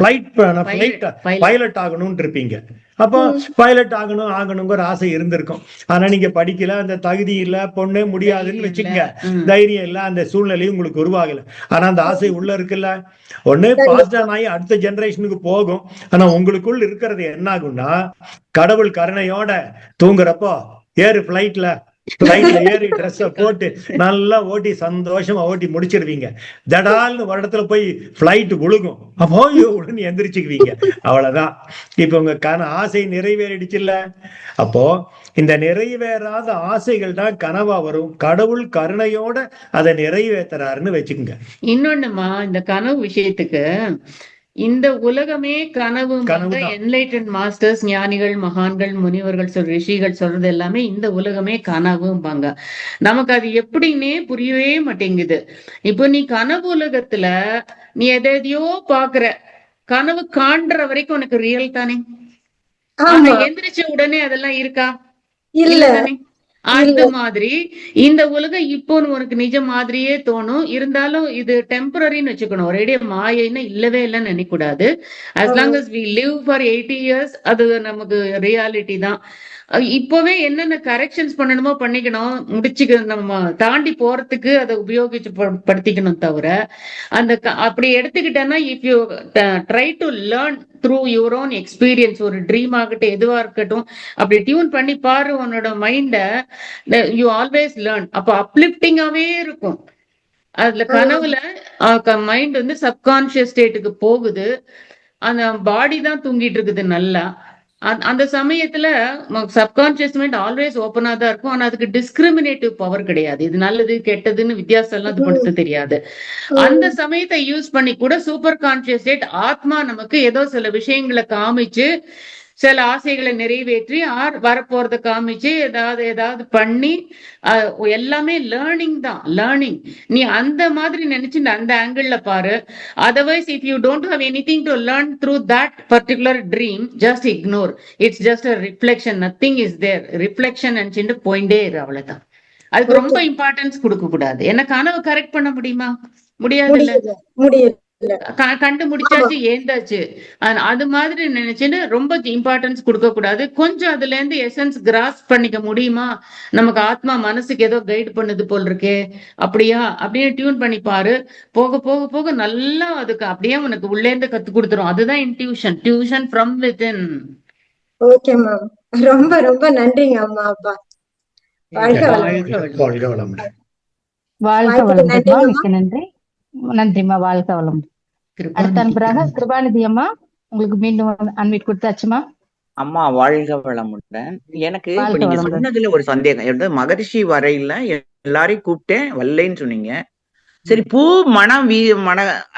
பைலட் ஆகணும்னு இருப்பீங்க. அப்போ பைலட் ஆகணுங்கிற ஆசை இருந்திருக்கும். ஆனா நீங்க படிக்கல, அந்த தகுதி இல்ல, பொண்ணே முடியாதுன்னு வச்சுக்கங்க, தைரியம் இல்ல, அந்த சூழ்நிலையும் உங்களுக்கு உருவாகல. ஆனா அந்த ஆசை உள்ள இருக்குல்ல, ஒண்ணு பாஸ் ஆகி அடுத்த ஜெனரேஷனுக்கு போகும். ஆனா உங்களுக்குள்ள இருக்கிறது என்ன ஆகும்னா, கடவுள் கருணையோட தூங்குறப்போ ஏறு பிளைட்ல ஏறி ட்ரெஸ்ஸ போட்டு நல்லா ஓட்டி சந்தோஷமா ஓட்டி முடிச்சிருவீங்க. தடால்னு ஒரு இடத்துல போய் பிளைட் விழுகும். அப்போ உடனே எந்திரிச்சுக்குவீங்க. அவ்வளவுதான். இப்ப உங்க ஆசை நிறைவேறிடுச்சுல்ல. அப்போ இந்த நிறைவேறாத ஆசைகள் தான் கனவா வரும். கடவுள் கருணையோட அதை நிறைவேற்றுறாருன்னு வச்சுக்கோங்க.
இன்னொன்னுமா, இந்த கனவு விஷயத்துக்கு இந்த உலகமே கனவு. என்லைட்டன்ட் மாஸ்டர்ஸ், ஞானிகள், மகான்கள், முனிவர்கள் ரிஷிகள் சொல்றது எல்லாமே இந்த உலகமே கனவும்பாங்க. நமக்கு அது எப்படின்னே புரியவே மாட்டேங்குது. இப்போ நீ கனவு உலகத்துல நீ எதையோ பாக்குற, கனவு காண்ற வரைக்கும் உனக்கு ரியல் தானே. எந்திரிச்ச உடனே அதெல்லாம் இருக்கா? இல்ல தானே. அந்த மாதிரி இந்த உலகம் இப்போ உனக்கு நிஜ மாதிரியே தோணும். இருந்தாலும் இது டெம்பரரின்னு வச்சுக்கணும். ஒரேடியா மாயைன்னு இல்லவே இல்லைன்னு நினைக்க கூடாது. as long as we live for 80 years அது நமக்கு ரியாலிட்டி தான். இப்பவே என்னென்ன கரெக்ஷன்ஸ் பண்ணணுமோ பண்ணிக்கணும், முடிச்சுக்கணும். நம்ம தாண்டி போறதுக்கு அதை உபயோகிச்சு படுத்திக்கணும். தவிர அந்த அப்படி எடுத்துக்கிட்டேன்னா, if you try to learn through your own experience, ஒரு ட்ரீம் ஆகட்டும் எதுவா இருக்கட்டும், அப்படி டியூன் பண்ணி பாரு உன்னோட மைண்ட, யூ ஆல்வேஸ் லேர்ன். அப்போ அப்லிப்டிங்காவே இருக்கும். அதுல கனவுல மைண்ட் வந்து சப்கான்சியஸ் ஸ்டேட்டுக்கு போகுது. அந்த பாடி தான் தூங்கிட்டு இருக்குது நல்லா. அந்த சமயத்துல சப்கான்சியஸ் மைண்ட் ஆல்வேஸ் ஓப்பனா தான் இருக்கும். ஆனா அதுக்கு டிஸ்கிரிமினேட்டிவ் பவர் கிடையாது. இது நல்லது கெட்டதுன்னு வித்தியாசம் எல்லாம் அது படுத்த தெரியாது. அந்த சமயத்தை யூஸ் பண்ணி கூட சூப்பர் கான்சியஸ் ஸ்டேட் ஆத்மா நமக்கு ஏதோ சில விஷயங்களை காமிச்சு, சில ஆசைகளை நிறைவேற்றி வரப்போறத காமிச்சு ஏதாவது பண்ணி, எல்லாமே லேர்னிங் தான். லேர்னிங் நீ அந்த மாதிரி நினைச்சு அந்த ஆங்கிள் பாரு. Otherwise if you don't have anything to learn through that particular dream, just ignore. It's just a reflection, nothing is there. Reflection நினைச்சுட்டு போயிட்டே இரு, அவ்வளவுதான். அதுக்கு ரொம்ப இம்பார்ட்டன்ஸ் கொடுக்க கூடாது. என்ன கனவு கரெக்ட் பண்ண முடியுமா? முடியாது. கண்டு முடிச்சாச்சு, ஏந்தாச்சு. அது மாதிரி நினைச்சுன்னு ரொம்ப இம்பார்ட்டன்ஸ் கொடுக்க கூடாது. கொஞ்சம் அதுல இருந்து எசன்ஸ் கிராஸ் பண்ணிக்க முடியுமா? நமக்கு ஆத்மா மனசுக்கு ஏதோ கைட் பண்ணுது போல் இருக்கே, அப்படியா அப்படின்னு டியூன் பண்ணி பாரு. போக போக போக நல்லா அதுக்கு அப்படியே உனக்கு உள்ளே இருந்து கத்து கொடுத்துரும். அதுதான் intuition, tuition from within.
Okay ma'am, ரொம்ப ரொம்ப நன்றிங்க அம்மா அப்பா.
வாழ்க வளம். நன்றி. நன்றிம்மா, வாழ்க வளம். அடுத்த அன்பராக கிருபாநிதி அம்மா, உங்களுக்கு மீண்டும் அன்மீட் கொடுத்தாச்சுமா.
அம்மா வாழ்க வளமுடன். எனக்கு இப்ப நீங்க சொன்னதுல ஒரு சந்தேகம். மகரிஷி வரையில எல்லாரையும் கூப்பிட்டேன், வரலைன்னு சொன்னீங்க. சரி, பூ மனம்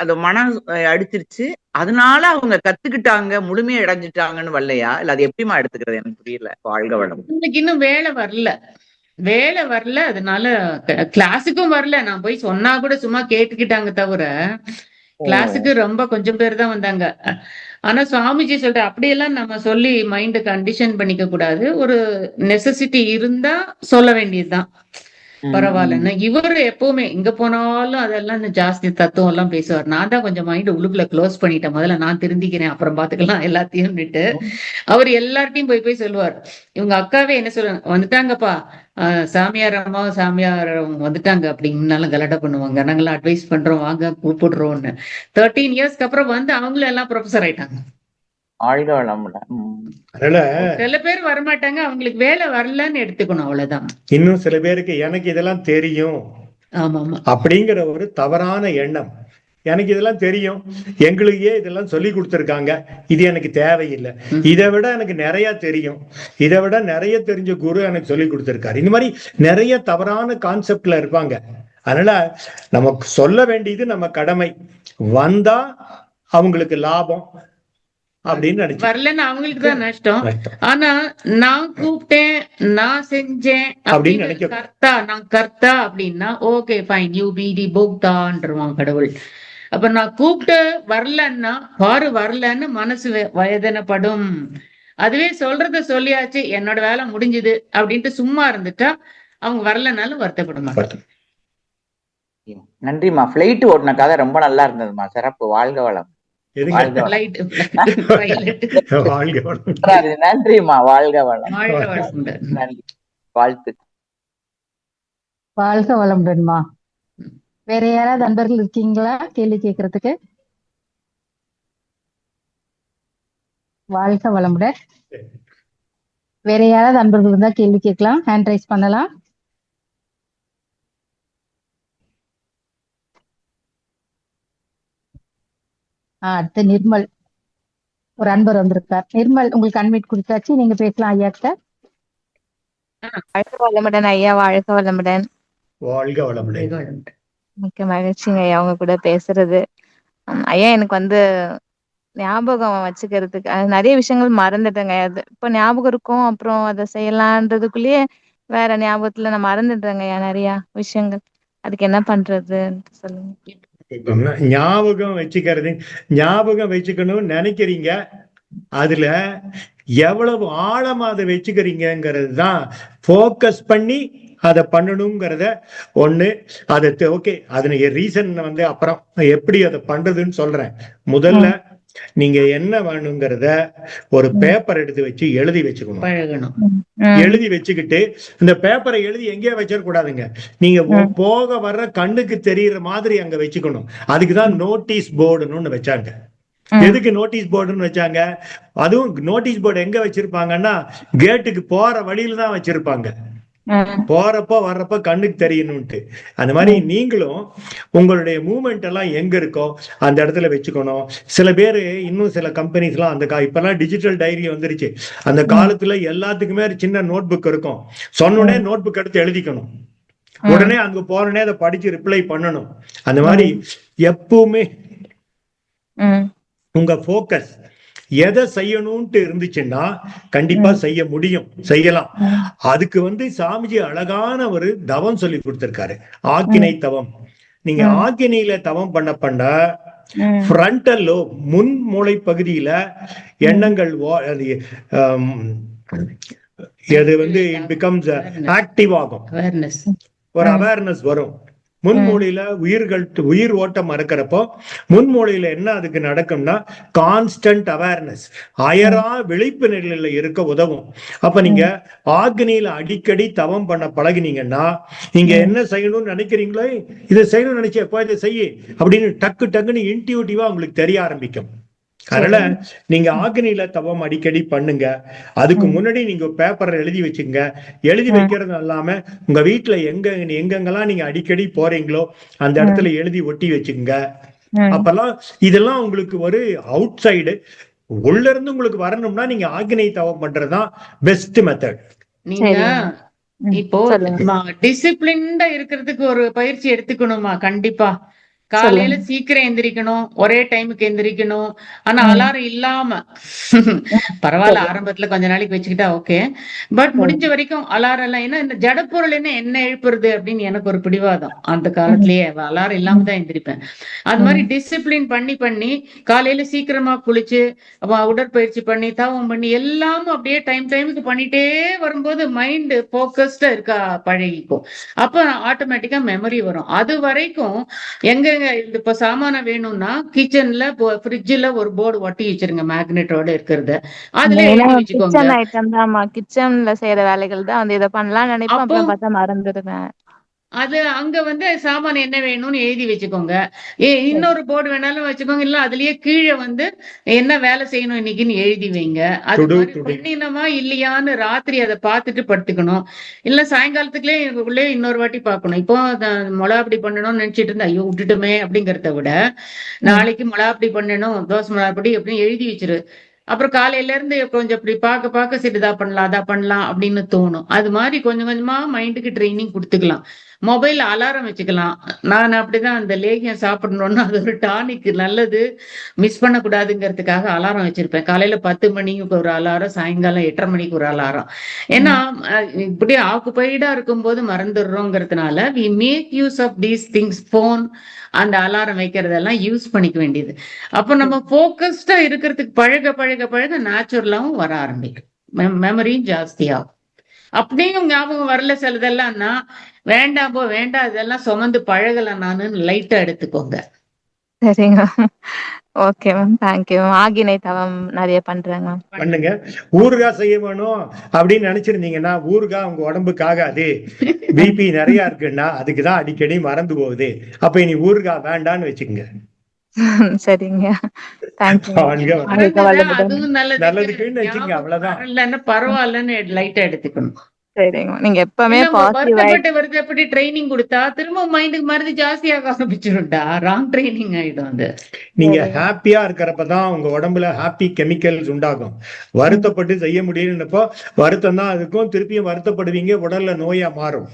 அது மனம் அடிச்சிருச்சு, அதனால அவங்க கத்துக்கிட்டாங்க, முழுமையா அடைஞ்சிட்டாங்கன்னு வரலையா? இல்ல அது எப்படிமா எடுத்துக்கிறது? எனக்கு புரியல. வாழ்க வளம்.
இன்னைக்கு இன்னும் வேலை வரல, அதனால கிளாஸுக்கும் வரல. நான் போய் சொன்னா கூட சும்மா கேட்டுக்கிட்டாங்க தவிர கிளாஸுக்கு ரொம்ப கொஞ்சம் பேர் தான் வந்தாங்க. ஆனா சுவாமிஜி சொல்ற அப்படியெல்லாம் நம்ம சொல்லி மைண்ட கண்டிஷன் பண்ணிக்க கூடாது. ஒரு நெசசிட்டி இருந்தா சொல்ல வேண்டியதுதான், பரவாயில்லன்னு. இவரு எப்பவுமே எங்க போனாலும் அதெல்லாம் ஜாஸ்தி தத்துவம் எல்லாம் பேசுவார். நான் தான் கொஞ்சம் மைண்ட் உள்ளுக்குள்ள க்ளோஸ் பண்ணிட்டேன். முதல்ல நான் திருந்திக்கிறேன், அப்புறம் பாத்துக்கலாம் எல்லாத்தையும். அவர் எல்லார்ட்டையும் போய் சொல்லுவார். இவங்க அக்காவே என்ன சொல்லுவாங்க, வந்துட்டாங்கப்பா சாமியார் அம்மாவும் சாமியார் வந்துட்டாங்க அப்படின்னாலும் கலாட்டா பண்ணுவாங்க. நாங்களாம் அட்வைஸ் பண்றோம், வாங்க கூப்பிடுறோம்னு. 13 இயர்ஸ்க்கு அப்புறம் வந்து அவங்களும் எல்லாம் ப்ரொஃபஸர் ஆயிட்டாங்க.
வாழ்க வளமுடன்.
அதனால
சில பேர் வரமாட்டாங்க, அவங்களுக்கு வேலை வரலன்னு எடுத்துக்கணும், அவ்வளவுதான்.
இன்னும் சில பேருக்கு எனக்கு இதெல்லாம் தெரியும் அப்படிங்கிற ஒரு தவறான எண்ணம். எனக்கு இதெல்லாம் தெரியும், எங்களுக்கே இதெல்லாம் சொல்லி கொடுத்துருக்காங்க, இது எனக்கு தேவையில்லை, இதை விட எனக்கு நிறைய தெரியும், இதை விட நிறைய தெரிஞ்ச குரு எனக்கு சொல்லி கொடுத்துருக்காரு. இந்த மாதிரி நிறைய தவறான கான்செப்ட்ல இருப்பாங்க. அதனால நமக்கு சொல்ல வேண்டியது நம்ம கடமை, வந்தா அவங்களுக்கு லாபம் அப்படின்னு நினைச்சு,
வரலன்னு அவங்களுக்கு தான் நஷ்டம். ஆனா நான் கூப்பிட்டேன், நான் செஞ்சேன் அப்படின்னு நினைக்க கர்த்தா, நான் கர்த்தா அப்படின்னா okay fine, you be the போக்தான்றவான் கடவுள். அப்ப நான் கூப்பிட்டு வரலன்னா பாரு, வரலன்னு மனசு வேதனைப்படும். அதுவே சொல்றத சொல்லியாச்சு, என்னோட வேலை முடிஞ்சுது அப்படின்ட்டு சும்மா இருந்துட்டா அவங்க வரலனாலும் வருத்தப்பட மாட்டாங்க.
நன்றிமா. பிளைட் ஓட்டின கதை ரொம்ப நல்லா இருந்ததுமா, சிறப்பு. வாழ்க வளம். நன்றிமா, வாழ்க வளம். நன்றி, வாழ்த்து.
வாழ்க வளமுடன்மா. வேற யாராவது நண்பர்கள் இருக்கீங்களா கேள்வி கேட்கறதுக்கு? வாழ்க வளமுடன். வேற யாராவது நண்பர்கள் இருந்தா கேள்வி கேட்கலாம், ஹேண்ட் ரைஸ் பண்ணலாம். அடுத்து நிர்மல், ஒரு அன்பர் வந்திருக்கார். நிர்மல், உங்களுக்கு அன்மிட் கொடுத்தாச்சு, நீங்க பேசலாம் ஐயா கிட்ட.
வாழ்க வளமுடன் ஐயா. வாழ்க வளமுடன்.
வாழ்க வளமுடன்.
மிக்க மகிழ்ச்சிங்க ஐயா உங்க கூட பேசுறது. ஐயா எனக்கு ஞாபகம் வச்சுக்கிறதுக்கு நிறைய விஷயங்கள் மறந்துட்டேங்க. அது இப்ப ஞாபகம் இருக்கும், அப்புறம் அதை செய்யலான்றதுக்குள்ளேயே வேற ஞாபகத்துல நான் மறந்துட்டேங்க ஐயா நிறைய விஷயங்கள். அதுக்கு என்ன பண்றது சொல்லுங்க.
ஞாபகம் வச்சுக்கணும்னு நினைக்கிறீங்க, அதுல எவ்வளவு ஆழமா அதை வச்சுக்கிறீங்கிறது தான் போக்கஸ் பண்ணி அதை பண்ணணுங்கிறத ஒண்ணு. அதை ஓகே, அதனுடைய ரீசன் அப்புறம் எப்படி அதை பண்றதுன்னு சொல்றேன். முதல்ல நீங்க என்ன வேணுங்கிறத ஒரு பேப்பர் எடுத்து வச்சு எழுதி வச்சுக்கணும். எழுதி வச்சுக்கிட்டு இந்த பேப்பரை எழுதி எங்கேயே வச்சிட கூடாதுங்க, நீங்க போக வர்ற கண்ணுக்கு தெரியற மாதிரி அங்க வச்சுக்கணும். அதுக்குதான் நோட்டீஸ் போர்டுன்னு ஒண்ணு வச்சாங்க. எதுக்கு நோட்டீஸ் போர்டுன்னு வச்சாங்க? அதுவும் நோட்டீஸ் போர்டு எங்க வச்சிருப்பாங்கன்னா கேட்டுக்கு போற வழியில தான் வச்சிருப்பாங்க, போறப்ப வர்றப்ப கண்ணுக்கு தெரியணும்ட்டு. அந்த மாதிரி நீங்களும் உங்களுடைய மூவ்மெண்ட் எல்லாம் எங்க இருக்கோ அந்த இடத்துல வச்சுக்கணும். சில பேரு இன்னும் சில கம்பெனிஸ் எல்லாம் இப்பெல்லாம் டிஜிட்டல் டைரி வந்துருச்சு. அந்த காலத்துல எல்லாத்துக்குமே சின்ன நோட் புக் இருக்கும், சொன்னோடனே நோட் புக் எடுத்து எழுதிக்கணும், உடனே அங்க போறனே அதை படிச்சு ரிப்ளை பண்ணணும். அந்த மாதிரி எப்பவுமே உங்க போக்கஸ் எதை செய்யணும்ட்டு இருந்துச்சுன்னா கண்டிப்பா செய்ய முடியும், செய்யலாம். அதுக்கு சாமிஜி அழகான ஒரு தவம் சொல்லி கொடுத்திருக்காரு, ஆக்கினை தவம். நீங்க ஆக்கினையில தவம் பண்ண ஃப்ரண்டல் லோப், முன் மூளை பகுதியில எண்ணங்கள் அது இட் பிகம்ஸ் ஆக்டிவ் ஆகும், ஒரு அவேர்னஸ் வரும். முன்மூலையில உயிர் ஓட்டம் இருக்கிறப்போ முன்மூலையில என்ன அதுக்கு நடக்கும்னா கான்ஸ்டன்ட் அவேர்னஸ், அயரா விழிப்பு நிலையில இருக்க உதவும். அப்ப நீங்க ஆக்னியில அடிக்கடி தவம் பண்ண பழகினீங்கன்னா நீங்க என்ன செய்யணும்னு நினைக்கிறீங்களோ இதை செய்யணும்னு நினைச்சு எப்போ இதை செய்ய அப்படின்னு டக்குன்னு இன்டியூட்டிவா உங்களுக்கு தெரிய ஆரம்பிக்கும். அதனால நீங்க ஆக்னியில தவம் அடிக்கடி பண்ணுங்க. அதுக்கு முன்னாடி நீங்க பேப்பர்ல எழுதி வச்சுங்க. எழுதி வைக்கிறது இல்லாம உங்க வீட்டுல எங்கெங்கெல்லாம் நீங்க அடிக்கடி போறீங்களோ அந்த இடத்துல எழுதி ஒட்டி வச்சுங்க. அப்பெல்லாம் இதெல்லாம் உங்களுக்கு ஒரு அவுட் சைடு, உள்ள இருந்து உங்களுக்கு வரணும்னா நீங்க ஆக்னை தவம் பண்றதுதான் பெஸ்ட் மெத்தட்.
நீங்க இப்போ டிசிப்ளின்டா இருக்கிறதுக்கு ஒரு பயிற்சி எடுத்துக்கணுமா? கண்டிப்பா காலையில சீக்கிரம் எந்திரிக்கணும், ஒரே டைமுக்கு எந்திரிக்கணும். ஆனா அலாரம் இல்லாம பரவாயில்ல, ஆரம்பத்துல கொஞ்ச நாளைக்கு வச்சுக்கிட்டா ஓகே, பட் முடிஞ்ச வரைக்கும் அலாரம் எல்லாம். ஏன்னா இந்த ஜடப்பொருள் என்ன எழுப்புறது அப்படின்னு எனக்கு ஒரு பிடிவாதம். அந்த காலத்திலேயே அலாரம் இல்லாம தான் எந்திரிப்பேன். அது மாதிரி டிசிப்ளின் பண்ணி காலையில சீக்கிரமா குளிச்சு உடற்பயிற்சி பண்ணி தவம் பண்ணி எல்லாமும் அப்படியே டைமுக்கு பண்ணிட்டே வரும்போது மைண்ட் போக்கஸ்டா இருக்கா பழகிக்கும். அப்ப ஆட்டோமேட்டிக்கா மெமரி வரும். அது வரைக்கும் எங்க இப்ப சாமான வேணும்னா கிச்சன்ல ஃப்ரிட்ஜ்ல ஒரு போர்டு ஒட்டி வச்சிருங்க, மேக்னெட்டோட இருக்கிறது. அதுல எழுதி வச்சுக்கோங்க.
கிச்சன்ல செய்யற வேலைகள் தான் இதை பண்ணலாம் நினைப்போம், அப்புறம் பார்த்தா மறந்துடுவேன்.
அது அங்க வந்து சாமான் என்ன வேணும்னு எழுதி வச்சுக்கோங்க. இன்னொரு போர்டு வேணாலும் வச்சுக்கோங்க. இல்ல அதுலயே கீழே வந்து என்ன வேலை செய்யணும் இன்னைக்குன்னு எழுதி வைங்க. அது மாதிரி பண்ணினமா இல்லையான்னு ராத்திரி அதை பார்த்துட்டு படுத்துக்கணும். இல்ல சாயங்காலத்துக்குள்ளே இன்னொரு வாட்டி பார்க்கணும். இப்போ மிளகாப்பொடி பண்ணணும்னு நினைச்சிட்டு இருந்தா ஐயோ விட்டுட்டுமே அப்படிங்கறத விட நாளைக்கு மிளகாப்பொடி பண்ணணும், தோசை மிளகாப்பொடி அப்படின்னு எழுதி வச்சிரு. அப்புறம் காலையில இருந்து கொஞ்சம் இப்படி பார்க்க சரி இதா பண்ணலாம் அதா பண்ணலாம் அப்படின்னு தோணும். அது மாதிரி கொஞ்சம் கொஞ்சமா மைண்டுக்கு ட்ரைனிங் கொடுத்துக்கலாம். மொபைல் அலாரம் வச்சுக்கலாம். நான் அப்படிதான் அந்த லேகியம் சாப்பிடணும்னு அது ஒரு டானிக் நல்லது மிஸ் பண்ணக்கூடாதுங்கிறதுக்காக அலாரம் வச்சிருப்பேன். காலையில 10 மணிக்கு ஒரு அலாரம், சாயங்காலம் 8:30 மணிக்கு ஒரு அலாரம். ஏன்னா இப்படி ஆக்குபைடா இருக்கும்போது மறந்துடுறோங்கிறதுனால we make use of these things. Phone அந்த அலாரம் வைக்கிறதெல்லாம் யூஸ் பண்ணிக்க வேண்டியது. அப்ப நம்ம போக்கஸ்டா இருக்கிறதுக்கு பழக பழக பழக நேச்சுரலாவும் வர ஆரம்பிக்கும், மெமரியும் ஜாஸ்தியாகும். அப்படியும் ஞாபகம் வரல சிலதெல்லாம்னா வேண்டாம் இதெல்லாம் சுமந்து பழகல நானுன்னு லைட்டா எடுத்துக்கோங்க.
சரிங்க. Okay ma'am, thank you ma'am. ஆகினை தவம் நிறைய பண்றாங்க
பண்ணுங்க. ஊறுகாய் செய்ய வேணும் அப்படின்னு நினைச்சிருந்தீங்கன்னா ஊறுகாய் உங்க உடம்புக்கு ஆகாது. பிபி நிறைய இருக்குன்னா அதுக்குதான் அடிக்கடி மறந்து போகுது. அப்ப இனி ஊறுகாய் வேண்டான்னு வச்சுக்கோங்க.
சரிங்க,
அதுவும்
நல்லதுக்குன்னு வச்சுங்க, அவ்வளவுதான்.
பரவாயில்லன்னு லைட்டா எடுத்துக்கணும்.
சரிங்க. நீங்க எப்பவுமே
வருத்தப்பட்டு ட்ரைனிங் கொடுத்தா திரும்ப மைண்டுக்கு மருந்து ஜாஸ்தியாக ஆரம்பிச்சிரும்டா. ராங் ட்ரைனிங் ஆயிடும். அது
நீங்க ஹாப்பியா இருக்கிறப்பதான் உங்க உடம்புல ஹாப்பி கெமிக்கல்ஸ் உண்டாகும். வருத்தப்பட்டு செய்ய முடியலன்னப்போ வருத்தம் தான் அதுக்கும், திருப்பியும் வருத்தப்படுவீங்க, உடல்ல நோயா மாறும்.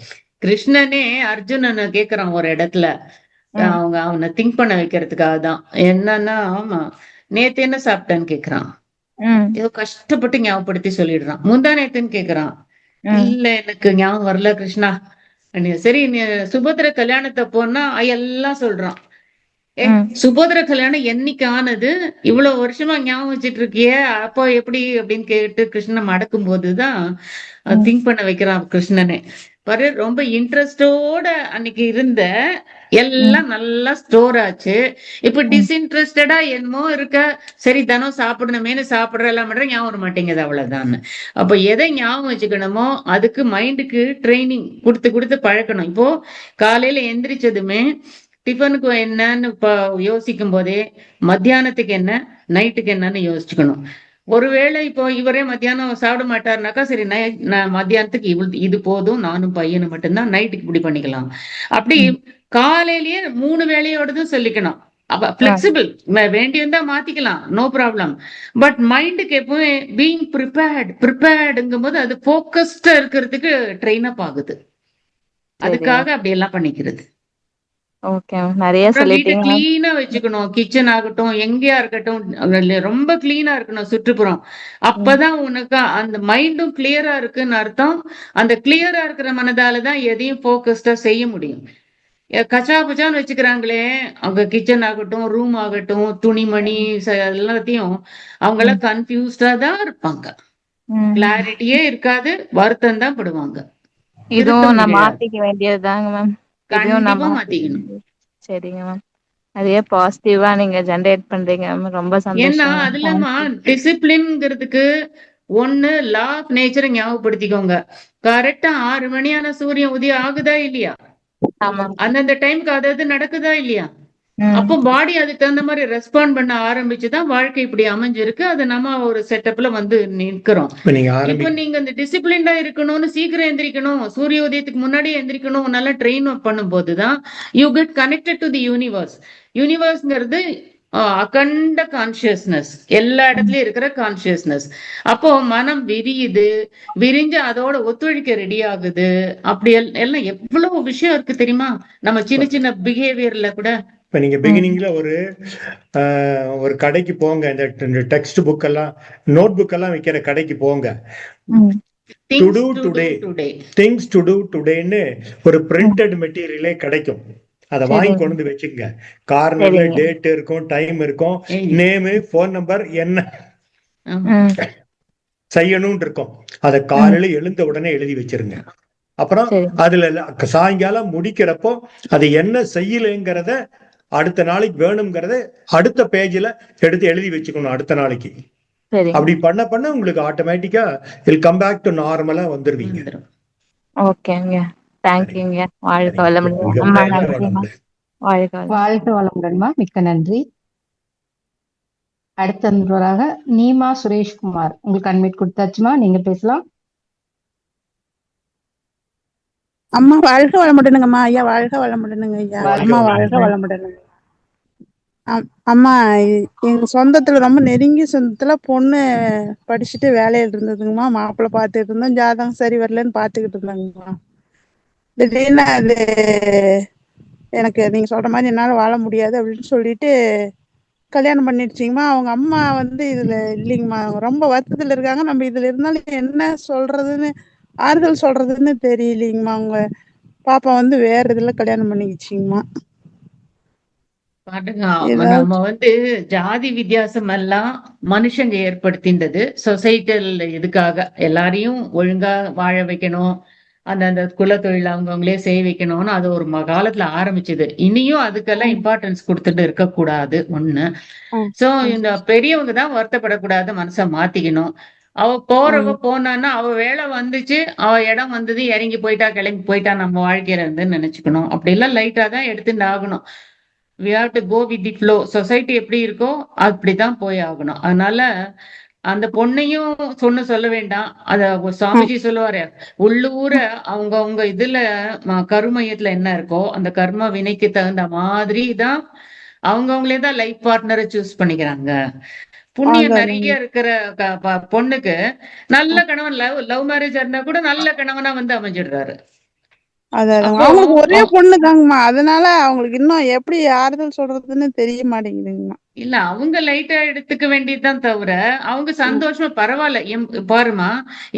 கிருஷ்ணனே அர்ஜுனனை கேக்குறான் ஒரு இடத்துல, அவனை திங்க் பண்ண வைக்கிறதுக்காக தான். என்னன்னா ஆமா நேத்து என்ன சாப்பிட்டேன்னு கேக்குறான். ஏதோ கஷ்டப்பட்டு ஞாபகப்படுத்தி சொல்லிடுறான். முந்தா நேத்துன்னு கேக்குறான். இல்ல எனக்கு ஞாபகம் வரல கிருஷ்ணா. சரி நீ சுபத்திர கல்யாணத்தை போனா எல்லாம் சொல்றான். சுபத்திர கல்யாணம் என்னைக்கு ஆனது, இவ்வளவு வருஷமா ஞாபகம் வச்சிட்டு இருக்கிய, அப்போ எப்படி அப்படின்னு கேட்டு கிருஷ்ணன் மடக்கும் போதுதான் திங்க் பண்ண வைக்கிறான் கிருஷ்ணனே. பாரு ரொம்ப இன்ட்ரெஸ்டோட அன்னைக்கு இருந்த எல்லாம் நல்லா ஸ்டோர் ஆச்சு. இப்ப டிஸ்இன்ட்ரெஸ்டடா என்னமோ இருக்க, சரி தினம் சாப்பிடணுமேனு சாப்பிடுற எல்லாம் பண்ற ஞாபகம் வர மாட்டேங்குது, அவ்வளவுதான். அப்ப எதை ஞாபகம் வச்சுக்கணுமோ அதுக்கு மைண்டுக்கு ட்ரைனிங் கொடுத்து பழக்கணும். இப்போ காலையில எந்திரிச்சதுமே டிஃபனுக்கு என்னன்னு யோசிக்கும் போதே மத்தியானத்துக்கு என்ன நைட்டுக்கு என்னன்னு யோசிச்சுக்கணும். ஒருவேளை இப்போ இவரே மத்தியானம் சாப்பிட மாட்டாருனாக்கா சரி நான் மத்தியானத்துக்கு இது போதும், நானும் பையனும் மட்டும்தான், நைட்டுக்கு இப்படி பண்ணிக்கலாம். அப்படி காலையிலேயே 3 வேளையோடதும் சொல்லிக்கணும். அப்ப பிளெக்சிபிள் வேண்டியிருந்தா மாத்திக்கலாம், நோ ப்ராப்ளம். பட் மைண்டுக்கு எப்பவுமே பீயிங் ப்ரிப்பேர்டுங்கும் போது அது போக்கஸ்டா இருக்கிறதுக்கு ட்ரெயின் அப் ஆகுது. அதுக்காக அப்படி எல்லாம் பண்ணிக்கிறது.
ஓகே, நிறைய சொல்லிட்டீங்க.
கிளீனா வச்சுக்கணும். கிச்சன் ஆகட்டும் எங்கேயா இருக்கட்டும் ரொம்ப கிளீனா இருக்கணும் சுற்றுப்புறம். அப்பதான் உனக்கு அந்த மைண்டும் கிளியரா இருக்குன்னு அர்த்தம். அந்த கிளியரா இருக்கிற மனதாலதான் எதையும் போக்கஸ்டா செய்ய முடியும். கச்சா பச்சான்னு வச்சுக்கிறாங்களே அவங்க கிச்சன் ஆகட்டும் ரூம் ஆகட்டும் துணிமணி எல்லாத்தையும், அவங்க எல்லாம் கன்ஃபியூஸ்டா தான் இருப்பாங்க. கிளாரிட்டியே இருக்காது, வருத்தம் தான் படுவாங்க.
இதுவும் நான் மாத்திக்க வேண்டியதுதாங்க மேம்.
சரிங்க
மேம், அதே பாசிட்டிவா நீங்க ஜெனரேட் பண்றீங்க மேம், ரொம்ப சந்தோஷம்.
ஏன்னா அதுலமா டிசிப்ளின்ங்கிறதுக்கு ஒண்ணு லா ஆஃப் நேச்சரை ஞாபகப்படுத்திக்கோங்க. கரெக்டா 6 மணியான சூரியன் உதயம் ஆகுதா இல்லையா, அந்தந்த டைமுக்கு அதாவது நடக்குதா இல்லையா, அப்போ பாடி அதுக்கு தகுந்த மாதிரி ரெஸ்பாண்ட் பண்ண ஆரம்பிச்சுதான் வாழ்க்கை இப்படி அமைஞ்சிருக்கு. அது நம்ம ஒரு செட்டப்ல வந்து நிற்கிறோம். இப்ப நீங்க இந்த டிசிப்ளின்டா இருக்கணும்னு சீக்கிரம் எந்திரிக்கணும், சூரிய உதயத்துக்கு முன்னாடியே எந்திரிக்கணும், நல்லா ட்ரெயின் பண்ணும் போதுதான் you get connected to the universe. யூனிவர்ஸ்ங்கிறது அகண்ட கான்சியஸ்னஸ், எல்லா இடத்துலயும் இருக்கிற கான்சியஸ்னஸ். அப்போ மனம் விரியுது, விரிஞ்சு அதோட ஒத்துழைக்க ரெடி ஆகுது. அப்படி எல்லாம் எவ்வளவு விஷயம் இருக்கு தெரியுமா நம்ம சின்ன சின்ன பிஹேவியர்ல கூட.
இப்ப நீங்க பிகினிங்ல ஒரு கடைக்கு போங்க, இந்த டெக்ஸ்ட் புக் எல்லாம் நோட் புக் எல்லாம் விற்கிற கடைக்கு போங்க. To do today, things to do டுடேன்னு ஒரு பிரிண்டட் மெட்டீரியலே கிடைக்கும். அதை வாங்கி கொண்டு வச்சுங்க. கார்னர்ல டேட் இருக்கும், டைம் இருக்கும், நேமு, போன் நம்பர், என்ன செய்யணும்னு இருக்கும். அதை காலையில எழுந்த உடனே எழுதி வச்சிருங்க. அப்புறம் அதுல சாயங்காலம் முடிக்கிறப்போ அது என்ன செய்யலைங்கிறத அடுத்த நாளைக்கு வேணுங்கிறத அடுத்த பேஜ்ல எடுத்து எழுதி வச்சுக்கணும் அடுத்த நாளைக்கு. அப்படி பண்ண உங்களுக்கு ஆட்டோமேட்டிக்கா வில் கம் பேக் டு நார்மலா வந்துருவீங்க.
ஓகேங்க, தேங்க்யூங்க. வாழ்க வளமுடன்.
மிக
அம்மா
மிக
நன்றிம்மா.
வளமுடன்.
வாழ்க வளமுடன்.
வாழ்க வளமுடன்மா. மிக்க நன்றி. அடுத்த நண்பராக நீமா சுரேஷ்குமார், உங்களுக்கு அன்மிட் கொடுத்தாச்சுமா, நீங்க பேசலாம்.
அம்மா வாழ்க வளமுடனுங்கம்மா. ஐயா வாழ்க வளமுடனுங்க ஐயா. அம்மா வாழ்க வளமுடனுங்க. அம்மா எங்க சொந்தத்துல ரொம்ப நெருங்கிய சொந்தத்துல பொண்ணு படிச்சுட்டு வேலையில இருந்ததுங்கம்மா. மாப்பிள்ளை பார்த்துட்டு இருந்தோம். ஜாதகம் சரி வரலன்னு பார்த்துக்கிட்டு இருந்தாங்கம்மா. திடீர்னு அது எனக்கு நீங்க சொல்ற மாதிரி என்னால வாழ முடியாது அப்படின்னு சொல்லிட்டு கல்யாணம் பண்ணிடுச்சிங்கம்மா. அவங்க அம்மா வந்து இதுல இல்லைங்கம்மா, அவங்க ரொம்ப வருத்தத்துல இருக்காங்க. நம்ம இதுல இருந்தாலும் என்ன சொல்றதுன்னு ஆறுதல் சொல்றதுன்னு தெரியலீங்கம்மா. அவங்க பாப்பா வந்து வேற இதுல கல்யாணம் பண்ணிக்கிச்சிங்கம்மா.
பாருங்க, நம்ம வந்து ஜாதி வித்தியாசம் எல்லாம் மனுஷங்க ஏற்படுத்தின்றது. சொசைட்டல் இதுக்காக எல்லாரையும் ஒழுங்கா வாழ வைக்கணும், அந்த குலத்தொழில் அவங்கவுங்களே செய்ய வைக்கணும்னு அது ஒரு காலத்துல ஆரம்பிச்சது. இனியும் அதுக்கெல்லாம் இம்பார்ட்டன்ஸ் கொடுத்துட்டு இருக்கக்கூடாது ஒண்ணு. சோ இந்த பெரியவங்க தான் வருத்தப்படக்கூடாது, மனசை மாத்திக்கணும். அவ போறவ போனான்னா அவ வேலை வந்துச்சு, அவ இடம் வந்தது, இறங்கி போயிட்டா கிளம்பி போயிட்டா, நம்ம வாழ்க்கையில இருந்துன்னு நினைச்சுக்கணும். அப்படி எல்லாம் லைட்டா தான் எடுத்துட்டு ஆகணும். we have to go with the flow. Society எப்படி இருக்கோ அப்படிதான் போய் ஆகணும். அதனால அந்த பொண்ணையும் சொல்ல வேண்டாம். அத சுவாமிஜி சொல்லுவாரு, உள்ளூர அவங்க இதுல கருமையத்துல என்ன இருக்கோ அந்த கர்ம வினைக்கு தகுந்த மாதிரி தான் அவங்களே தான் லைஃப் பார்ட்னரை சூஸ் பண்ணிக்கிறாங்க. புண்ணியம் நிறைய இருக்கிற பொண்ணுக்கு நல்ல கணவன், லவ் மேரேஜ் இருந்தா கூட நல்ல கணவனா வந்து அமைஞ்சிடுறாரு.
அவங்களுக்கு ஒரே பொண்ணு தாங்கம்மா. அதனால அவங்களுக்கு இன்னும் எப்படி ஆறுதல் சொல்றதுன்னு தெரிய மாட்டேங்குதுங்கம்மா.
இல்ல, அவங்க லைட்டா எடுத்துக்க வேண்டியதுதான் தவிர அவங்க சந்தோஷமா பரவாயில்ல. பாருமா,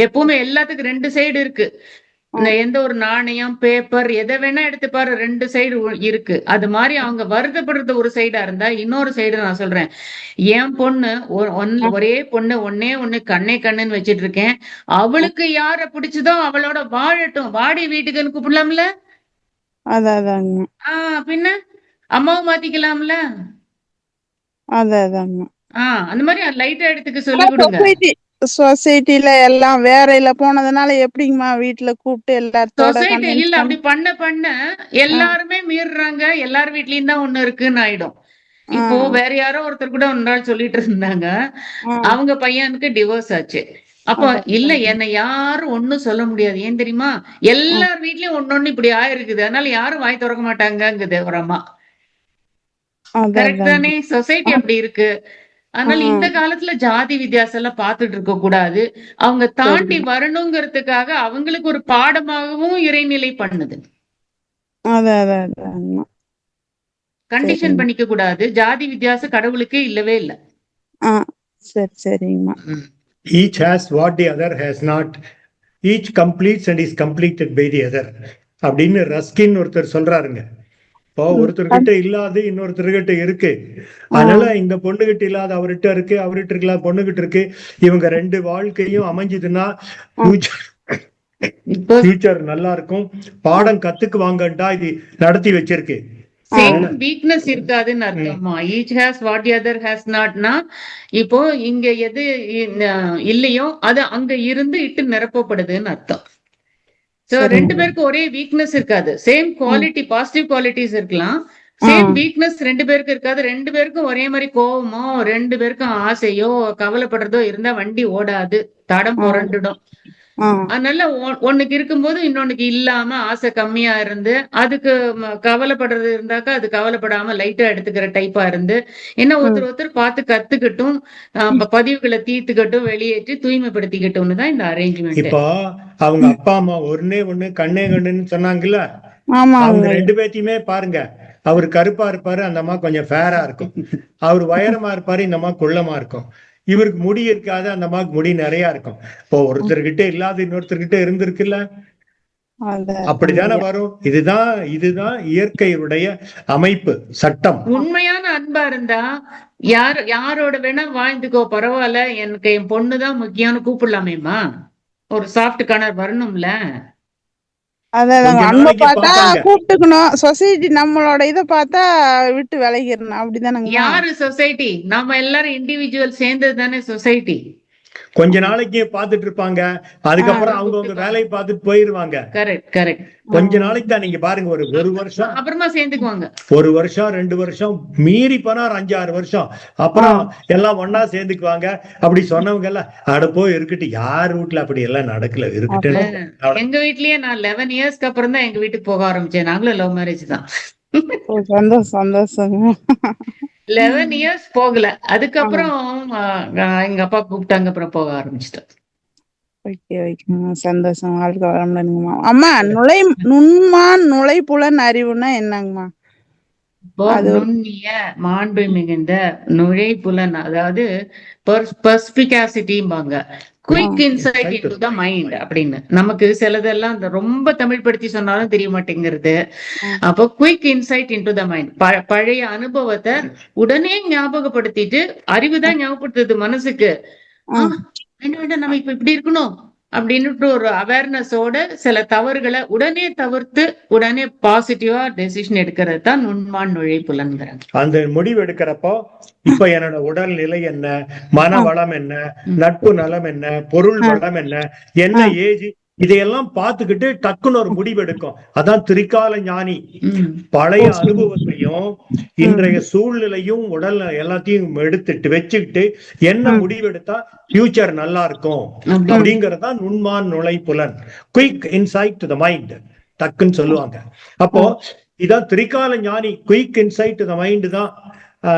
எப்பவுமே எல்லாத்துக்கும் ரெண்டு சைடு இருக்கு. இந்த எந்த ஒரு நாணயம் பேப்பர் எதை வேணா எடுத்து பாரு, ரெண்டு சைடு இருக்கு. அது மாதிரி அவங்க வருத்தப்படுறது ஒரு சைடா இருந்தா, இன்னொரு சைடு நான் சொல்றேன், என் பொண்ணு ஒரே பொண்ணு ஒண்ணு கண்ணே கண்ணுன்னு வச்சிட்டு இருக்கேன். அவளுக்கு யார பிடிச்சதோ அவளோட வாழட்டும், வாடி வீட்டுக்குன்னு கூப்பிடலாம்ல.
அதாங்க.
பின்ன அம்மாவும் மாத்திக்கலாம்ல.
அதாங்க.
அந்த மாதிரி லைட்டா எடுத்துக்க சொல்லி கொடுங்க.
சொசைட்டில எல்லாம் வேறையில போனதுனால எப்படிங்கம்மா வீட்டுல கூப்பிட்டு எல்லாத்தோட
சொசைட்டி இல்ல அப்படி பண்ண எல்லாருமே மீறுறாங்க. எல்லார் வீட்லயும் தான் ஒண்ணு இருக்குன்னு ஆயிடும். இப்போ வேற யாரோ ஒருத்தர் கூட ஒரு நாள் சொல்லிட்டு இருந்தாங்க, அவங்க பையனுக்கு டிவோர்ஸ் ஆச்சு. அப்போ இல்ல, என்னை யாரும் ஒண்ணும் சொல்ல முடியாது. ஏன் தெரியுமா, எல்லார் வீட்லயும் ஒன்னொன்னு இப்படி ஆயிருக்குது, அதனால யாரும் வாய் திறக்க மாட்டாங்கங்குது ஒரு அம்மா. கரெக்ட் தானே? சொசைட்டி அப்படி இருக்கு. அதனால இந்த காலத்துல ஜாதி வித்தியாசம் எல்லாம் பாத்துட்டு இருக்க கூடாது. அவங்க தாண்டி வரணுங்கிறதுக்காக அவங்களுக்கு ஒரு பாடமாகவும் இறைநிலை பண்ணுது. கண்டிஷன் பண்ணிக்க கூடாது. ஜாதி வித்தியாசம் கடவுளுக்கே இல்லவே இல்ல.
சரிங்கம்மா.
Each has what the other has not. Each completes and is completed by the other. அப்படின்னு ரஸ்கின் ஒருத்தர் சொல்றாருங்க. இப்போ ஒருத்தர்கிட்ட இல்லாத இன்னொருத்தர்கிட்ட இருக்கு. அதனால இந்த பொண்ணுகிட்ட இல்லாத அவர்கிட்ட இருக்கு, அவர்கிட்ட இல்லாத பொண்ணுகிட்ட இருக்கு. இவங்க ரெண்டு வாழ்க்கையும் அமைஞ்சதுன்னா ஃபியூச்சர் நல்லா இருக்கும். பாடம் கத்துக்குவாங்கட்டா இது நடத்தி வச்சிருக்கு.
சேம் வீக்னஸ் இருக்காதுன்னு அர்த்தமா. Each has what the other has நாட்னா, இப்போ இங்க எது இல்லையோ அது அங்க இருந்து இட்டு நிரப்பப்படுதுன்னு அர்த்தம். சோ ரெண்டு பேருக்கும் ஒரே வீக்னஸ் இருக்காது. சேம் குவாலிட்டி, பாசிட்டிவ் குவாலிட்டிஸ் இருக்கலாம். சேம் வீக்னஸ் ரெண்டு பேருக்கு இருக்காது. ரெண்டு பேருக்கும் ஒரே மாதிரி கோவமோ, ரெண்டு பேருக்கும் ஆசையோ கவலைப்படுறதோ இருந்தா வண்டி ஓடாது, தடம் புரண்டுடும். அதனால ஒண்ணுக்கு இருக்கும்போது இன்னொன்னுக்கு இல்லாம ஆசை கம்மியா இருந்து அதுக்கு கவலைப்படுறது இருந்தாக்கா அது கவலைப்படாம லைட்டா எடுத்துக்கிற டைப்பா இருந்து என்ன ஒருத்தர் பார்த்து கத்துக்கட்டும், பதிவுகளை தீர்த்துக்கட்டும், வெளியேற்றி தூய்மைப்படுத்திக்கட்டும்னு தான் இந்த அரேஞ்ச்மெண்ட்.
இப்போ அவங்க அப்பா அம்மா ஒண்ணு கண்ணே கண்ணுன்னு சொன்னாங்கல்ல, அவங்க ரெண்டு பேத்தையுமே பாருங்க. அவர் கருப்பா இருப்பாரு, அந்த அம்மா கொஞ்சம் ஃபேரா இருக்கும். அவர் உயரமா இருப்பாரு, இந்த அம்மா குள்ளமா இருக்கும். இவருக்கு முடி இருக்காது, அந்த அம்மாவுக்கு முடி நிறைய இருக்கும். இப்போ ஒருத்தர்கிட்ட இல்லாத இன்னொருத்தர்கிட்ட இருந்திருக்குல்ல, அப்படித்தானே வரும். இதுதான் இயற்கையுடைய அமைப்பு, சட்டம்.
உண்மையான அன்பா இருந்தா யாரோட வேணா வாழ்ந்துக்கோ, பரவாயில்ல, எனக்கு என் பொண்ணுதான் முக்கியம்னு கூப்பிடலாமேமா. ஒரு சாஃப்ட் கார்னர் வரணும்ல.
அன்பை பார்த்தா கூப்பிட்டுக்கணும். சொசைட்டி நம்மளோட இதை பார்த்தா விட்டு விலகிடணும். அப்படிதானே?
யாரு சொசைட்டி? நம்ம எல்லாரும் இண்டிவிஜுவல் சேர்ந்தது தானே சொசைட்டி.
கொஞ்ச நாளைக்கு பார்த்துட்டு இருப்பாங்க, அதுக்கப்புறம் அவங்கவுங்க வேலையை பார்த்துட்டு போயிருவாங்க. கொஞ்ச நாளைக்கு தான். நீங்க பாருங்க, ஒரு வருஷம்
அப்புறமா சேர்ந்துக்குவாங்க.
1 வருஷம் 2 வருஷம் மீறி போனா 5-6 வருஷம் அப்புறம் எல்லாம் ஒன்னா சேர்ந்துக்குவாங்க. அப்படி சொன்னவங்க எல்லாம் அட போய் இருக்கட்டு. யார் வீட்டுல அப்படி எல்லாம் நடக்கல, இருக்கட்டு.
எங்க வீட்லயே நான் 11 இயர்ஸ்க்கு அப்புறம் தான் எங்க வீட்டுக்கு போக ஆரம்பிச்சேன். நாங்களும் லவ் மேரேஜ் தான்.
சந்தோஷம்.
11 இயர்ஸ் போகல. அதுக்கப்புறம் எங்க அப்பா கூப்பிட்டாங்க, அப்புறம் போக ஆரம்பிச்சிட்டேன்.
சந்தோஷம். வாழ்க வளமுடனுங்கம்மா. அம்மா, நுண்மான் நுழைப்புலன் அறிவுனா என்னங்கம்மா?
நுண்ணிய மாண்பு மிகுந்த நுழைப்புலன், அதாவது பெர்ஸ்பிகாசிட்டிம்பாங்க. Quick insight into the mind அப்படின்னு. நமக்கு சிலதெல்லாம் ரொம்ப தமிழ் படுத்தி சொன்னாலும் தெரிய மாட்டேங்கிறது. அப்போ quick insight into the mind, பழைய அனுபவத்தை உடனே ஞாபகப்படுத்திட்டு, அறிவுதான் ஞாபகப்படுத்துது மனசுக்கு, வேண்டாம் நம்ம இப்ப இப்படி இருக்கணும் அப்படின்னுட்டு ஒரு அவேர்னஸோட சில தவறுகளை உடனே தவிர்த்து உடனே பாசிட்டிவா டெசிஷன் எடுக்கிறது தான் நுண்மான் நுழைப்புலன்கிறாங்க.
அந்த முடிவு எடுக்கிறப்போ இப்ப என்னோட உடல் நிலை என்ன, மன வளம் என்ன, நட்பு நலம் என்ன, பொருள் வளம் என்ன ஏஜ், இதையெல்லாம் பார்த்துக்கிட்டு டக்குன்னு ஒரு முடிவு எடுக்கும். அதான் திரிகால ஞானி. பழைய அனுபவத்தையும் இன்றைய சூழ்நிலையும் உடல் எல்லாத்தையும் எடுத்துட்டு வச்சுக்கிட்டு என்ன முடிவு எடுத்தா ஃபியூச்சர் நல்லா இருக்கும் அப்படிங்கறதா நுண்மான் நுழைப்புலன். Quick insight to the mind டக்குன்னு சொல்லுவாங்க. அப்போ இதான் திரிகால ஞானி. Quick insight to the mind தான்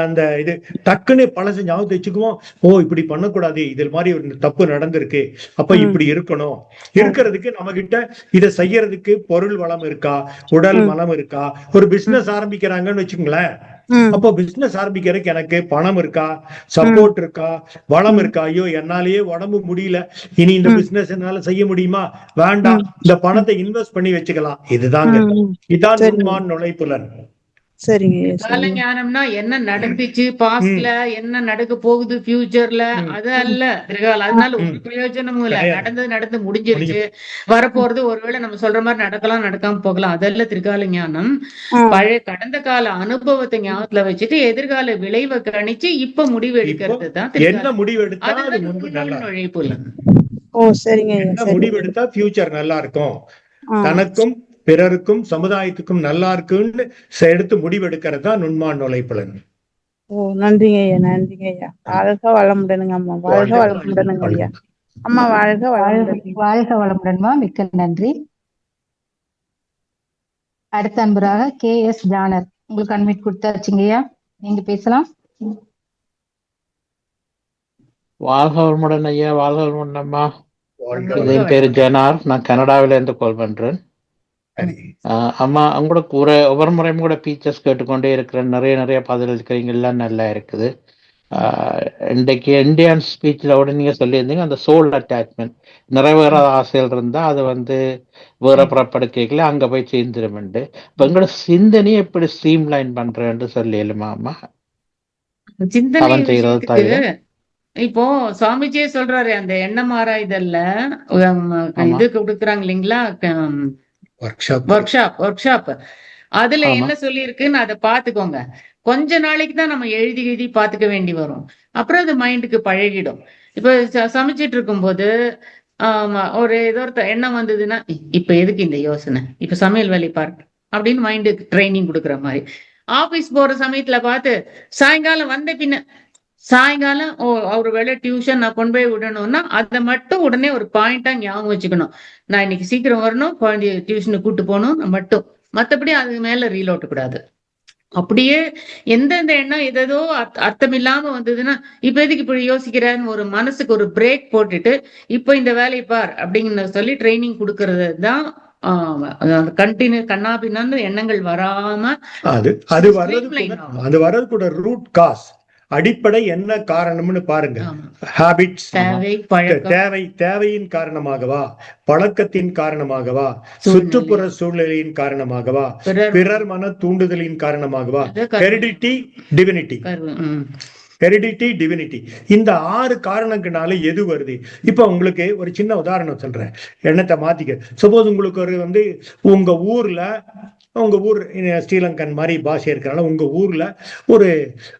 அந்த இது. டக்குன்னு பழச ஞாபகத்தை வச்சுக்குவோம். ஓ, இப்படி பண்ணக்கூடாது, இது மாதிரி ஒரு தப்பு நடந்திருக்கு, அப்ப இப்படி இருக்கணும். இருக்கிறதுக்கு நம்ம கிட்ட இதை செய்யறதுக்கு பொருள் வளம் இருக்கா, உடல் வளம் இருக்கா. ஒரு பிசினஸ் ஆரம்பிக்கிறாங்கன்னு வச்சுக்கோங்களேன். அப்போ பிசினஸ் ஆரம்பிக்கிறதுக்கு எனக்கு பணம் இருக்கா, சப்போர்ட் இருக்கா, வளம் இருக்கா. ஐயோ, என்னாலேயே உடம்பு முடியல, இனி இந்த பிசினஸ் என்னால செய்ய முடியுமா, வேண்டாம், இந்த பணத்தை இன்வெஸ்ட் பண்ணி வச்சுக்கலாம். இதுதாங்க, இதான் நுண்மான் நுழைப்புலன்.
கால ஞானம்னா என்ன நடந்துச்சு பாஸ்ட்ல, என்ன நடக்க போகுது ஃபியூச்சர்ல, அது அல்ல திரிகால. அதனால ஒரு பிரயோஜனமும் இல்ல. நடந்து முடிஞ்சிருச்சு. வரப்போறது ஒருவேளை நம்ம சொல்ற மாதிரி நடக்கலாம், நடக்காம போகலாம். அதல்ல திரிகால ஞானம். பழைய கடந்த கால அனுபவத்தை ஞாபகத்துல வச்சுட்டு எதிர்கால விளைவை கணிச்சு இப்ப முடிவு எடுக்கிறது தான்
என்ன முடிவு எடுத்தா
நுழைப்புலன்.
என்ன முடிவு எடுத்தா ஃபியூச்சர் நல்லா இருக்கும், தனக்கும் பிறருக்கும் சமுதாயத்துக்கும் நல்லா இருக்குன்னு எடுத்து முடிவெடுக்கிறது தான் நுண்மான் நுழைப்புலன்.
நன்றிங்க ஐயா, நன்றிங்க ஐயா. வாழ்க வளமுடனுங்க அம்மா. வாழ்க வளமுடனுங்க ஐயா. அம்மா வாழ்க
வளமுடன்மா. மிக்க நன்றி. அடுத்த அன்பராக KS ஜானர், உங்களுக்கு அன்மிட் கொடுத்தாச்சுங்கய்யா, நீங்க பேசலாம்.
வாழ்க வளமுடன் ஐயா. வாழ்க வளமுடன் அம்மா. என் பேரு ஜனார், நான் கனடாவில இருந்து கால் பண்றேன். அம்மா, உங்களோட ஒவ்வொரு முறையும் கூட பீச்சர்ஸ் கேட்டுக்கொண்டே இருக்கிறேன். நிறைய பதில் இருக்கிறீங்கலாம், நல்லா இருக்குது. இன்றைக்கு இந்தியன் ஸ்பீச்ல கூட நீங்க சொல்லியிருந்தீங்க, அந்த சோல் அட்டாச்மெண்ட், நிறைவேறாத ஆசைகள் இருந்தா அது வேற புறப்படுக்கைகளை அங்க போய் சேர்ந்துருமெண்டு. இப்ப எங்களோட சிந்தனையை எப்படி ஸ்ட்ரீம் லைன் பண்றேன்னு சொல்லிடுமா அம்மா?
சிந்தனை இப்போ சுவாமிஜியே சொல்றாரு, அந்த எண்ணம் ஆராய்தல்ல இது கொடுக்குறாங்க இல்லைங்களா, ஒர்க் ஷாப். அதுல என்ன சொல்லி இருக்குன்னு அதை பாத்துக்கோங்க. கொஞ்ச நாளைக்கு தான் நம்ம எழுதி பாத்துக்க வேண்டி வரும். அப்புறம் அது மைண்டுக்கு பழகிடும். இப்ப சமைச்சிட்டு இருக்கும் போது ஏதோ ஒரு எண்ணம் வந்ததுன்னா, இப்ப எதுக்கு இந்த யோசனை, இப்ப சமையல் வேலை பாரு அப்படின்னு மைண்டுக்கு ட்ரைனிங் கொடுக்குற மாதிரி. ஆபீஸ் போற சமயத்துல பார்த்து சாயங்காலம் வந்த பின்ன சாயங்காலம் ஒரு வேளை டியூஷன் நான் கொண்டு போய் விடணும்னா அதை மட்டும் உடனே ஒரு பாயிண்டா ஞாபகம் வச்சுக்கணும். நான் இன்னைக்கு சீக்கிரம் வரணும், குழந்தைய டியூஷனுக்கு கூட்டு போகணும் மட்டும். மத்தபடி அது மேல ரீல் ஓட்டக்கூடாது. அப்படியே எந்தெந்த எண்ணம் ஏதோ அர்த்தம் இல்லாம வந்ததுன்னா, இப்ப எதுக்கு இப்படி யோசிக்கிறேன்னு ஒரு மனசுக்கு ஒரு பிரேக் போட்டுட்டு, இப்ப இந்த வேலையை பார் அப்படிங்கிற சொல்லி ட்ரைனிங் கொடுக்கறது தான். கண்டினியூ கண்ணாபின்னு எண்ணங்கள் வராம
அது வர்றது கூட ரூட் காஸ், அடிப்படை என்ன காரணம்னு பாருங்க. ஹாபிட்ஸ், தேவையின் காரணமாகவா, பழக்கத்தின் காரணமாகவா, சுற்றுப்புற சூழ்நிலையின் காரணமாகவா, பிறர் மன தூண்டுதலின் காரணமாகவா, ஹெரிடிட்டி, டிவினிட்டி, இந்த 6 காரணங்களால எது வருது? இப்ப உங்களுக்கு ஒரு சின்ன உதாரணம் சொல்றேன், எண்ணத்தை மாத்திக்க. சப்போஸ் உங்களுக்கு ஒரு உங்க ஊர்ல உங்க ஊர் ஸ்ரீலங்கன் மாதிரி பாஷை இருக்கிறனால உங்க ஊர்ல ஒரு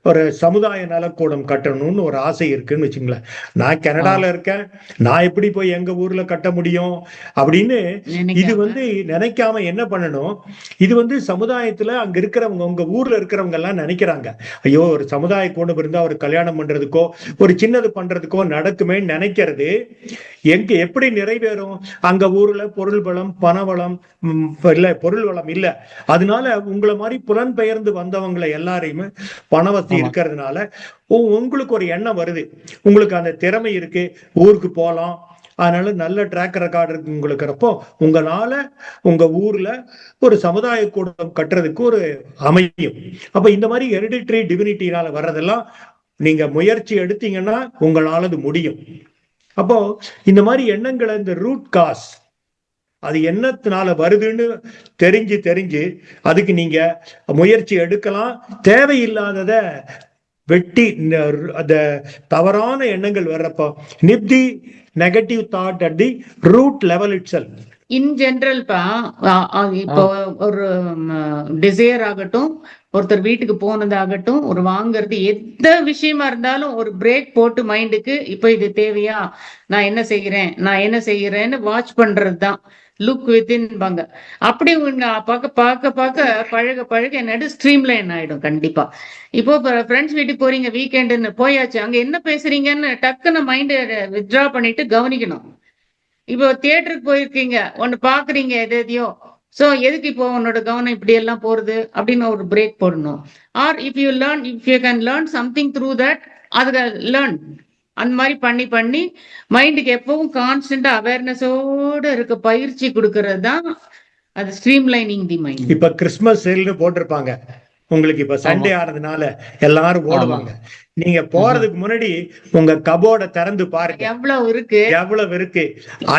ஒரு சமுதாய நலக்கூடம் கட்டணும்னு ஒரு ஆசை இருக்குன்னு வச்சுங்களேன். நான் கனடால இருக்கேன், நான் எப்படி போய் எங்க ஊர்ல கட்ட முடியும் அப்படின்னு இது வந்து நினைக்காம என்ன பண்ணணும், இது வந்து சமுதாயத்துல அங்க இருக்கிறவங்க உங்க ஊர்ல இருக்கிறவங்க எல்லாம் நினைக்கிறாங்க, ஐயோ ஒரு சமுதாய கூடம் இருந்தா ஒரு கல்யாணம் பண்றதுக்கோ ஒரு சின்னது பண்றதுக்கோ நடக்குமே நினைக்கிறது எங்க எப்படி நிறைவேறும்? அங்க ஊர்ல பொருள் வளம் பண வளம் இல்ல, பொருள் வளம் இல்ல. அதனால உங்களை மாதிரி புலன்பெயர்ந்து வந்தவங்களை எல்லாரையுமே பணவசதி இருக்கிறதுனால உங்களுக்கு ஒரு எண்ணம் வருது, உங்களுக்கு அந்த திறமை இருக்கு, ஊருக்கு போலாம், அதனால நல்ல ட்ராக் ரெக்கார்டு இருக்கு உங்களுக்கிறப்போ உங்களால உங்க ஊர்ல ஒரு சமுதாய கூடம் கட்டுறதுக்கு ஒரு அமையும். அப்ப இந்த மாதிரி ஹெரிடிட்டரி டிவினிட்டினால வர்றதெல்லாம் நீங்க முயற்சி எடுத்தீங்கன்னா உங்களால அது முடியும். அப்போ இந்த மாதிரி எண்ணங்களை, இந்த ரூட் காஸ் அது என்னத்தினால வருதுன்னு தெரிஞ்சு அதுக்கு நீங்க முயற்சி எடுக்கலாம். தேவையில்லாதத வெட்டி அந்த தவறான எண்ணங்கள் வர்றப்போ nip the negative thought at the root level itself.
In general இப்போ ஒரு டிசையர் ஆகட்டும், ஒருத்தர் வீட்டுக்கு போனதாகட்டும், ஒரு வாங்குறது எந்த விஷயமா இருந்தாலும் ஒரு பிரேக் போட்டு மைண்டுக்கு இப்போ இது தேவையா, நான் என்ன செய்யறேன்னு வாட்ச் பண்றது தான் லுக் வித்தின் பாங்க. அப்படி பார்க்க பழக என்னது ஸ்ட்ரீம் லைன் ஆயிடும் கண்டிப்பா. இப்போ ஃப்ரெண்ட்ஸ் வீட்டுக்கு போறீங்க, வீக்கெண்டுன்னு போயாச்சு, அங்க என்ன பேசுறீங்கன்னு டக்குன்னு மைண்டை வித்ட்ரா பண்ணிட்டு கவனிக்கணும். இப்போ தியேட்டருக்கு போயிருக்கீங்க, ஒன்னு பாக்குறீங்க எதையோ, சோ எதுக்கு இப்போ உன்னோட கவனம் இப்படி எல்லாம் போறது அப்படின்னு ஒரு பிரேக் போடணும். Or if you can learn something through that, அதுக்கு லேர்ன் அந்த மாதிரி பண்ணி மைண்டுக்கு எப்பவும் கான்ஸ்டன்டா அவேர்னஸோட இருக்க பயிற்சி கொடுக்கறது தான் அது ஸ்ட்ரீம் லைனிங் தி மைண்ட்.
இப்ப கிறிஸ்துமஸ் சேல்னு போட்டிருப்பாங்க உங்களுக்கு, இப்ப சண்டே ஆனதுனால எல்லாரும் ஓடுவாங்க. நீங்க போறதுக்கு முன்னாடி உங்க கபோர்ட திறந்து பாருங்க, எவ்வளவு இருக்கு.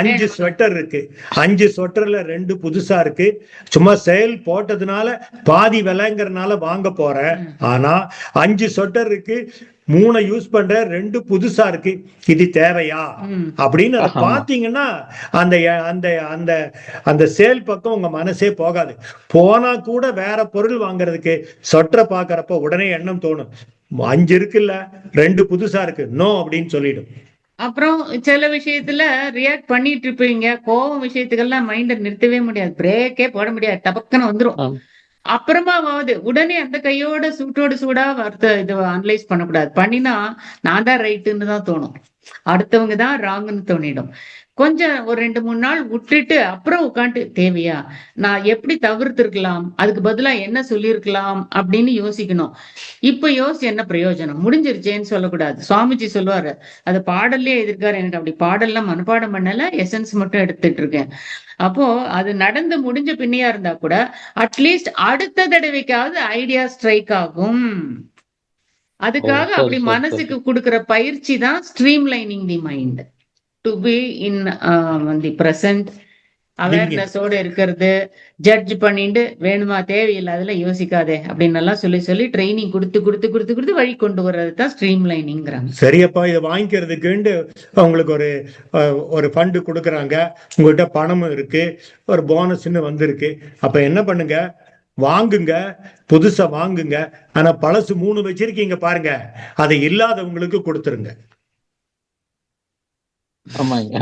5 ஸ்வெட்டர் இருக்கு, 5 ஸ்வெட்டர்ல 2 புதுசா இருக்கு. சும்மா சேல் போட்டதுனால பாதி விலைங்கிறதுனால வாங்க போறேன், ஆனா 5 ஸ்வெட்டர் இருக்கு, 3 யூஸ் பண்ற, 2 புதுசா இருக்கு, இது தேவையா அப்படின்னு பாத்தீங்கன்னா அந்த அந்த அந்த அந்த சேல் பக்கம் உங்க மனசே போகாது. போனா கூட வேற பொருள் வாங்குறதுக்கு சொற்ற பாக்குறப்ப உடனே எண்ணம் தோணும், 5 இருக்குல்ல 2 புதுசா இருக்கு, நோ அப்படின்னு சொல்லிடும்.
அப்புறம் சில விஷயத்துல ரியாக்ட் பண்ணிட்டு இருப்பீங்க, கோவம் விஷயத்துக்கெல்லாம் மைண்ட நிறுத்தவே முடியாது, பிரேக்கே போட முடியாது, டபக்குன்னு வந்துரும். அப்புறமா உடனே அந்த கையோட சூட்டோட சூடா இது அனலைஸ் பண்ணக்கூடாது. பண்ணினா நான் தான் ரைட்டுன்னு தான் தோணும், அடுத்தவங்க தான் ராங்குன்னு தோணிடும். கொஞ்சம் ஒரு 2-3 நாள் விட்டுட்டு அப்புறம் உட்காந்து தேவையா, நான் எப்படி தவிர்த்திருக்கலாம், அதுக்கு பதிலா என்ன சொல்லியிருக்கலாம் அப்படின்னு யோசிக்கணும். இப்ப யோசிச்சு என்ன பிரயோஜனம், முடிஞ்சிருச்சேன்னு சொல்லக்கூடாது. சுவாமிஜி சொல்லுவாரு, அது பாடல்லே எழுதிருக்காரு, எனக்கு அப்படி பாடல்லாம் மனப்பாடம் பண்ணல, எசன்ஸ் மட்டும் எடுத்துட்டு இருக்கேன். அப்போ அது நடந்து முடிஞ்ச பின்னையா இருந்தா கூட அட்லீஸ்ட் அடுத்த தடவைக்காவது ஐடியா ஸ்ட்ரைக் ஆகும். அதுக்காக அப்படி மனசுக்கு கொடுக்கிற பயிற்சி தான் streamlining the mind. To be in the present, அவேர்னஸோட இருக்கிறது, ஜட்ஜ் பண்ணிட்டு வேணுமா தேவையில்லாதல யோசிக்காதே அப்படின்னு எல்லாம் சொல்லி ட்ரைனிங் கொடுத்து வழி கொண்டு வர்றது தான் ஸ்ட்ரீம் லைனிங்கிறாங்க.
சரியப்பா, இதை வாங்கிக்கிறதுக்கு அவங்களுக்கு ஒரு ஃபண்டு கொடுக்குறாங்க, உங்கள்கிட்ட பணமும் இருக்கு, ஒரு போனஸ்ன்னு வந்திருக்கு. அப்ப என்ன பண்ணுங்க, வாங்குங்க, புதுசா வாங்குங்க. ஆனா பழசு 3 வச்சிருக்கீங்க பாருங்க, அதை இல்லாதவங்களுக்கு கொடுத்துருங்க.
ஆமாங்க,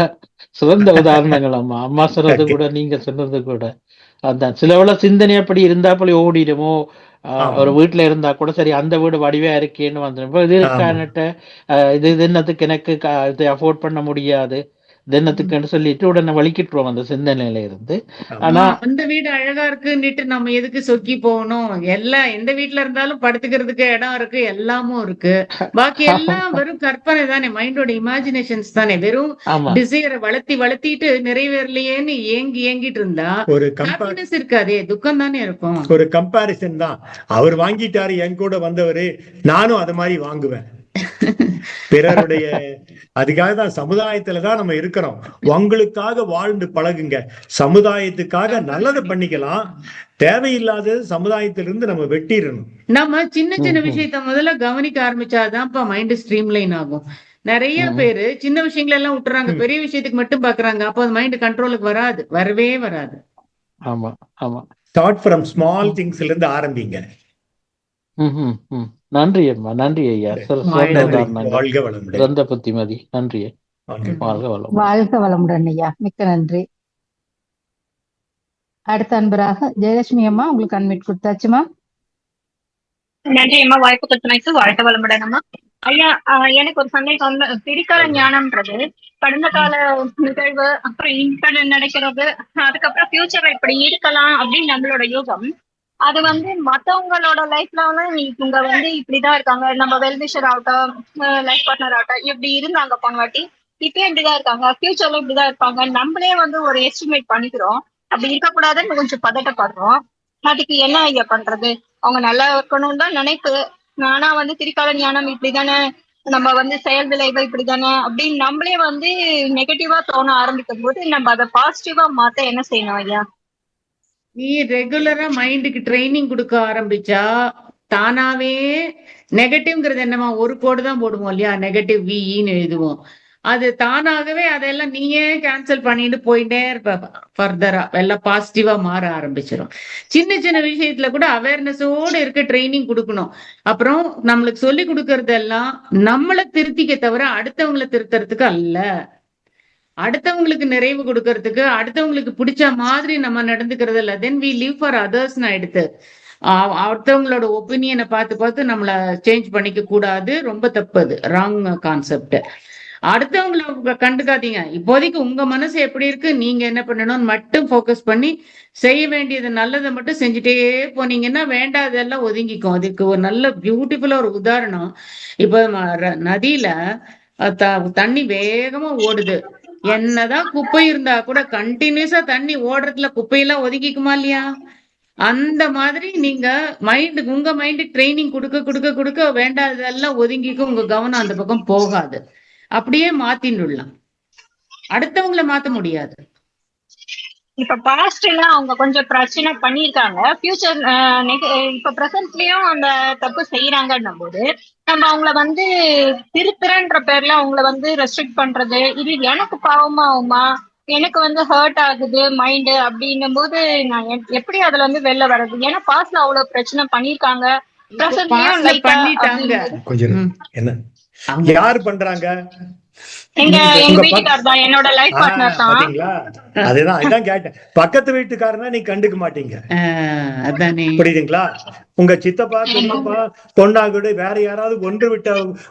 சிறந்த உதாரணங்கள். அம்மா சொன்னது கூட, நீங்க சொன்னது கூட, அதான் சிலவள சிந்தனை அப்படி இருந்தாப்படி ஓடிடுமோ. ஒரு வீட்டுல இருந்தா கூட சரி, அந்த வீடு வடிவா இருக்கேன்னு வந்துடும், இது இருக்கான்னுட்டு இது என்னத்துக்கு எனக்கு இதை அஃபோர்ட் பண்ண முடியாது, தினத்துக்குன்னு சொல்லிட்டு உடனே வலிக்கிட்டுருவோம் அந்த சிந்தனையில இருந்து. ஆனா
அந்த வீடு அழகா இருக்குன்னுட்டு நம்ம எதுக்கு சொக்கி போகணும், எல்லாம் எந்த வீட்டுல இருந்தாலும் படுத்துக்கிறதுக்கு இடம் இருக்கு, எல்லாமும் இருக்கு, பாக்கி எல்லாம் வெறும் கற்பனை தானே, மைண்டோட இமேஜினேஷன்ஸ் தானே, வெறும் டிசைரை வளர்த்திட்டு நிறைவேறலையேன்னு ஏங்கிட்டு இருந்தா ஒரு ஹாப்பினஸ் இருக்காதே, துக்கம் தானே இருக்கும்.
ஒரு கம்பாரிசன் தான், அவர் வாங்கிட்டாரு என் கூட வந்தவரு, நானும் அது மாதிரி வாங்குவேன். பிறருடைய அதுக்காக தான் சமுதாயத்துலதான் நம்ம இருக்கிறோம். உங்களுக்காக வாழ்ந்து பழகுங்க, சமுதாயத்துக்காக நல்லதை பண்ணிக்கலாம், தேவையில்லாத சமுதாயத்திலிருந்து நம்ம வெட்டிடணும்.
நம்ம சின்ன விஷயத்த முதல்ல கவனிக்க ஆரம்பிச்சாதான் மைண்ட் ஸ்ட்ரீம் லைன் ஆகும். நிறைய பேரு சின்ன விஷயங்கள் எல்லாம் விட்டுறாங்க, பெரிய விஷயத்துக்கு மட்டும் பாக்குறாங்க, அப்போ மைண்ட் கண்ட்ரோலுக்கு வரவே வராது.
ஆமா ஆமா,
ஸ்டார்ட் ஃப்ரம் ஸ்மால் திங்ஸ்ல இருந்து ஆரம்பிங்க.
நன்றி அம்மா, நன்றி ஐயா.
வாழ்க வளமுடன்.
சிறந்த புத்திமதி. நன்றி. வாழ்க வளமுடன்.
வாழ்க வளமுடன் ஐயா, மிக்க நன்றி. அடுத்த அன்பராக ஜெயலட்சுமி அம்மா, உங்களுக்கு அன்மிட் கொடுத்தாச்சுமா.
நன்றி அம்மா, வாய்ப்பு கொடுத்தமைக்கு. வாழ்க வளமுடன் அம்மா. ஐயா, எனக்கு ஒரு சந்தேகம் வந்து, திரிகால ஞானம்ன்றது கடந்த கால நிகழ்வு, அப்புறம் இப்ப நடக்கிறது, அதுக்கப்புறம் ஃபியூச்சர்ல இப்படி இருக்கலாம் அப்படின்னு நம்மளோட யூகம், அது வந்து மத்தவங்களோட லைஃப்ல வந்து இவங்க வந்து இப்படிதான் இருக்காங்க, நம்ம வெல்விஷர் ஆகட்டும், லைஃப் பார்ட்னர் ஆகட்டும், இப்படி இருந்தாங்க பங்காட்டி, இப்பயும் இப்படிதான் இருக்காங்க, ஃபியூச்சர்ல இப்படிதான் இருப்பாங்க, நம்மளே வந்து ஒரு எஸ்டிமேட் பண்ணிக்கிறோம். அப்படி இருக்கக்கூடாதுன்னு கொஞ்சம் பதட்டப்படுறோம். அதுக்கு என்ன ஐயா பண்றது? அவங்க நல்லா இருக்கணும்னு தான் நினைப்பு, ஆனா வந்து திரிகால ஞானம் இப்படிதானே, நம்ம வந்து செயல் விளைவு இப்படிதானே அப்படின்னு நம்மளே வந்து நெகட்டிவா தோண ஆரம்பிக்கும் போது நம்ம அதை பாசிட்டிவா மாத்த என்ன செய்யணும் ஐயா?
நீ ரெகுலரா மைண்டுக்கு ட்ரைனிங் கொடுக்க ஆரம்பிச்சா தானாவே நெகட்டிவ்ங்கிறது என்னமா ஒரு கோடு தான் போடுவோம் இல்லையா, நெகட்டிவ் வின்னு எழுதுவோம். அது தானாகவே அதெல்லாம் நீயே கேன்சல் பண்ணிட்டு போயிட்டே இருப்ப. ஃபர்தரா எல்லாம் பாசிட்டிவா மாற ஆரம்பிச்சிடும். சின்ன சின்ன விஷயத்துல கூட அவேர்னஸோடு இருக்க ட்ரைனிங் கொடுக்கணும். அப்புறம் நம்மளுக்கு சொல்லி கொடுக்கறதெல்லாம் நம்மளை திருத்திக்க தவிர அடுத்தவங்களை திருத்துறதுக்கு அல்ல. அடுத்தவங்களுக்கு நிறைவு கொடுக்கறதுக்கு, அடுத்தவங்களுக்கு பிடிச்ச மாதிரி நம்ம நடந்துக்கிறது இல்ல. தென் வி லிவ் ஃபார் அதர்ஸ்னு எடுத்து அடுத்தவங்களோட ஒப்பீனியனை பார்த்து நம்மள சேஞ்ச் பண்ணிக்க கூடாது. ரொம்ப தப்பு, அது ராங் கான்செப்ட். அடுத்தவங்களை கண்டுக்காதீங்க. இப்போதைக்கு உங்க மனசு எப்படி இருக்கு, நீங்க என்ன பண்ணணும்னு மட்டும் ஃபோக்கஸ் பண்ணி செய்ய வேண்டியது நல்லதை மட்டும் செஞ்சுட்டே போனீங்கன்னா வேண்டாதெல்லாம் ஒதுங்கிக்கும். அதுக்கு ஒரு நல்ல பியூட்டிஃபுல்லா ஒரு உதாரணம், இப்ப நதியில தண்ணி வேகமா ஓடுது. என்னதான் குப்பை இருந்தா கூட கண்டினியூஸா தண்ணி ஓடுறதுல குப்பையெல்லாம் ஒதுக்கிக்குமா இல்லையா? அந்த மாதிரி நீங்க உங்க மைண்டுக்கு ட்ரைனிங் கொடுக்க வேண்டாததெல்லாம் ஒதுங்கிக்கும். உங்க கவனம் அந்த பக்கம் போகாது. அப்படியே மாத்தின்னுடலாம். அடுத்தவங்களை மாத்த முடியாது.
இப்ப பாஸ்ட் எல்லாம் அவங்க கொஞ்சம் பிரச்சனை பண்ணிருக்காங்க, ஃபியூச்சர் இப்ப பிரசன்ட்லயும் அந்த தப்பு செய்யறாங்கன்னும் போது நம்ம அவங்கள வந்து திருத்துறன்ற பேர்ல அவங்கள வந்து ரெஸ்ட்ரிக்ட் பண்றது, இது எனக்கு பாவமாகுமா, எனக்கு வந்து ஹர்ட் ஆகுது மைண்டு அப்படின்னும் போது நான் எப்படி அதுல வந்து வெளில வர்றது? ஏன்னா பாஸ்ட்ல அவ்வளவு பிரச்சனை பண்ணிருக்காங்க, பிரசன்ட்லயும்
பண்ணிட்டாங்க.
கொஞ்சம் என்ன யாரு பண்றாங்க?
எங்க வீட்டுக்காரர் தான், என்னோட லைஃப் பார்ட்னர் தான்.
பாத்தீங்களா, அதுதான் இதான் கேட்டேன். பக்கத்து வீட்டுக்காரனா நீ கண்டுக்க மாட்டீங்க, புரியுதுங்களா? உங்க சித்தப்பா சின்னப்பா பொண்ணா கூட வேற யாராவது ஒன்று விட்ட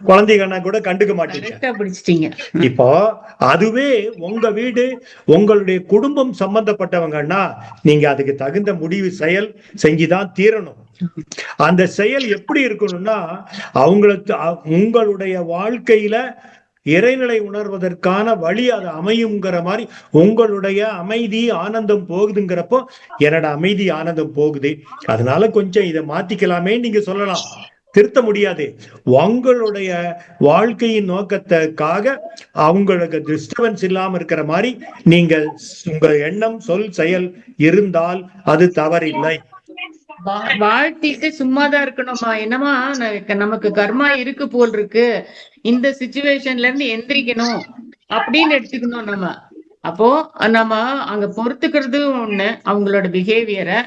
குழந்தைங்கன்னா கூட கண்டுக்க மாட்டீங்க. இப்போ அதுவே உங்க வீடு, உங்களுடைய குடும்பம் சம்பந்தப்பட்டவங்கன்னா நீங்க அதுக்கு தகுந்த முடிவு செயல் செஞ்சுதான் தீரணும். அந்த செயல் எப்படி இருக்கணும்னா, உங்களுடைய வாழ்க்கையில இறைநிலை உணர்வதற்கான வழி அது அமையுங்கிற மாதிரி உங்களுடைய அமைதி ஆனந்தம் போகுதுங்கிறப்போ என்னோட அமைதி ஆனந்தம் போகுது, அதனால கொஞ்சம் இதை மாத்திக்கலாமே நீங்க சொல்லலாம். திருத்த முடியாது. உங்களுடைய வாழ்க்கையின் நோக்கத்துக்காக அவங்களுக்கு டிஸ்டர்பன்ஸ் இல்லாம இருக்கிற மாதிரி நீங்க உங்க எண்ணம் சொல் செயல் இருந்தால் அது தவறில்லை.
வாழ்த்திட்டு சும்மாதான் இருக்கணுமா? என்னமா நமக்கு கர்மா இருக்கு போல் இருக்கு, இந்த சிச்சுவேஷன்ல இருந்து எந்திரிக்கணும் அப்படின்னு எடுத்துக்கணும் நம்ம. அப்போ நம்ம அங்க பொறுத்துக்கிறது ஒண்ணு, அவங்களோட பிஹேவியரை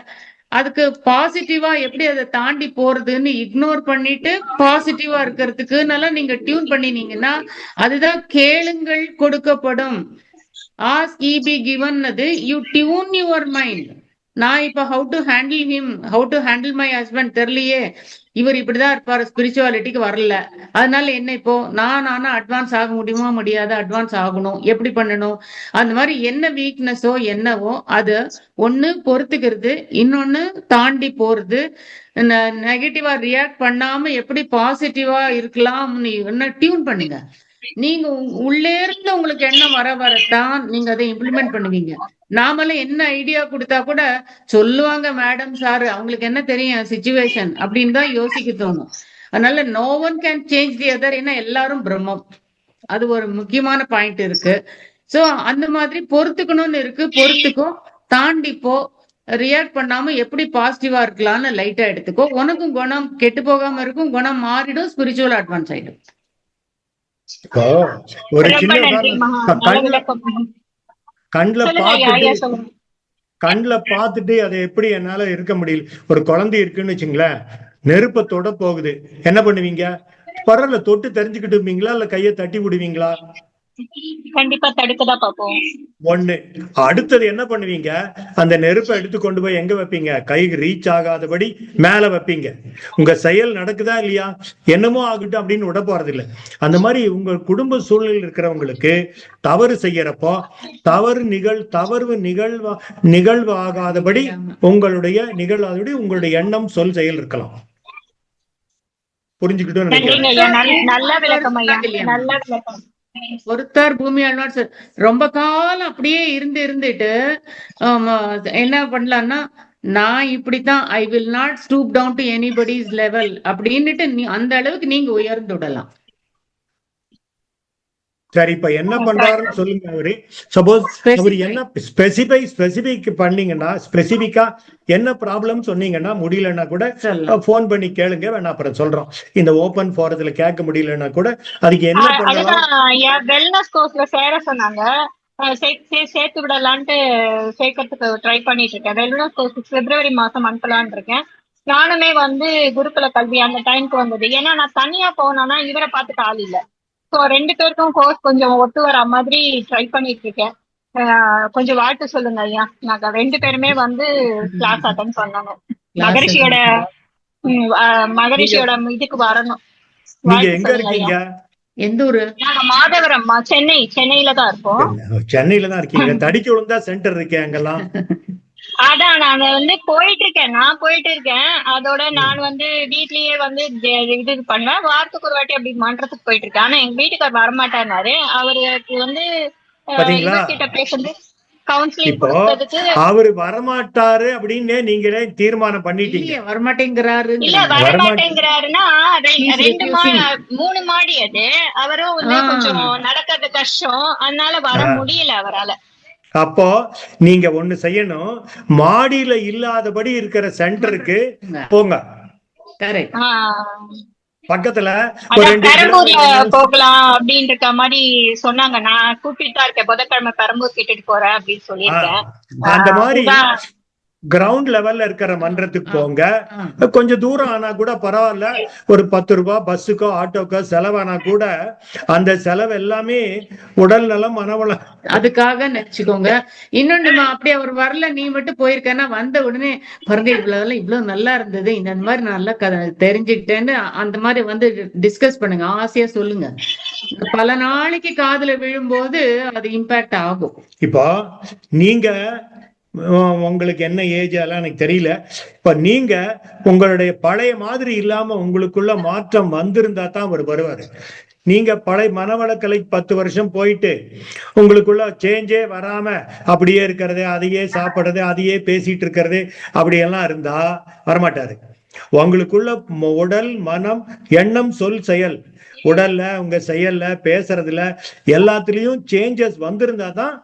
அதுக்கு பாசிட்டிவா எப்படி அதை தாண்டி போறதுன்னு இக்னோர் பண்ணிட்டு பாசிட்டிவா இருக்கிறதுக்கு நல்லா நீங்க டியூன் பண்ணினீங்கன்னா அதுதான் கேளுங்கள் கொடுக்கப்படும். Ask ye be given. You tune your mind. நான் இப்ப how to handle my husband தெரியலையே, இவர் இப்படிதான் இருப்பாரு, ஸ்பிரிச்சுவாலிட்டிக்கு வரல, அதனால என்ன இப்போ நானா அட்வான்ஸ் ஆக முடியுமா? முடியாது, அட்வான்ஸ் ஆகணும். எப்படி பண்ணணும்? அந்த மாதிரி என்ன வீக்னஸோ என்னவோ அது ஒண்ணு பொறுத்துக்கிறது, இன்னொன்னு தாண்டி போறது. நெகட்டிவா ரியாக்ட் பண்ணாம எப்படி பாசிட்டிவா இருக்கலாம் என்ன டியூன் பண்ணுங்க. நீங்க உள்ளே இருந்து உங்களுக்கு எண்ணம் வரத்தான் நீங்க அதை இம்ப்ளிமெண்ட் பண்ணுவீங்க. நாமெல்லாம் என்ன ஐடியா கொடுத்தா கூட சொல்லுவாங்க மேடம் சார், அவங்களுக்கு என்ன தெரியும் சிச்சுவேஷன் அப்படின்னு தான் யோசிக்க தோணும். அதனால no one can change the other. ஏன்னா எல்லாரும் பிரம்மம், அது ஒரு முக்கியமான பாயிண்ட் இருக்கு. சோ அந்த மாதிரி பொறுத்துக்கணும்னு இருக்கு, பொறுத்துக்கும். தாண்டிப்போ ரியாக்ட் பண்ணாம எப்படி பாசிட்டிவா இருக்கலாம்னு லைட்டா எடுத்துக்கோ. உனக்கும் குணம் கெட்டு போகாம இருக்கும், குணம் மாறிடும், ஸ்பிரிச்சுவல் அட்வான்ஸ் ஆயிடும்.
ஒரு சின்ன கண்ணுல பார்த்துட்டு கண்ணுல பார்த்துட்டு அதை எப்படி என்னால இருக்க முடியல. ஒரு குழந்தை இருக்குன்னு வச்சுங்களேன், நெருப்பத்தோட போகுது, என்ன பண்ணுவீங்க? பரவாயில்ல, தொட்டு தெரிஞ்சுக்கிட்டுவீங்களா இல்ல கையை தட்டி விடுவீங்களா?
கண்டிப்பா தடுக்கதான் பார்ப்போம்.
ஒண்ணு. அடுத்தது என்ன பண்ணுவீங்க? அந்த நெருப்பை எடுத்து கொண்டு போய் எங்க வைப்பீங்க? கைக்கு ரீச் ஆகாதபடி மேல வைப்பீங்க. உங்க செயல் நடக்குதா இல்லையா? என்னமோ ஆகட்டும் அப்படின்னு விட போறது இல்லை. அந்த மாதிரி உங்க குடும்ப சூழ்நிலையில் இருக்கிறவங்களுக்கு தவறு செய்யறப்போ தவறு நிகழ்வாகாதபடி உங்களுடைய எண்ணம், சொல், செயல் இருக்கலாம். புரிஞ்சுக்கிட்டோம் நினைக்கிறேன்.
நல்ல விளக்கம் ஐயா, நல்ல விளக்கம்.
ஒருத்தர் பூமி ஆழ்வார் ரொம்ப காலம் அப்படியே இருந்துட்டு என்ன பண்ணலாம்னா, நான் இப்படித்தான், I will not stoop down to anybody's level அப்படின்னுட்டு அந்த அளவுக்கு நீங்க உயர்ந்து விடலாம்.
சரி, இப்ப என்ன பண்றாருன்னு சொல்லுங்க. அவரு சப்போஸ் அவர் என்ன ஸ்பெசிபிக் பண்ணீங்கன்னா, ஸ்பெசிபிக்கா என்ன ப்ராப்ளம் சொன்னீங்கன்னா, முடியலன்னா கூட போன் பண்ணி கேளுங்க, வேணா அப்புறம் சொல்றோம். இந்த ஓபன் போரத்துல கேட்க முடியலன்னா கூட அதுக்கு என்ன பண்ணலாம்?
வெல்னஸ் கோர்ஸ்ல சேர சொன்னாங்க, சேர்த்து விடலான்ட்டு சேர்க்கறதுக்கு ட்ரை பண்ணிட்டு இருக்கேன். வெல்னஸ் கோர்ஸ் பிப்ரவரி மாசம் அனுப்பலான் இருக்கேன். நானுமே குருகுல கல்வி அந்த டைமுக்கு வந்தது. ஏன்னா நான் தனியா போனேன்னா இவரை பார்த்துட்டு ஆள் இல்லை. ஸோ 2 பேருக்கும் கோர்ஸ் கொஞ்சம் ஒத்து வர மாதிரி ட்ரை பண்ணிட்டு இருக்கேன். கொஞ்சம் வாழ்த்து சொல்லுங்க ஐயா. நாங்க 2 பேருமே கிளாஸ் அட்டன் பண்ணணும். மகரிஷியோட இதுக்கு வரணும்.
எந்த ஊரு?
நாங்க மாதவரம், சென்னையில தான் இருக்கோம்.
சென்னையில தான் இருக்கீங்க. தடிக்கு விழுந்தா சென்டர் இருக்கேன் அங்கெல்லாம்.
அதான் நான் போயிட்டு இருக்கேன். அதோட நான் வீட்லயே இது பண்ணுவேன். வாரத்துக்கு ஒரு வாட்டி அப்படி மன்றத்துக்கு போயிட்டு இருக்கேன். ஆனா எங்க வீட்டுக்கார் வரமாட்டாரு. அவருக்கு கிட்ட பேசுறது கவுன்சிலிங் கொடுத்ததுக்கு
அவரு வரமாட்டாரு அப்படின்னு நீங்களே தீர்மானம் பண்ணிட்டீங்க.
வரமாட்டேங்கிறாரு.
இல்ல வரமாட்டேங்கிறாருன்னா 3 மாடி அது. அவரும் கொஞ்சம் நடக்கிறது கஷ்டம், அதனால வர முடியல அவரால.
அப்போ நீங்க ஒண்ணு செய்யணும், மாடியில இல்லாதபடி இருக்கிற சென்டருக்கு போங்க. பக்கத்துல
போகலாம் அப்படின்னு இருக்க மாதிரி சொன்னாங்க. நான் கூப்பிட்டு தான் இருக்கேன். புதன்கிழமை பெரம்பூர் கேட்டுட்டு போறேன் அப்படின்னு சொல்லியிருக்கேன்.
அந்த மாதிரி கிரவுண்ட் லெவல்ல இருக்கிற மன்றத்துக்கு போங்க. கொஞ்சம் தூரம் ஆனா கூட பரவாயில்ல, ஒரு 10 ரூபாய் பஸ்ஸுக்கோ ஆட்டோக்கோ செலவானா கூட அந்த செலவு எல்லாமே உடல் நலம், மனவளம்
அதுக்காக நினைச்சுக்கோங்க. இன்னொன்னு, அப்படி அவர் வரல, நீ மட்டும் போயிருக்கேன்னா வந்த உடனே பாருங்க இவ்வளவு நல்லா இருந்தது, இந்த மாதிரி நல்லா தெரிஞ்சுக்கிட்டேன்னு அந்த மாதிரி டிஸ்கஸ் பண்ணுங்க, ஆசையா சொல்லுங்க. பல நாளைக்கு காதுல விழும்போது அது இம்பாக்ட் ஆகும்.
இப்போ நீங்க உங்களுக்கு என்ன ஏஜ் எல்லாம் எனக்கு தெரியல. இப்ப நீங்க உங்களுடைய பழைய மாதிரி இல்லாம உங்களுக்குள்ள மாற்றம் வந்திருந்தா தான் அவர் வருவாரு. நீங்க பழைய மனவளக்கலை 10 வருஷம் போயிட்டு உங்களுக்குள்ள சேஞ்சே வராம அப்படியே இருக்கிறது, அதையே சாப்பிடுறது, அதையே பேசிட்டு இருக்கிறது, அப்படியெல்லாம் இருந்தா வரமாட்டாரு. உங்களுக்குள்ள உடல், மனம், எண்ணம், சொல், செயல், உடல்ல, உங்க செயல்ல, பேசுறதுல எல்லாத்துலயும் சேஞ்சஸ் வந்திருந்தா தான்,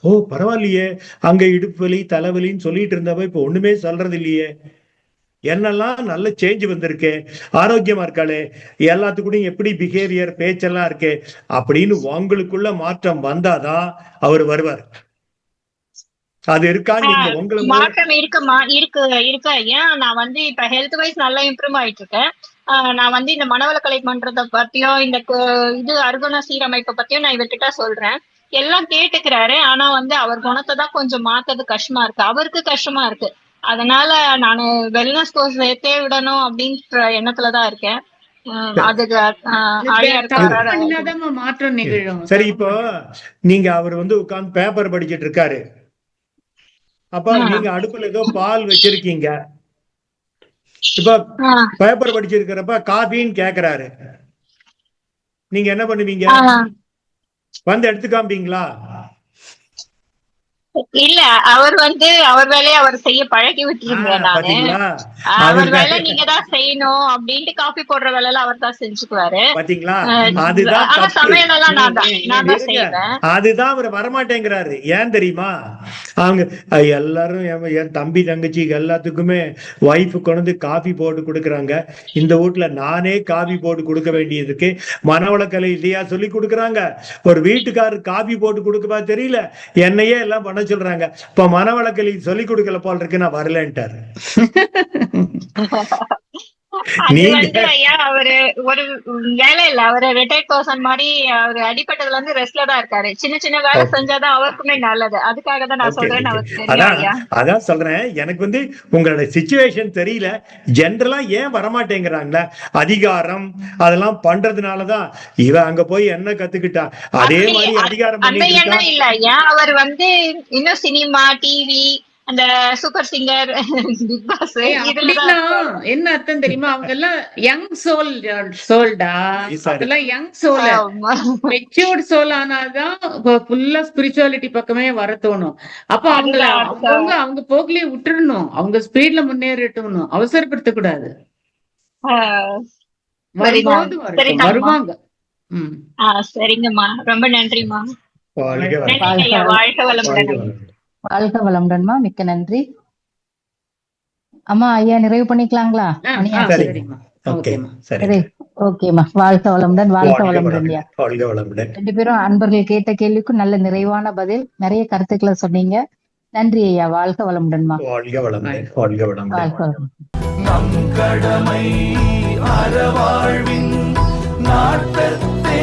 ஓ பரவாயில்லையே, அங்க இடுப்பு வலி தலைவலின்னு சொல்லிட்டு இருந்தவ இப்ப ஒண்ணுமே சொல்றது இல்லையே, என்னெல்லாம் நல்ல சேஞ்ச் வந்திருக்கு, ஆரோக்கியமா இருக்காளே, எல்லாத்துக்கூடயும் எப்படி பிஹேவியர், பேச்செல்லாம் இருக்கு அப்படின்னு உங்களுக்குள்ள மாற்றம் வந்தாதான் அவர் வருவார். அது இருக்கா? நீங்க உங்களுக்கு
மாற்றம் இருக்கு. ஏன் நான் இப்ப ஹெல்த் வைஸ் நல்லா இம்ப்ரூவ் ஆயிட்டு இருக்கேன். நான் இந்த மனவளக்கலை மன்றத்தை பத்தியும் இந்த இது அர்குண சீரமைப்பை பத்தியும் நான் இவர்கிட்ட சொல்றேன். எல்லாம் கேட்டுக்கிறாரு. ஆனா அவர் குணத்தை தான் கொஞ்சம் மாத்தது கஷ்டமா இருக்கு, அவருக்கு கஷ்டமா இருக்கு. அதனால நானு வெல்னஸ் கோர்ஸ் சேர்த்தே விடணும் அப்படின்ற எண்ணத்துலதான் இருக்கேன். அதுக்கு
மாற்றம் நிகழும்.
சரி, இப்போ நீங்க அவர் உட்கார்ந்து பேப்பர் படிச்சிட்டு இருக்காரு, அப்ப நீங்க அடுப்புல ஏதோ பால் வச்சிருக்கீங்க, இப்ப பேப்பர் படிச்சிருக்கிறப்ப காபின்னு கேக்குறாரு, நீங்க என்ன பண்ணுவீங்க? எடுத்து காமிப்பீங்களா?
இல்ல, அவர் அவர் வேலையை அவர் செய்ய பழகி விட்டுருந்தேன் நானு. அவர் வேலை நீங்க தான் செய்யணும் அப்படின்ட்டு காபி போடுற வேலை அவர் தான் செஞ்சுக்குவாரு.
பாத்தீங்களா?
ஆனா சமையல் எல்லாம் நான் தான் செய்வேன்.
அதுதான் அவர் வரமாட்டேங்கிறாரு. ஏன் தெரியுமா? அவங்க எல்லாரும் என் தம்பி தங்கச்சி எல்லாத்துக்குமே ஒய்ஃபு கொண்டு காஃபி போட்டு கொடுக்குறாங்க. இந்த வீட்டுல நானே காஃபி போட்டு கொடுக்க வேண்டியதுக்கு மனவளக்கலை இல்லையா சொல்லி கொடுக்குறாங்க. ஒரு வீட்டுக்காரர் காஃபி போட்டு கொடுக்கவா தெரியல, என்னையே எல்லாம் பண்ண சொல்றாங்க. இப்ப மனவளக்கலை சொல்லி கொடுக்கல போல் இருக்கு, நான் வரலன்ட்டாரு.
அது வந்து ஐயா அவரு ஒரு வேலை இல்ல, அவரு ரிட்டையர்ட் பர்சன் மாதிரி அவரு அடிப்பட்டதுல இருந்து ரெஸ்ட்ல தான் இருக்காரு. சின்ன சின்ன வேலை செஞ்சாதான் அவருக்குமே நல்லது. அதுக்காக தான் நான் சொல்றேன்.
அதான் சொல்றேன், எனக்கு வந்து உங்களோட சிச்சுவேஷன் தெரியல. ஜென்ரலா ஏன் வரமாட்டேங்கிறாங்களா, அதிகாரம் அதெல்லாம் பண்றதுனாலதான் இவ அங்க போய் என்ன கத்துக்கிட்டா அதே மாதிரி அதிகாரம்
அந்த எண்ணம் இல்ல ஐயா. அவர் வந்து இன்னும் சினிமா, டிவி, அந்த சூப்பர் சிங்கர், பிக் பாஸ்
என்ன அர்த்தம் தெரியுமா? அவங்க எல்லாம் யங் சோல்டா, அதெல்லாம் யங் சோல். மெச்சூர்ட் சோல் ஆனாதான் ஃபுல்லா ஸ்பிரிச்சுவாலிட்டி பக்கமே வர தோணும். அப்ப அவங்க போக்குலயே விட்டுறணும், அவங்க ஸ்பீட்ல முன்னேறிட்டோம், அவசரப்படுத்த கூடாது. வருவாங்க.
சரிங்கம்மா, ரொம்ப நன்றிம்மா.
வாழ்க வளமுடன்மா, மிக்க நன்றி அம்மா. ஐயா நிறைவு பண்ணிக்கலாங்களா? ஓகேம்மா, வாழ்க வளமுடன். வாழ்க வளமுடன் ஐயா. ரெண்டு பேரும் அன்பர்கள் கேட்ட கேள்விக்கும் நல்ல நிறைவான பதில், நிறைய கருத்துக்களை சொன்னீங்க. நன்றி ஐயா. வாழ்க வளமுடன்மா.
வாழ்க வளமுடன். வாழ்க வளமுடன்.
நம் கடமை அறவாழ்வின் நாட்டத்தே